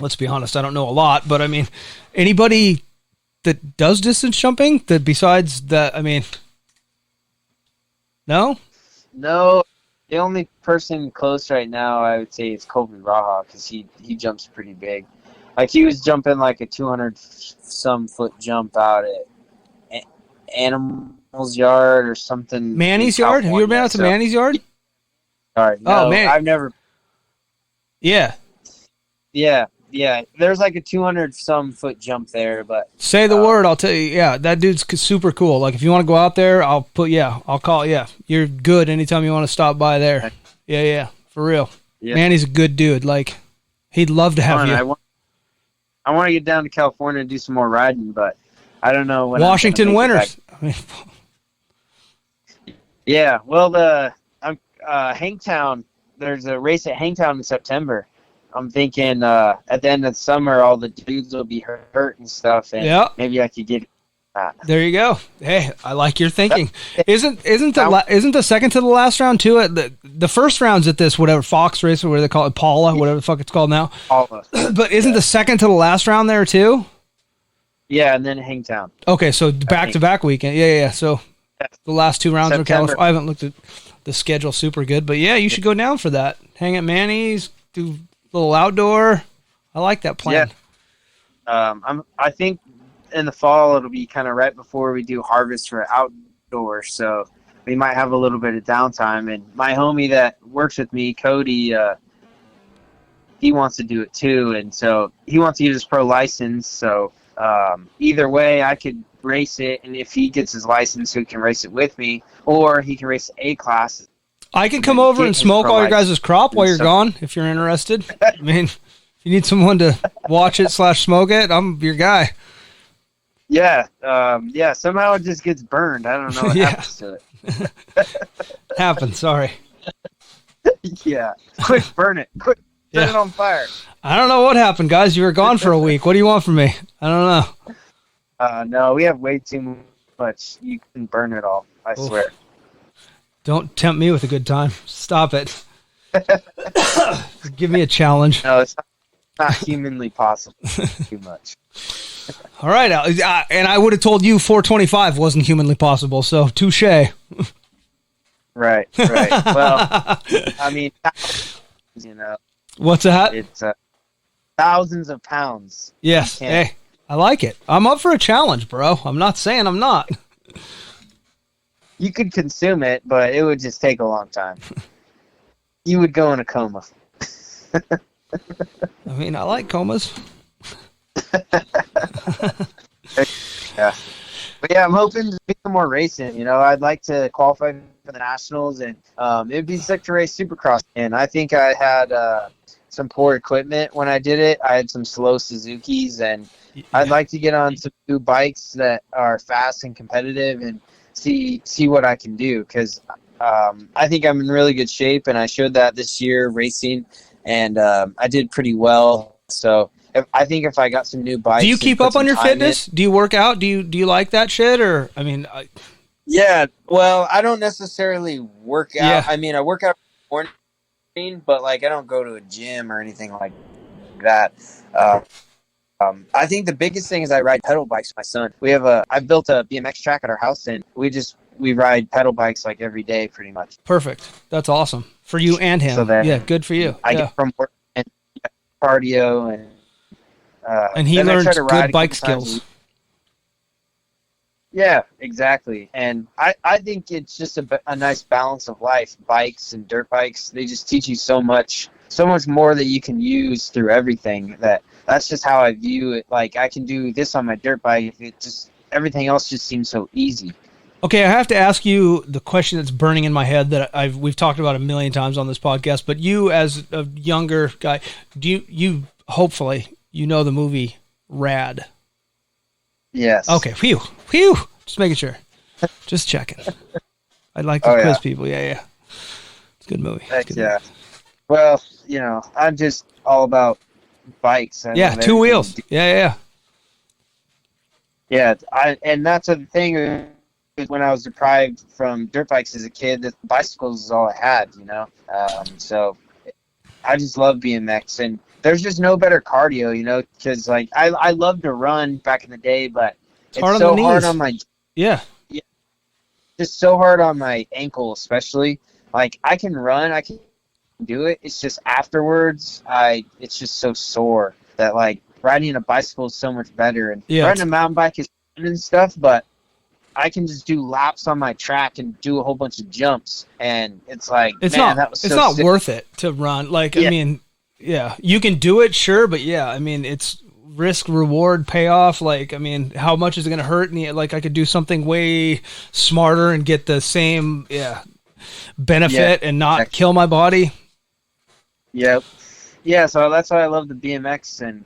let's be honest, I don't know a lot, but I mean, anybody that does distance jumping that besides that, I mean, no? No, the only person close right now I would say is Kobe Raha because he jumps pretty big. Like he was jumping like a 200 some foot jump out at Animals Yard or something. Manny's Yard? Have you ever been out to Manny's Yard? No, oh man, I've never. Yeah. Yeah. There's like a 200 some foot jump there, but say the word, I'll tell you. Yeah, that dude's super cool. Like if you want to go out there, I'll call. Yeah, you're good anytime you want to stop by there. Yeah, for real. Yeah. Man, he's a good dude. Like he'd love to have you. I want to get down to California and do some more riding, but I don't know when. Washington Winters. Yeah, well, Hangtown. There's a race at Hangtown in September. I'm thinking at the end of the summer, all the dudes will be hurt and stuff, and maybe I could get that. There you go. Hey, I like your thinking. Isn't the second to the last round too? At the first round's at this whatever Fox race or whatever they call it, Paula, whatever the fuck it's called now. Paula. But isn't the second to the last round there too? Yeah, and then Hangtown. Okay, so back-to-back weekend. Yeah. So the last two rounds are California. I haven't looked at the schedule super good, but yeah, you should go down for that. Hang at Manny's, do a little outdoor. I like that plan. Yeah. I think in the fall it'll be kind of right before we do harvest for outdoor, so we might have a little bit of downtime. And my homie that works with me, Cody, he wants to do it too, and so he wants to use his pro license. So either way, I could race it, and if he gets his license, he can race it with me, or he can race A class. I can come over and smoke all your guys' crop while you're gone, if you're interested. I mean, if you need someone to watch it / smoke it, I'm your guy. Yeah, somehow it just gets burned. I don't know what happens to it. Happens, sorry. Yeah, quick, burn it. Quick, set it on fire. I don't know what happened, guys. You were gone for a week. What do you want from me? I don't know. No, we have way too much. You can burn it all, I swear. Don't tempt me with a good time. Stop it. Give me a challenge. No, it's not humanly possible. Too much. All right. And I would have told you 425 wasn't humanly possible, so touche. Right. Well, I mean, you know. What's that? It's thousands of pounds. Yes. Hey, I like it. I'm up for a challenge, bro. I'm not saying I'm not. You could consume it, but it would just take a long time. You would go in a coma. I mean, I like comas. Yeah. But yeah, I'm hoping to do some more racing. You know, I'd like to qualify for the Nationals, and it'd be sick to race Supercross. And I think I had some poor equipment when I did it. I had some slow Suzukis, and I'd like to get on some new bikes that are fast and competitive and see what I can do, because I think I'm in really good shape, and I showed that this year racing, and I did pretty well. So I think if I got some new bikes, do you keep up on your fitness? Do you work out? Do you like that shit? Or I mean, yeah. Well, I don't necessarily work out. Yeah. I mean, I work out in the morning, but like I don't go to a gym or anything like that. I think the biggest thing is I ride pedal bikes with my son. I built a BMX track at our house, and we ride pedal bikes like every day pretty much. Perfect. That's awesome for you and him. So yeah, good for you. I get from work and cardio, and he learns good bike skills. Yeah, exactly. And I think it's just a nice balance of life. Bikes and dirt bikes, they just teach you so much more that you can use through everything. That's just how I view it. Like, I can do this on my dirt bike. Everything else just seems so easy. Okay, I have to ask you the question that's burning in my head that we've talked about a million times on this podcast, but you as a younger guy, you hopefully you know the movie Rad? Yes. Okay, phew. Just making sure. Just checking. I'd like to quiz people. Yeah. It's a good movie. Yeah. Well, you know, I'm just all about bikes. Yeah, two wheels. Yeah. Yeah, and that's the thing. When I was deprived from dirt bikes as a kid, the bicycles is all I had, you know. So I just love BMX, and there's just no better cardio, you know, because like I loved to run back in the day, but it's so hard on my just so hard on my ankle, especially. Like I can run, I can do it. It's just afterwards, it's just so sore that like riding a bicycle is so much better, and riding a mountain bike is fun and stuff, but I can just do laps on my track and do a whole bunch of jumps, and it's like, it's man, not, that was so it's not sick. worth it to run. Like, I mean, you can do it, sure, but I mean, it's risk, reward, payoff. Like, I mean, how much is it going to hurt? And like, I could do something way smarter and get the same, benefit and not kill my body. Yep. Yeah, so that's why I love the BMX, and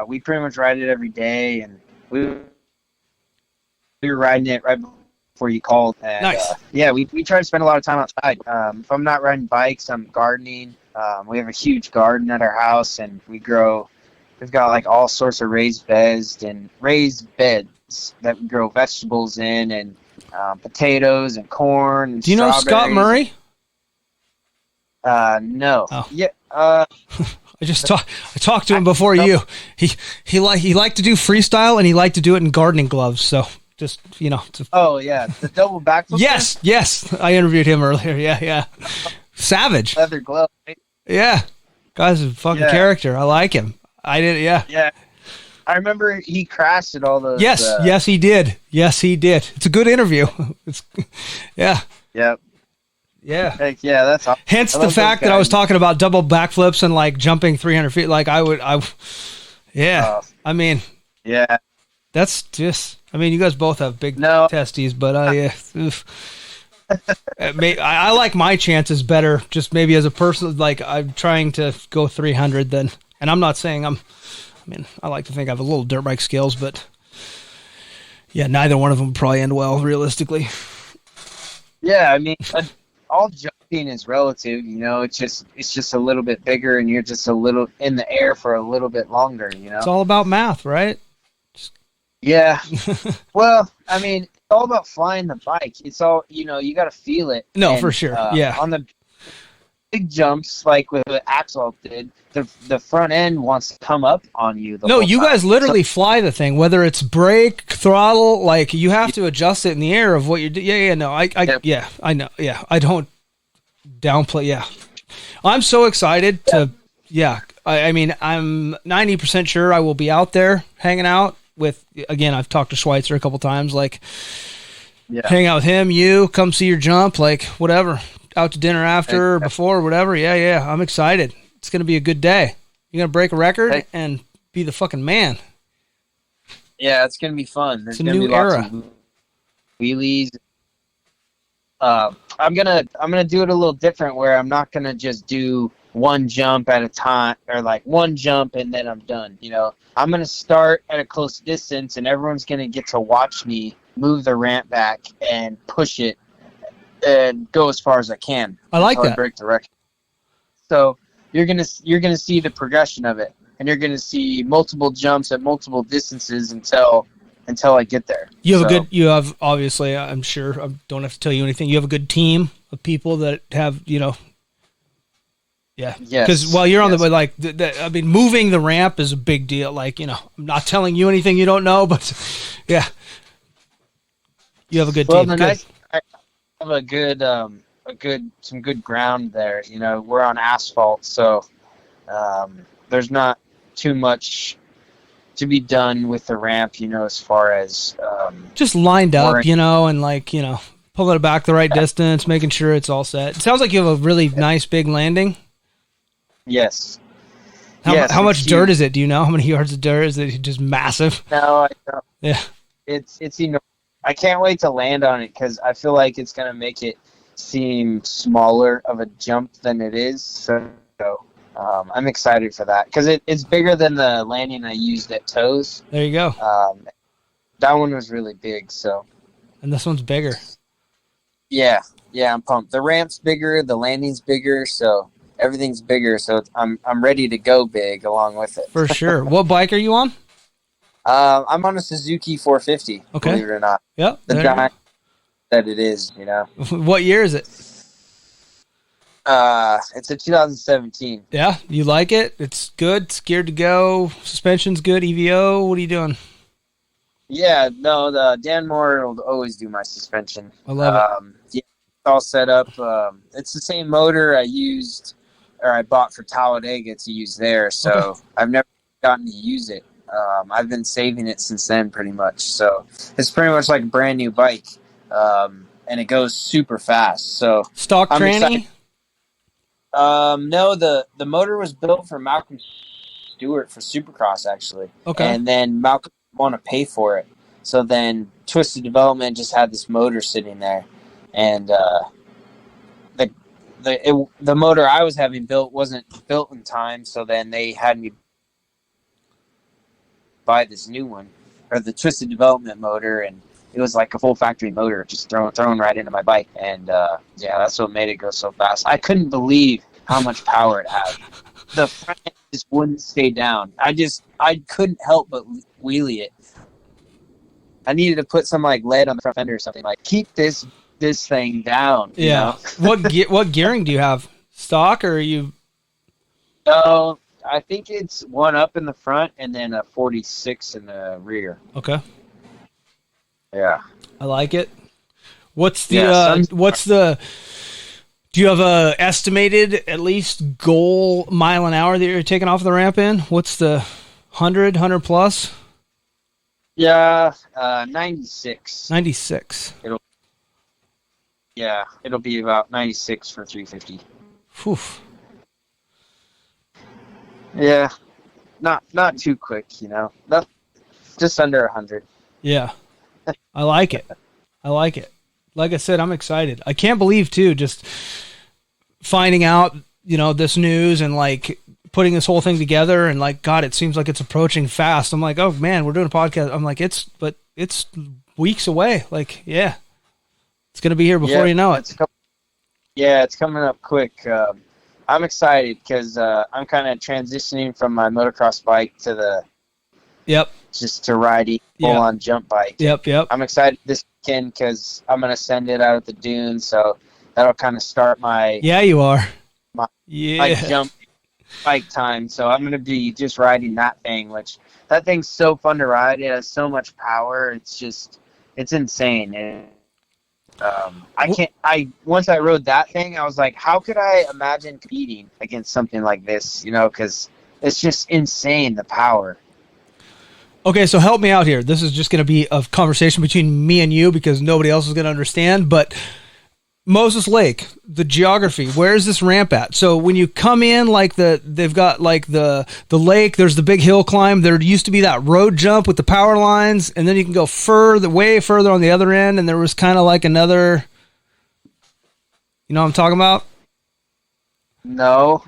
we pretty much ride it every day, and we were riding it right before you called. And, nice. We try to spend a lot of time outside. If I'm not riding bikes, I'm gardening. We have a huge garden at our house, and we've got like all sorts of raised beds that we grow vegetables in, and potatoes and corn. And do you know Scott Murray? No. Oh. Yeah. I talked to him before you. He liked to do freestyle, and he liked to do it in gardening gloves. So just, you know. Oh yeah, the double backflip. Yes. I interviewed him earlier. Yeah. Savage. Leather glove. Right? Yeah. Guy's a fucking character. I like him. I did. Yeah. Yeah. I remember he crashed at all those. Yes, he did. It's a good interview. Yeah. Yep. Yeah. Heck yeah, that's awesome. Hence the fact that I was talking about double backflips and like jumping 300 feet. Like I mean, yeah, that's just, I mean, you guys both have big testes, but I like my chances better. Just maybe as a person, like I'm trying to go 300 then, and I'm not saying I like to think I have a little dirt bike skills, but yeah, neither one of them would probably end well realistically. Yeah. I mean, all jumping is relative, you know. It's just a little bit bigger, and you're just a little in the air for a little bit longer, you know. It's all about math, right? Yeah. Well, I mean, it's all about flying the bike. It's all, you know, you got to feel it. No, for sure. On the big jumps, like what Axel did, the front end wants to come up on you. No, you guys literally fly the thing, whether it's brake, throttle, like you have to adjust it in the air of what you're doing. I know. Yeah, I don't downplay. Yeah, I'm so excited to. Yeah, I mean, I'm 90% sure I will be out there hanging out with. Again, I've talked to Schweitzer a couple times. Like, hang out with him. You come see your jump, like whatever. Out to dinner after or before, whatever. Yeah. I'm excited. It's going to be a good day. You're going to break a record and be the fucking man. Yeah, it's going to be fun. There's it's a new era. Lots of wheelies. I'm gonna do it a little different, where I'm not going to just do one jump at a time, or like one jump and then I'm done. You know, I'm going to start at a close distance, and everyone's going to get to watch me move the ramp back and push it and go as far as I can. I like that. Break the record. So you're gonna see the progression of it, and you're gonna see multiple jumps at multiple distances until I get there. You have obviously, I'm sure I don't have to tell you anything. You have a good team of people that have, you know. Yeah. Because while you're on the like, I mean, moving the ramp is a big deal. Like, you know, I'm not telling you anything you don't know, but yeah, you have a good team. I have some good ground there. You know, we're on asphalt, so there's not too much to be done with the ramp, you know, as far as just lined up, you know, and like, you know, pulling it back the right distance, making sure it's all set. It sounds like you have a really nice big landing. Yes. How much dirt is it? Do you know how many yards of dirt is it? Just massive. No, I don't. Yeah. It's enormous. I can't wait to land on it, because I feel like it's going to make it seem smaller of a jump than it is. So I'm excited for that, because it's bigger than the landing I used at Toes. There you go. That one was really big. So. And this one's bigger. Yeah, I'm pumped. The ramp's bigger, the landing's bigger, so everything's bigger. So I'm ready to go big along with it. For sure. What bike are you on? I'm on a Suzuki 450, believe it or not. Yep. The giant that it is, you know. What year is it? It's a 2017. Yeah, you like it? It's good. It's geared to go. Suspension's good. EVO. What are you doing? Yeah, no, the Dan Moore will always do my suspension. I love it. Yeah, it's all set up. It's the same motor I bought for Talladega to use there. So Okay. I've never gotten to use it. I've been saving it since then, pretty much. So it's pretty much like a brand new bike, and it goes super fast. So Stock I'm tranny? No, the motor was built for Malcolm Stewart for Supercross, actually. Okay. And then Malcolm want to pay for it. So then Twisted Development just had this motor sitting there, and the motor I was having built wasn't built in time. So then they had me buy this new one, or the Twisted Development motor, and it was like a full factory motor, just thrown right into my bike. And yeah, that's what made it go so fast. I couldn't believe how much power it had. The front end just wouldn't stay down. I couldn't help but wheelie it. I needed to put some like lead on the front fender or something, like keep this thing down. Yeah. You know? What gearing do you have? Stock, or are you? No, I think it's one up in the front and then a 46 in the rear. Okay. Yeah. I like it. What's the Yeah, do you have a estimated at least goal mile an hour that you're taking off the ramp in? What's the 100 plus? Yeah, 96. 96. It'll be about 96 for 350. Whew. Yeah, not too quick, you know. Not just under 100. Yeah. I like it. I like it. Like I said, I'm excited. I can't believe too, just finding out, this news and like putting this whole thing together, and like, God, it seems like it's approaching fast. I'm like, oh man, we're doing a podcast. I'm like, it's weeks away. Like, yeah, it's going to be here before you know it. It's coming up quick. I'm excited because I'm kind of transitioning from my motocross bike to just to riding full-on jump bike. Yep. I'm excited this weekend because I'm going to send it out at the dunes, so that'll kind of start my you are my jump bike time. So I'm going to be just riding that thing, which that thing's so fun to ride. It has so much power. It's insane. And once I rode that thing, I was like, how could I imagine competing against something like this? Because it's just insane, the power. Okay, so help me out here. This is just going to be a conversation between me and you because nobody else is going to understand. But Moses Lake, the geography, where is this ramp at? So when you come in, like they've got like the lake. There's the big hill climb. There used to be that road jump with the power lines, and then you can go way further on the other end. And there was kind of like another. You know what I'm talking about? No.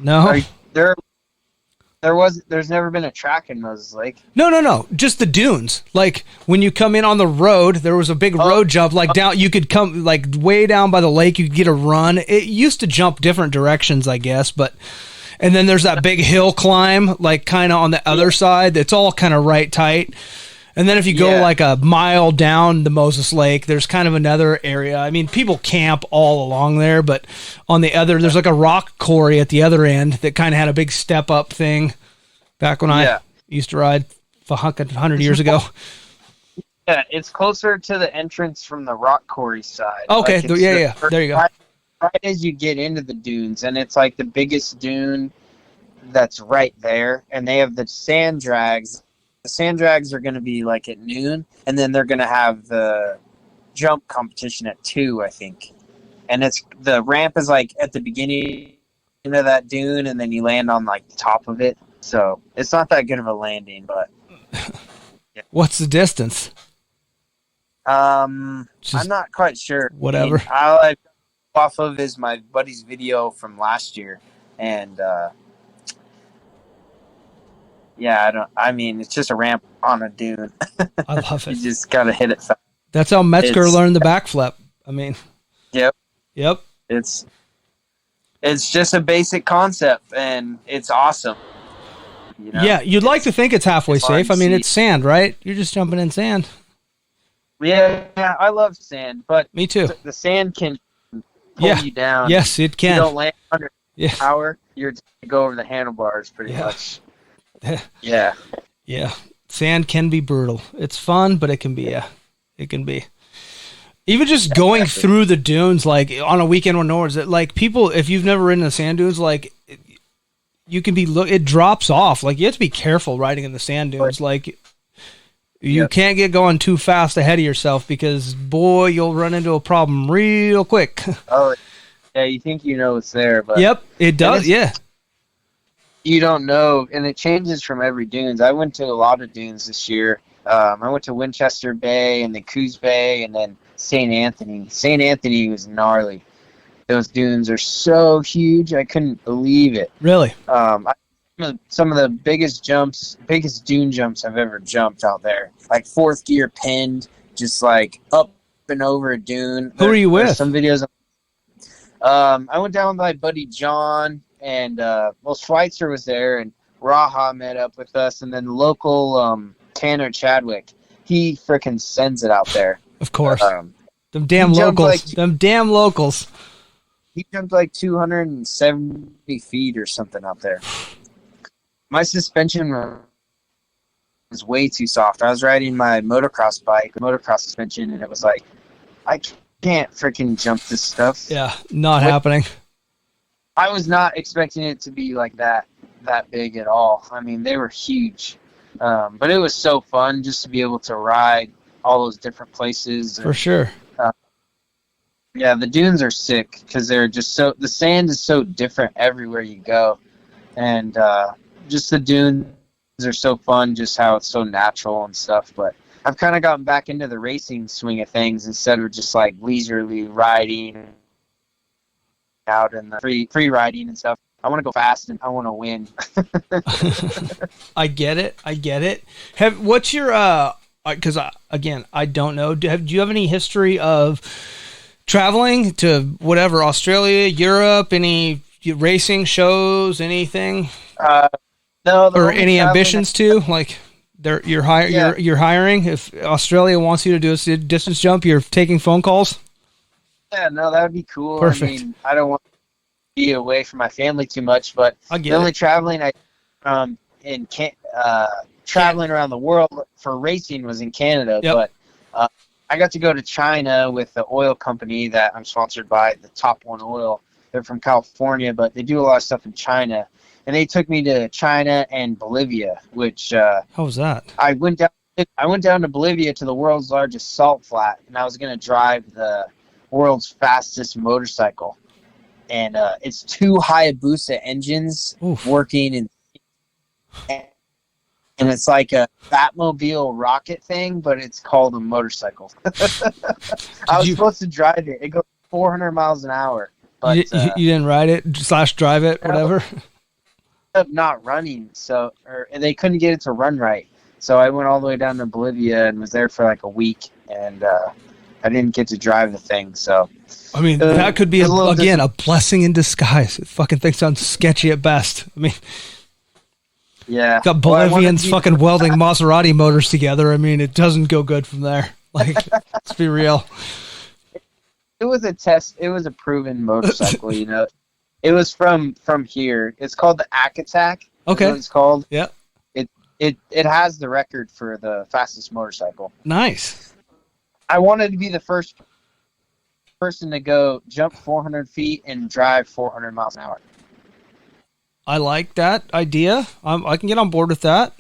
There's never been a track in Moses Lake. No. Just the dunes. Like when you come in on the road, there was a big road jump. Like down, you could come like way down by the lake. You could get a run. It used to jump different directions, I guess. And then there's that big hill climb, like kind of on the other side. It's all kind of right tight. And then if you go like a mile down the Moses Lake, there's kind of another area. I mean, people camp all along there, but on the other, there's like a rock quarry at the other end that kind of had a big step up thing back when I used to ride 100 years ago. Yeah, it's closer to the entrance from the rock quarry side. Okay, there you go. Right as you get into the dunes, and it's like the biggest dune that's right there, and they have the sand drags. The sand drags are going to be like at noon, and then they're going to have the jump competition at 2, I think. And the ramp is like at the beginning of that dune, and then you land on like the top of it. So it's not that good of a landing, but yeah. What's the distance? I'm not quite sure. Whatever. All I off of is my buddy's video from last year, and it's just a ramp on a dune. I love it. You just gotta hit it fast. That's how Metzger learned the backflip. I mean, yep. It's just a basic concept, and it's awesome. Yeah, you'd like to think it's halfway safe. I mean, it's sand, right? You're just jumping in sand. Yeah, I love sand, but me too. The sand can pull you down. Yes, it can. You don't land under Yeah. power. You're just gonna go over the handlebars pretty much. Yeah. Yeah. Sand can be brutal. It's fun, but it can be, it can be. Even just going through the dunes, like on a weekend when no one's like people, if you've never ridden the sand dunes, like you can be, it drops off. Like you have to be careful riding in the sand dunes. Like you can't get going too fast ahead of yourself because boy, you'll run into a problem real quick. Oh, yeah. You think you know it's there, but yep, it does. Yeah. You don't know, and it changes from every dunes. I went to a lot of dunes this year. I went to Winchester Bay and then Coos Bay and then St. Anthony. St. Anthony was gnarly. Those dunes are so huge. I couldn't believe it. Really? Some of the biggest dune jumps I've ever jumped out there. Like fourth gear pinned, just like up and over a dune. Who are you with? Some videos. I went down with my buddy John. And, Schweitzer was there, and Raha met up with us, and then local Tanner Chadwick, he frickin' sends it out there. Of course. Them damn locals. He jumped like 270 feet or something out there. My suspension was way too soft. I was riding my motocross bike, motocross suspension, and it was like, I can't frickin' jump this stuff. Yeah, not happening. I was not expecting it to be like that big at all. I mean, they were huge. But it was so fun just to be able to ride all those different places. For sure. Yeah, the dunes are sick because they're just the sand is so different everywhere you go. And just the dunes are so fun, just how it's so natural and stuff. But I've kind of gotten back into the racing swing of things instead of just like leisurely riding out and the free riding and stuff. I want to go fast and I want to win. I get it. What's your because again, I don't know. Do you have any history of traveling to whatever, Australia, Europe, any racing shows, anything? No. Or any ambitions to like? You're hiring. If Australia wants you to do a distance jump, you're taking phone calls. Yeah, no, that would be cool. Perfect. I mean, I don't want to be away from my family too much, but the only traveling traveling around the world for racing was in Canada. Yep. But I got to go to China with the oil company that I'm sponsored by, the Top One Oil. They're from California, but they do a lot of stuff in China. And they took me to China and Bolivia, which how was that? I went down to Bolivia to the world's largest salt flat, and I was going to drive the world's fastest motorcycle, and it's two Hayabusa engines working, and it's like a Batmobile rocket thing, but it's called a motorcycle. I was supposed to drive it. It goes 400 miles an hour. But, you didn't ride it / drive it, whatever. Up not running, and they couldn't get it to run right. So I went all the way down to Bolivia and was there for like a week, and I didn't get to drive the thing. So I mean, that could be a blessing in disguise. The fucking thing sounds sketchy at best. I mean, yeah, got Bolivians fucking welding Maserati motors together. I mean, it doesn't go good from there. Like, let's be real. It was a test. It was a proven motorcycle. It was from here. It's called the Ack Attack. Okay, what it's called. Yeah. It has the record for the fastest motorcycle. Nice. I wanted to be the first person to go jump 400 feet and drive 400 miles an hour. I like that idea. I can get on board with that.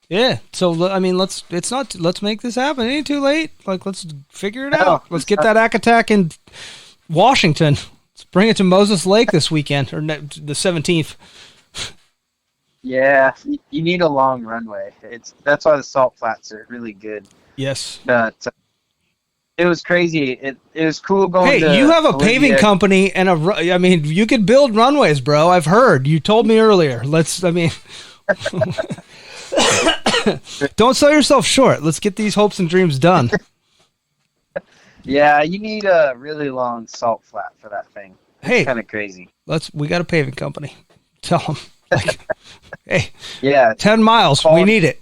Yeah. So I mean, let's make this happen. It ain't too late. Like, let's figure it out. Let's get that Ack Attack in Washington. Let's bring it to Moses Lake this weekend or the 17th. Yeah, you need a long runway. That's why the salt flats are really good. Yes. But it was crazy. It was cool going. Hey, you have a paving company and I mean, you could build runways, bro. I've heard. You told me earlier. Don't sell yourself short. Let's get these hopes and dreams done. Yeah, you need a really long salt flat for that thing. It's kind of crazy. We got a paving company. Tell them. Like, hey, yeah, 10 miles. We need it.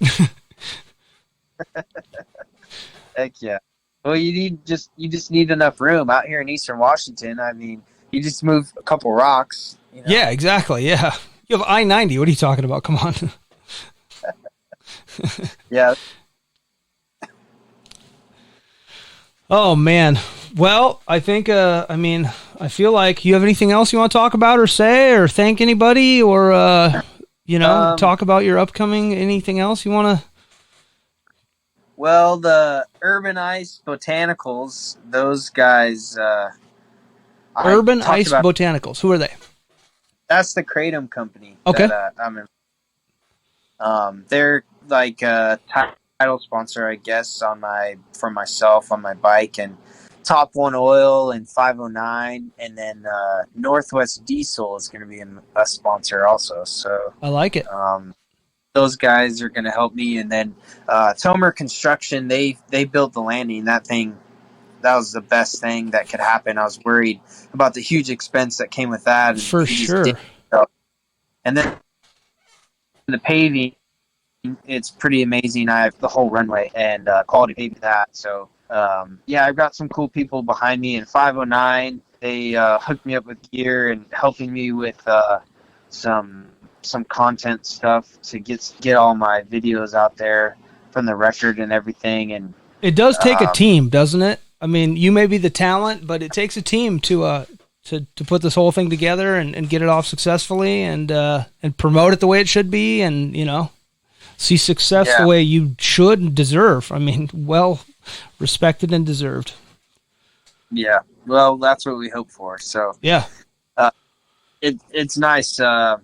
Heck yeah. Well, you just need enough room out here in Eastern Washington. I mean, You just move a couple rocks. You know? Yeah, exactly. Yeah. You have I-90. What are you talking about? Come on. Yeah. Oh, man. Well, I think, I feel like you have anything else you want to talk about or say or thank anybody or, talk about your upcoming, anything else you want to? Well, the Urban Ice Botanicals, those guys, Urban Ice Botanicals. Who are they? That's the Kratom company. Okay. That I'm in. They're like a title sponsor, I guess, for myself on my bike, and Top One Oil and 509, and then Northwest Diesel is going to be a sponsor also. So I like it. Those guys are going to help me, and then Tomer Construction, they built the landing. That was the best thing that could happen. I was worried about the huge expense that came with that. And for sure. And then the paving, it's pretty amazing. I have the whole runway and quality paving that. So, I've got some cool people behind me. In 509, they hooked me up with gear and helping me with some content stuff to get all my videos out there from the record and everything. And it does take a team, doesn't it? I mean, you may be the talent, but it takes a team to put this whole thing together and get it off successfully and promote it the way it should be, and see success the way you should and deserve. I mean, well respected and deserved. Yeah, well, that's what we hope for. So yeah, it's nice to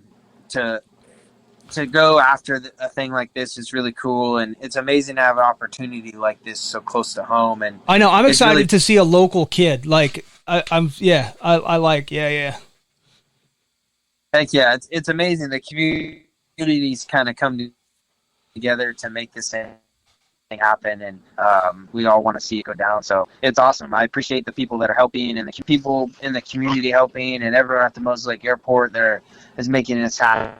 go after a thing like this. Is really cool, and it's amazing to have an opportunity like this so close to home. And I know I'm excited to see a local kid. Like I like. Heck yeah, it's amazing. The communities kind of come together to make this thing happen, and we all want to see it go down. So it's awesome. I appreciate the people that are helping, and the people in the community helping, and everyone at the Moses Lake Airport that is making this happen,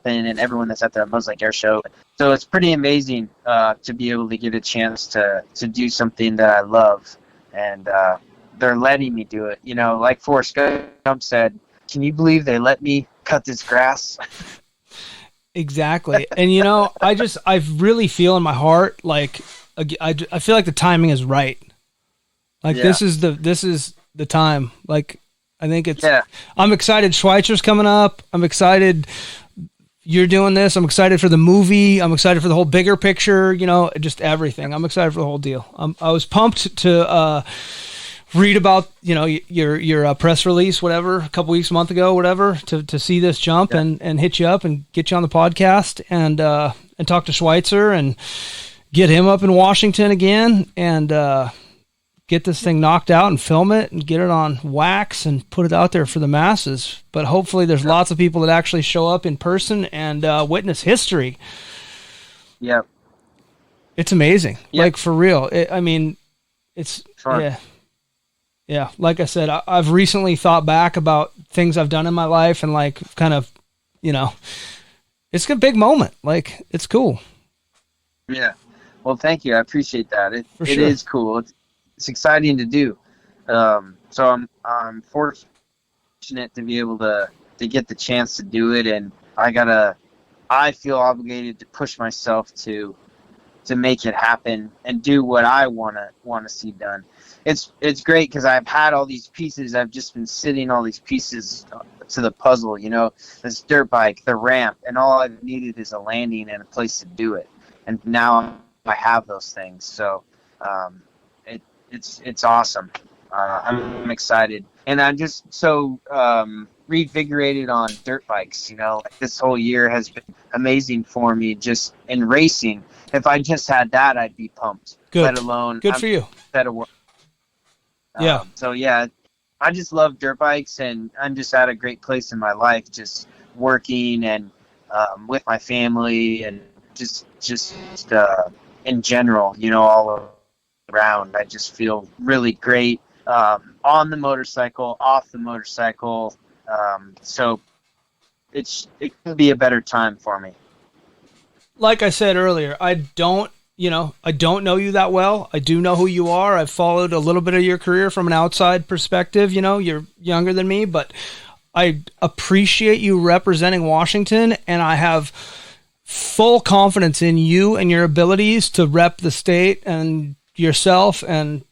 and everyone that's at the Moses Lake Air Show. So it's pretty amazing to be able to get a chance to do something that I love, and they're letting me do it. Like Forrest Gump said, "Can you believe they let me cut this grass?" Exactly. And I really feel in my heart like I feel like the timing is right. Like this is the time. Like I think it's I'm excited Schweitzer's coming up. I'm excited you're doing this. I'm excited for the movie. I'm excited for the whole bigger picture, just everything. I'm excited for the whole deal. I was pumped to read about, your press release, whatever, a month ago, whatever, to see this jump and hit you up and get you on the podcast and talk to Schweitzer and get him up in Washington again and get this thing knocked out and film it and get it on wax and put it out there for the masses. But hopefully there's lots of people that actually show up in person and witness history. Yep. It's amazing. Yep. Like for real. It's sure. Yeah. Like I said, I've recently thought back about things I've done in my life and like kind of, it's a big moment. Like it's cool. Yeah. Well, thank you. I appreciate that. It is cool. It's exciting to do. So I'm fortunate to be able to get the chance to do it, and I feel obligated to push myself to make it happen and do what I want to see done. It's great because I've had all these pieces. I've just been sitting all these pieces to the puzzle, this dirt bike, the ramp, and all I've needed is a landing and a place to do it. And now I have those things. So, it's awesome. I'm excited, and I'm just so revigorated on dirt bikes. Like this whole year has been amazing for me just in racing. If I just had that, I'd be pumped. Good. Let alone good for you. Yeah. So I just love dirt bikes, and I'm just at a great place in my life, just working and with my family, and just in general, all around. I just feel really great on the motorcycle, off the motorcycle. So it can be a better time for me. Like I said earlier, I don't I don't know you that well. I do know who you are. I've followed a little bit of your career from an outside perspective. You're younger than me, but I appreciate you representing Washington, and I have full confidence in you and your abilities to rep the state and yourself and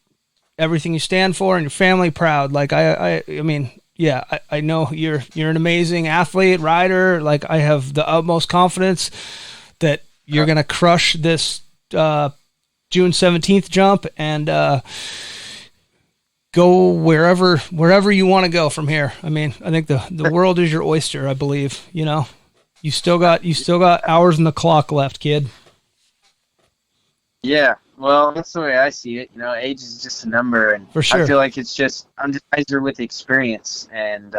everything you stand for and your family proud. Like I mean, yeah, I know you're an amazing athlete, rider. Like I have the utmost confidence that you're going to crush this June 17th jump and go wherever you want to go from here. I mean, I think the world is your oyster, I believe. You still got hours in the clock left, kid. Yeah, well, that's the way I see it. Age is just a number, and for sure. I feel like I'm just wiser with experience, and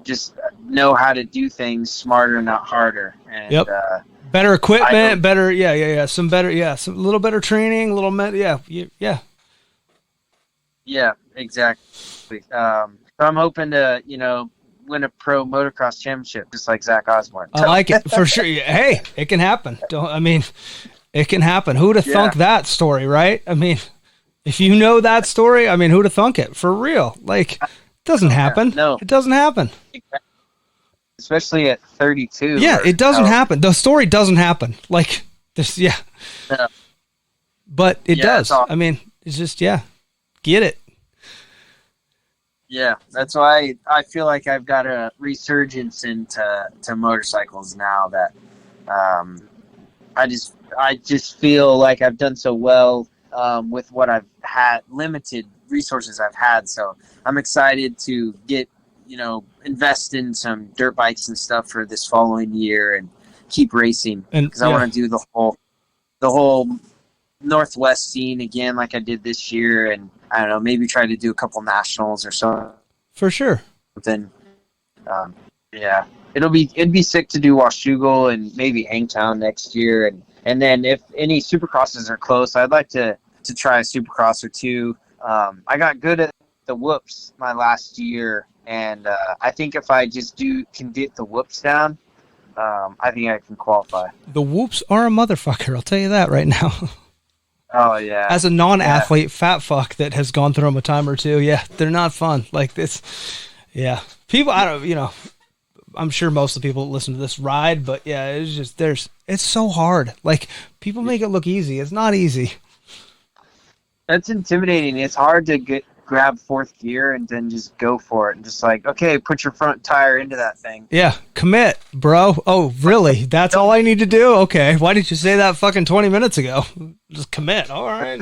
just know how to do things smarter, not harder. And yep. Better equipment, better, some little better training, Yeah, exactly. So I'm hoping to, win a pro motocross championship, just like Zach Osborne. I like it for sure. Hey, it can happen. It can happen. Who'd have thunk that story, right? I mean, if you know that story, who'd have thunk it? For real. Like, it doesn't happen. No. It doesn't happen. Especially at 32. Yeah, it doesn't happen. The story doesn't happen. Like, this, No. But it does. It's just, get it. Yeah, that's why I feel like I've got a resurgence into motorcycles now that I just feel like I've done so well with what I've had, limited resources I've had. So I'm excited to get, invest in some dirt bikes and stuff for this following year and keep racing, because I want to do the whole Northwest scene again, like I did this year, and I don't know, maybe try to do a couple nationals or so. For sure. Then, it'd be sick to do Washougal and maybe Hangtown next year, and then if any Supercrosses are close, I'd like to try a Supercross or two. I got good at the whoops my last year, and I think if I just can get the whoops down, I think I can qualify. The whoops are a motherfucker, I'll tell you that right now. Oh, yeah. As a non-athlete fat fuck that has gone through them a time or two, they're not fun. Like this, people, I'm sure most of the people that listen to this ride, but it's just, it's so hard. Like, people make it look easy. It's not easy. That's intimidating. It's hard to grab fourth gear and then just go for it. And just like, okay, put your front tire into that thing. Yeah, commit, bro. Oh, really? That's all I need to do? Okay. Why didn't you say that fucking 20 minutes ago? Just commit. All right.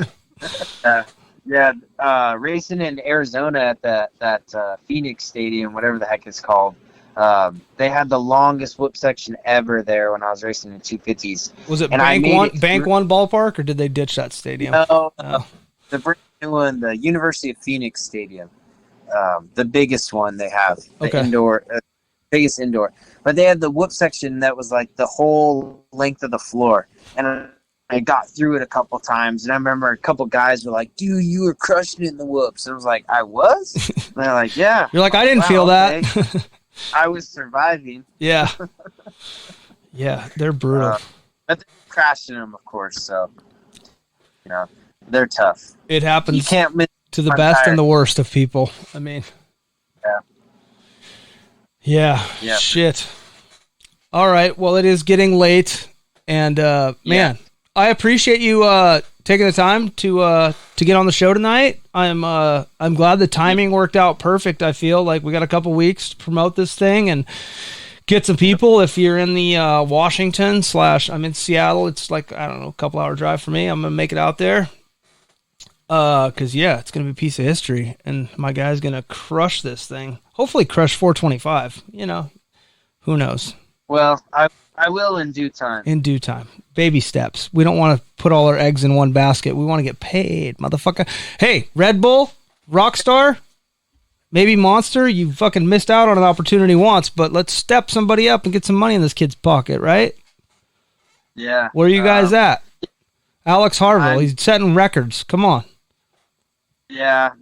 Racing in Arizona at that Phoenix Stadium, whatever the heck it's called. They had the longest whoop section ever there when I was racing in 250s. Was it Bank One ballpark, or did they ditch that stadium? No, the brand new one, the University of Phoenix Stadium, the biggest one they have, indoor, biggest indoor. But they had the whoop section that was like the whole length of the floor, and I got through it a couple times, and I remember a couple guys were like, "Dude, you were crushing it in the whoops." And I was like, "I was?" And they're like, "Yeah." You're like, "I didn't feel that." I was surviving. Yeah. Yeah, they're brutal. But they're crashing them, of course, so, they're tough. It happens. You can't miss to the best and the worst of people. Yeah. Shit. All right. Well, it is getting late, and man, I appreciate you taking the time to get on the show tonight. I'm glad the timing worked out perfect. I feel like we got a couple weeks to promote this thing and get some people. If you're in the Washington / I'm in Seattle, it's like, I don't know, a couple hour drive for me. I'm gonna make it out there. Cause it's gonna be a piece of history, and my guy's gonna crush this thing. Hopefully, crush 425. Who knows? Well, I will in due time. In due time, baby steps. We don't want to put all our eggs in one basket. We want to get paid, motherfucker. Hey, Red Bull, Rockstar, maybe Monster. You fucking missed out on an opportunity once, but let's step somebody up and get some money in this kid's pocket, right? Yeah. Where are you guys at? Alex Harvill, he's setting records. Come on. Yeah,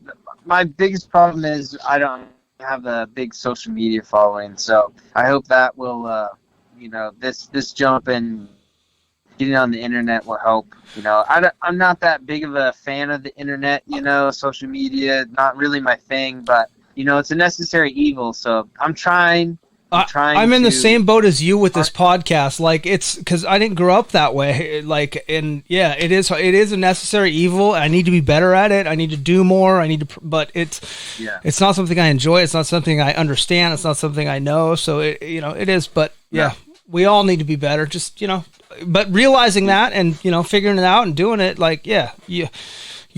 my biggest problem is I don't have a big social media following, so I hope that will, this jump in getting on the internet will help. I'm not that big of a fan of the internet. Social media, not really my thing. But it's a necessary evil. So I'm trying. I'm in the same boat as you with this podcast. Like, it's because I didn't grow up that way. Like, and yeah, it is a necessary evil. I need to be better at it. I need to do more. But it's not something I enjoy. It's not something I understand. It's not something I know. So it is. But yeah, we all need to be better. Just but realizing that and figuring it out and doing it. Like, yeah, you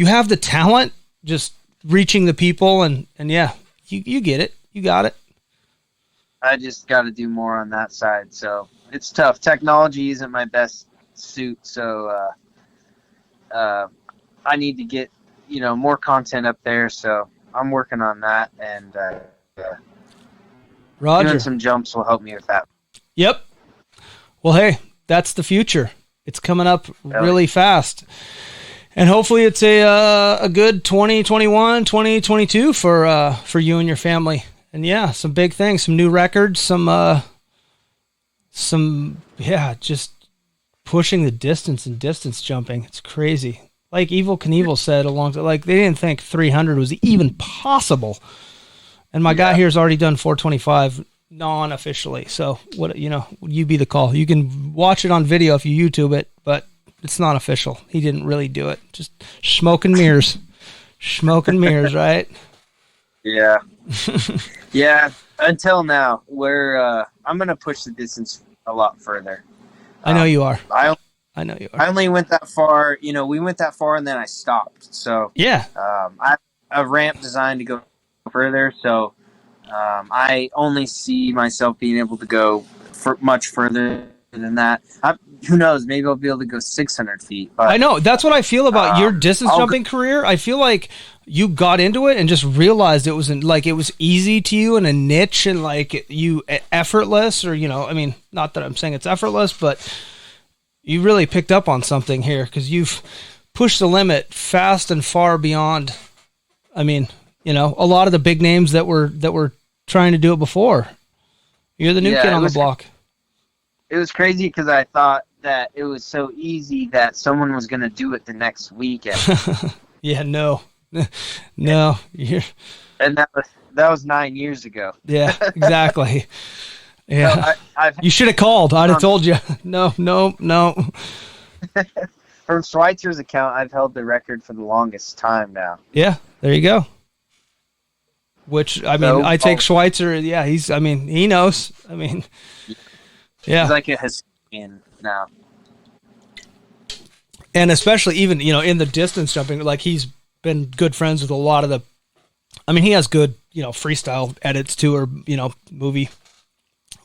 have the talent. Just reaching the people and yeah, you get it. You got it. I just got to do more on that side. So it's tough. Technology isn't my best suit. So I need to get, more content up there. So I'm working on that. And Roger. Doing some jumps will help me with that. Yep. Well, hey, that's the future. It's coming up really fast. And hopefully it's a good 2021, 2022 for you and your family. And yeah, some big things, some new records, just pushing the distance and distance jumping. It's crazy. Like Evel Knievel said they didn't think 300 was even possible. And my guy here's already done 425 non-officially. So you be the call. You can watch it on video if you YouTube it, but it's not official. He didn't really do it. Just smoke and mirrors. Smoke and mirrors, right? Yeah. Yeah, until now, I'm going to push the distance a lot further. I know you are. I know you are. I only went that far, we went that far and then I stopped. So yeah, I have a ramp designed to go further. So I only see myself being able to go much further than that. Who knows? Maybe I'll be able to go 600 feet. But, I know. That's what I feel about your distance jumping career. I feel like you got into it and just realized it was easy to you and a niche and effortless or, not that I'm saying it's effortless, but you really picked up on something here because you've pushed the limit fast and far beyond. A lot of the big names that were trying to do it before. You're the new kid on the block. It was crazy because I thought that it was so easy that someone was going to do it the next weekend. Yeah, no. And that was 9 years ago. Yeah, exactly. Yeah, so you should have called. I'd have told you. No. From Schweitzer's account, I've held the record for the longest time now. Yeah, there you go. Which I take Schweitzer. Yeah, he knows. Yeah, he's like a historian now. And especially even in the distance jumping, like he's been good friends with a lot of he has good, freestyle edits too, or, movie,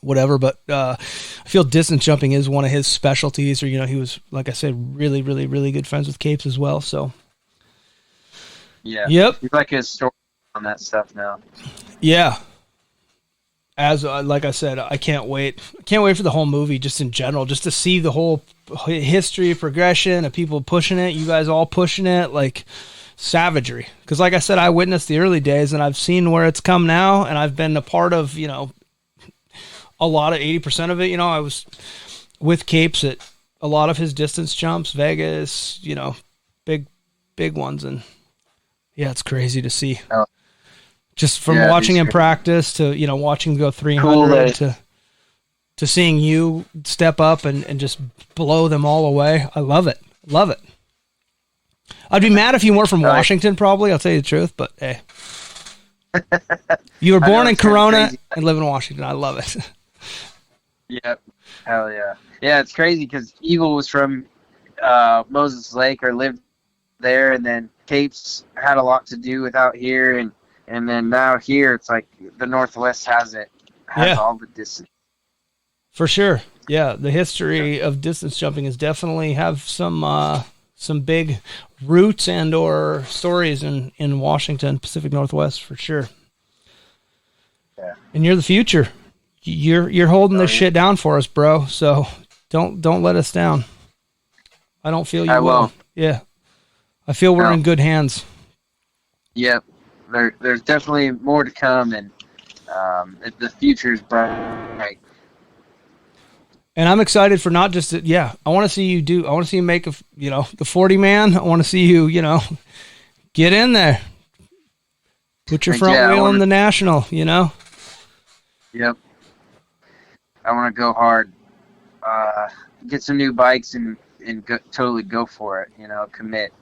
whatever. But I feel distance jumping is one of his specialties, or, he was, like I said, really, really, really good friends with Capes as well. So, yeah. Yep. He's like a story on that stuff now. Yeah. As like I said, I can't wait. For the whole movie, just in general, just to see the whole history, progression of people pushing it. You guys all pushing it, like savagery. Because, like I said, I witnessed the early days, and I've seen where it's come now, and I've been a part of a lot of 80% of it. I was with Capes at a lot of his distance jumps, Vegas, big ones, and yeah, it's crazy to see. Oh. Just from watching him practice to, watching him go 300 to seeing you step up and just blow them all away. I love it. Love it. I'd be mad if you weren't from Washington, probably. I'll tell you the truth, but hey. You were born in Corona and live in Washington. I love it. Yep. Hell yeah. Yeah, it's crazy because Evel was from Moses Lake or lived there, and then Capes had a lot to do with out here, and then now here, it's like the Northwest has all the distance. For sure. Yeah, the history of distance jumping is definitely have some big roots and or stories in Washington, Pacific Northwest, for sure. Yeah. And you're the future. You're holding this shit down for us, bro. So don't let us down. I don't feel you will. Yeah. I feel we're in good hands. Yep. There's definitely more to come, and the future's bright. And I'm excited for not just I want to see you make the 40 man. I want to see you, get in there. Put your front wheel in the national, Yep. I want to go hard. Get some new bikes and totally go for it, commit.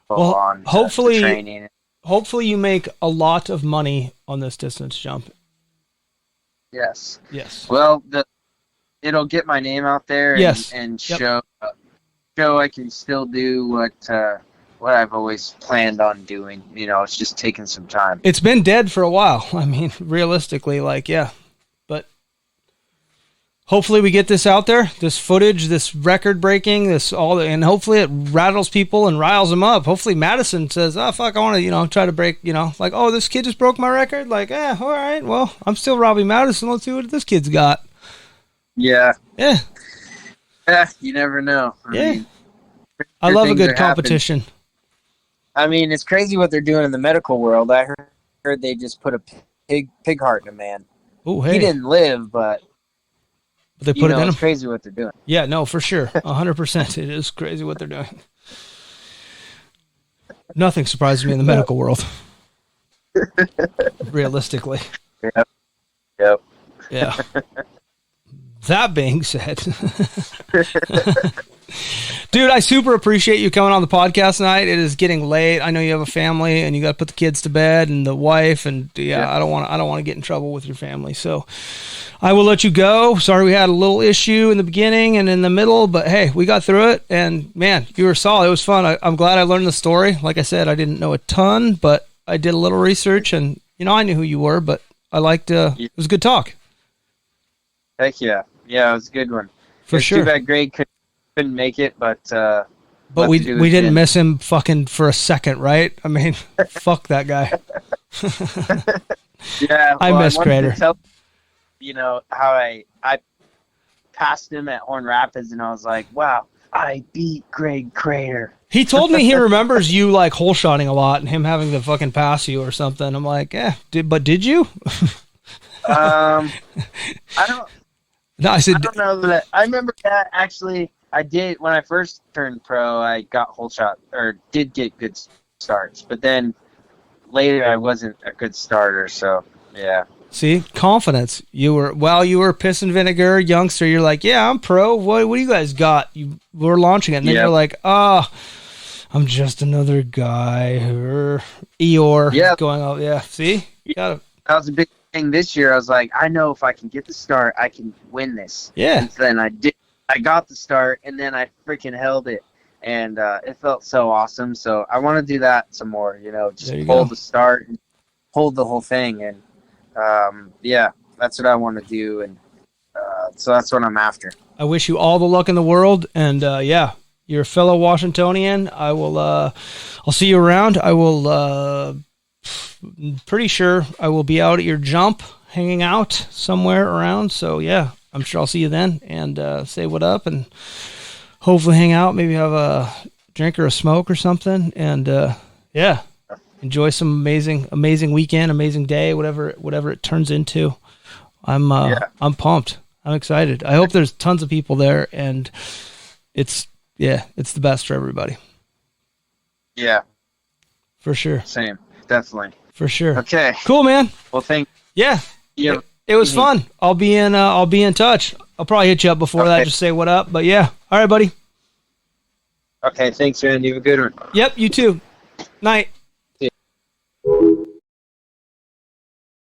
Well, hopefully, to training. Hopefully you make a lot of money on this distance jump. Yes. Well, it'll get my name out there and show I can still do what I've always planned on doing. It's just taking some time. It's been dead for a while. I mean, realistically, but hopefully we get this out there, this footage, this record breaking, and hopefully it rattles people and riles them up. Hopefully Madison says, "Oh fuck, I want to, try to break, oh, this kid just broke my record." All right, well, I'm still Robbie Madison. Let's see what this kid's got. Yeah. Yeah. Yeah, you never know. I love a good competition. I mean, it's crazy what they're doing in the medical world. I heard they just put a pig heart in a man. Oh, hey. He didn't live, but they put it in him. It's crazy what they're doing. Yeah, no, for sure. 100%. It is crazy what they're doing. Nothing surprises me in the medical world. Realistically. Yep. Yeah. That being said, dude, I super appreciate you coming on the podcast tonight. It is getting late. I know you have a family and you got to put the kids to bed and the wife, and I don't want to get in trouble with your family. So I will let you go. Sorry we had a little issue in the beginning and in the middle, but hey, we got through it, and man, you were solid. It was fun. I'm glad I learned the story. Like I said, I didn't know a ton, but I did a little research, and I knew who you were, but I liked it was a good talk. Heck yeah. Yeah, it was a good one. For sure. Too bad Greg couldn't make it, but we didn't miss him fucking for a second, right? I mean, fuck that guy. Yeah, I miss Crater. How I passed him at Horn Rapids, and I was like, wow, I beat Greg Crater. He told me he remembers you like hole shotting a lot and him having to fucking pass you or something. I'm like, did you? I don't. No, I said. I don't know that. I remember that actually. I did when I first turned pro. I got hole shot or did get good starts, but then later I wasn't a good starter. So yeah. See, confidence. You were piss and vinegar youngster. You're like, yeah, I'm pro. What do you guys got? You were launching it, and then you're like, I'm just another guy. Eeyore going out. Yeah. See, you got it. That was a big thing this year. I was like, I know if I can get the start, I can win this. Yeah. And then I did. I got the start, and then I freaking held it, and it felt so awesome. So I want to do that some more. Just hold the start, and hold the whole thing, and that's what I want to do, and so that's what I'm after. I wish you all the luck in the world, and you're a fellow Washingtonian. I will. I'll see you around. I will. Pretty sure I will be out at your jump, hanging out somewhere around. So yeah, I'm sure I'll see you then, and say what up, and hopefully hang out. Maybe have a drink or a smoke or something, and enjoy some amazing weekend, amazing day, whatever it turns into. I'm pumped. I'm excited. I hope there's tons of people there, and it's the best for everybody. Yeah, for sure. Same, definitely. For sure. Okay. Cool, man. Well, thank. Yeah. It was fun. I'll be in touch. I'll probably hit you up before that, just say what up. But yeah. All right, buddy. Okay, thanks, man. You have a good one. Yep, you too. Night.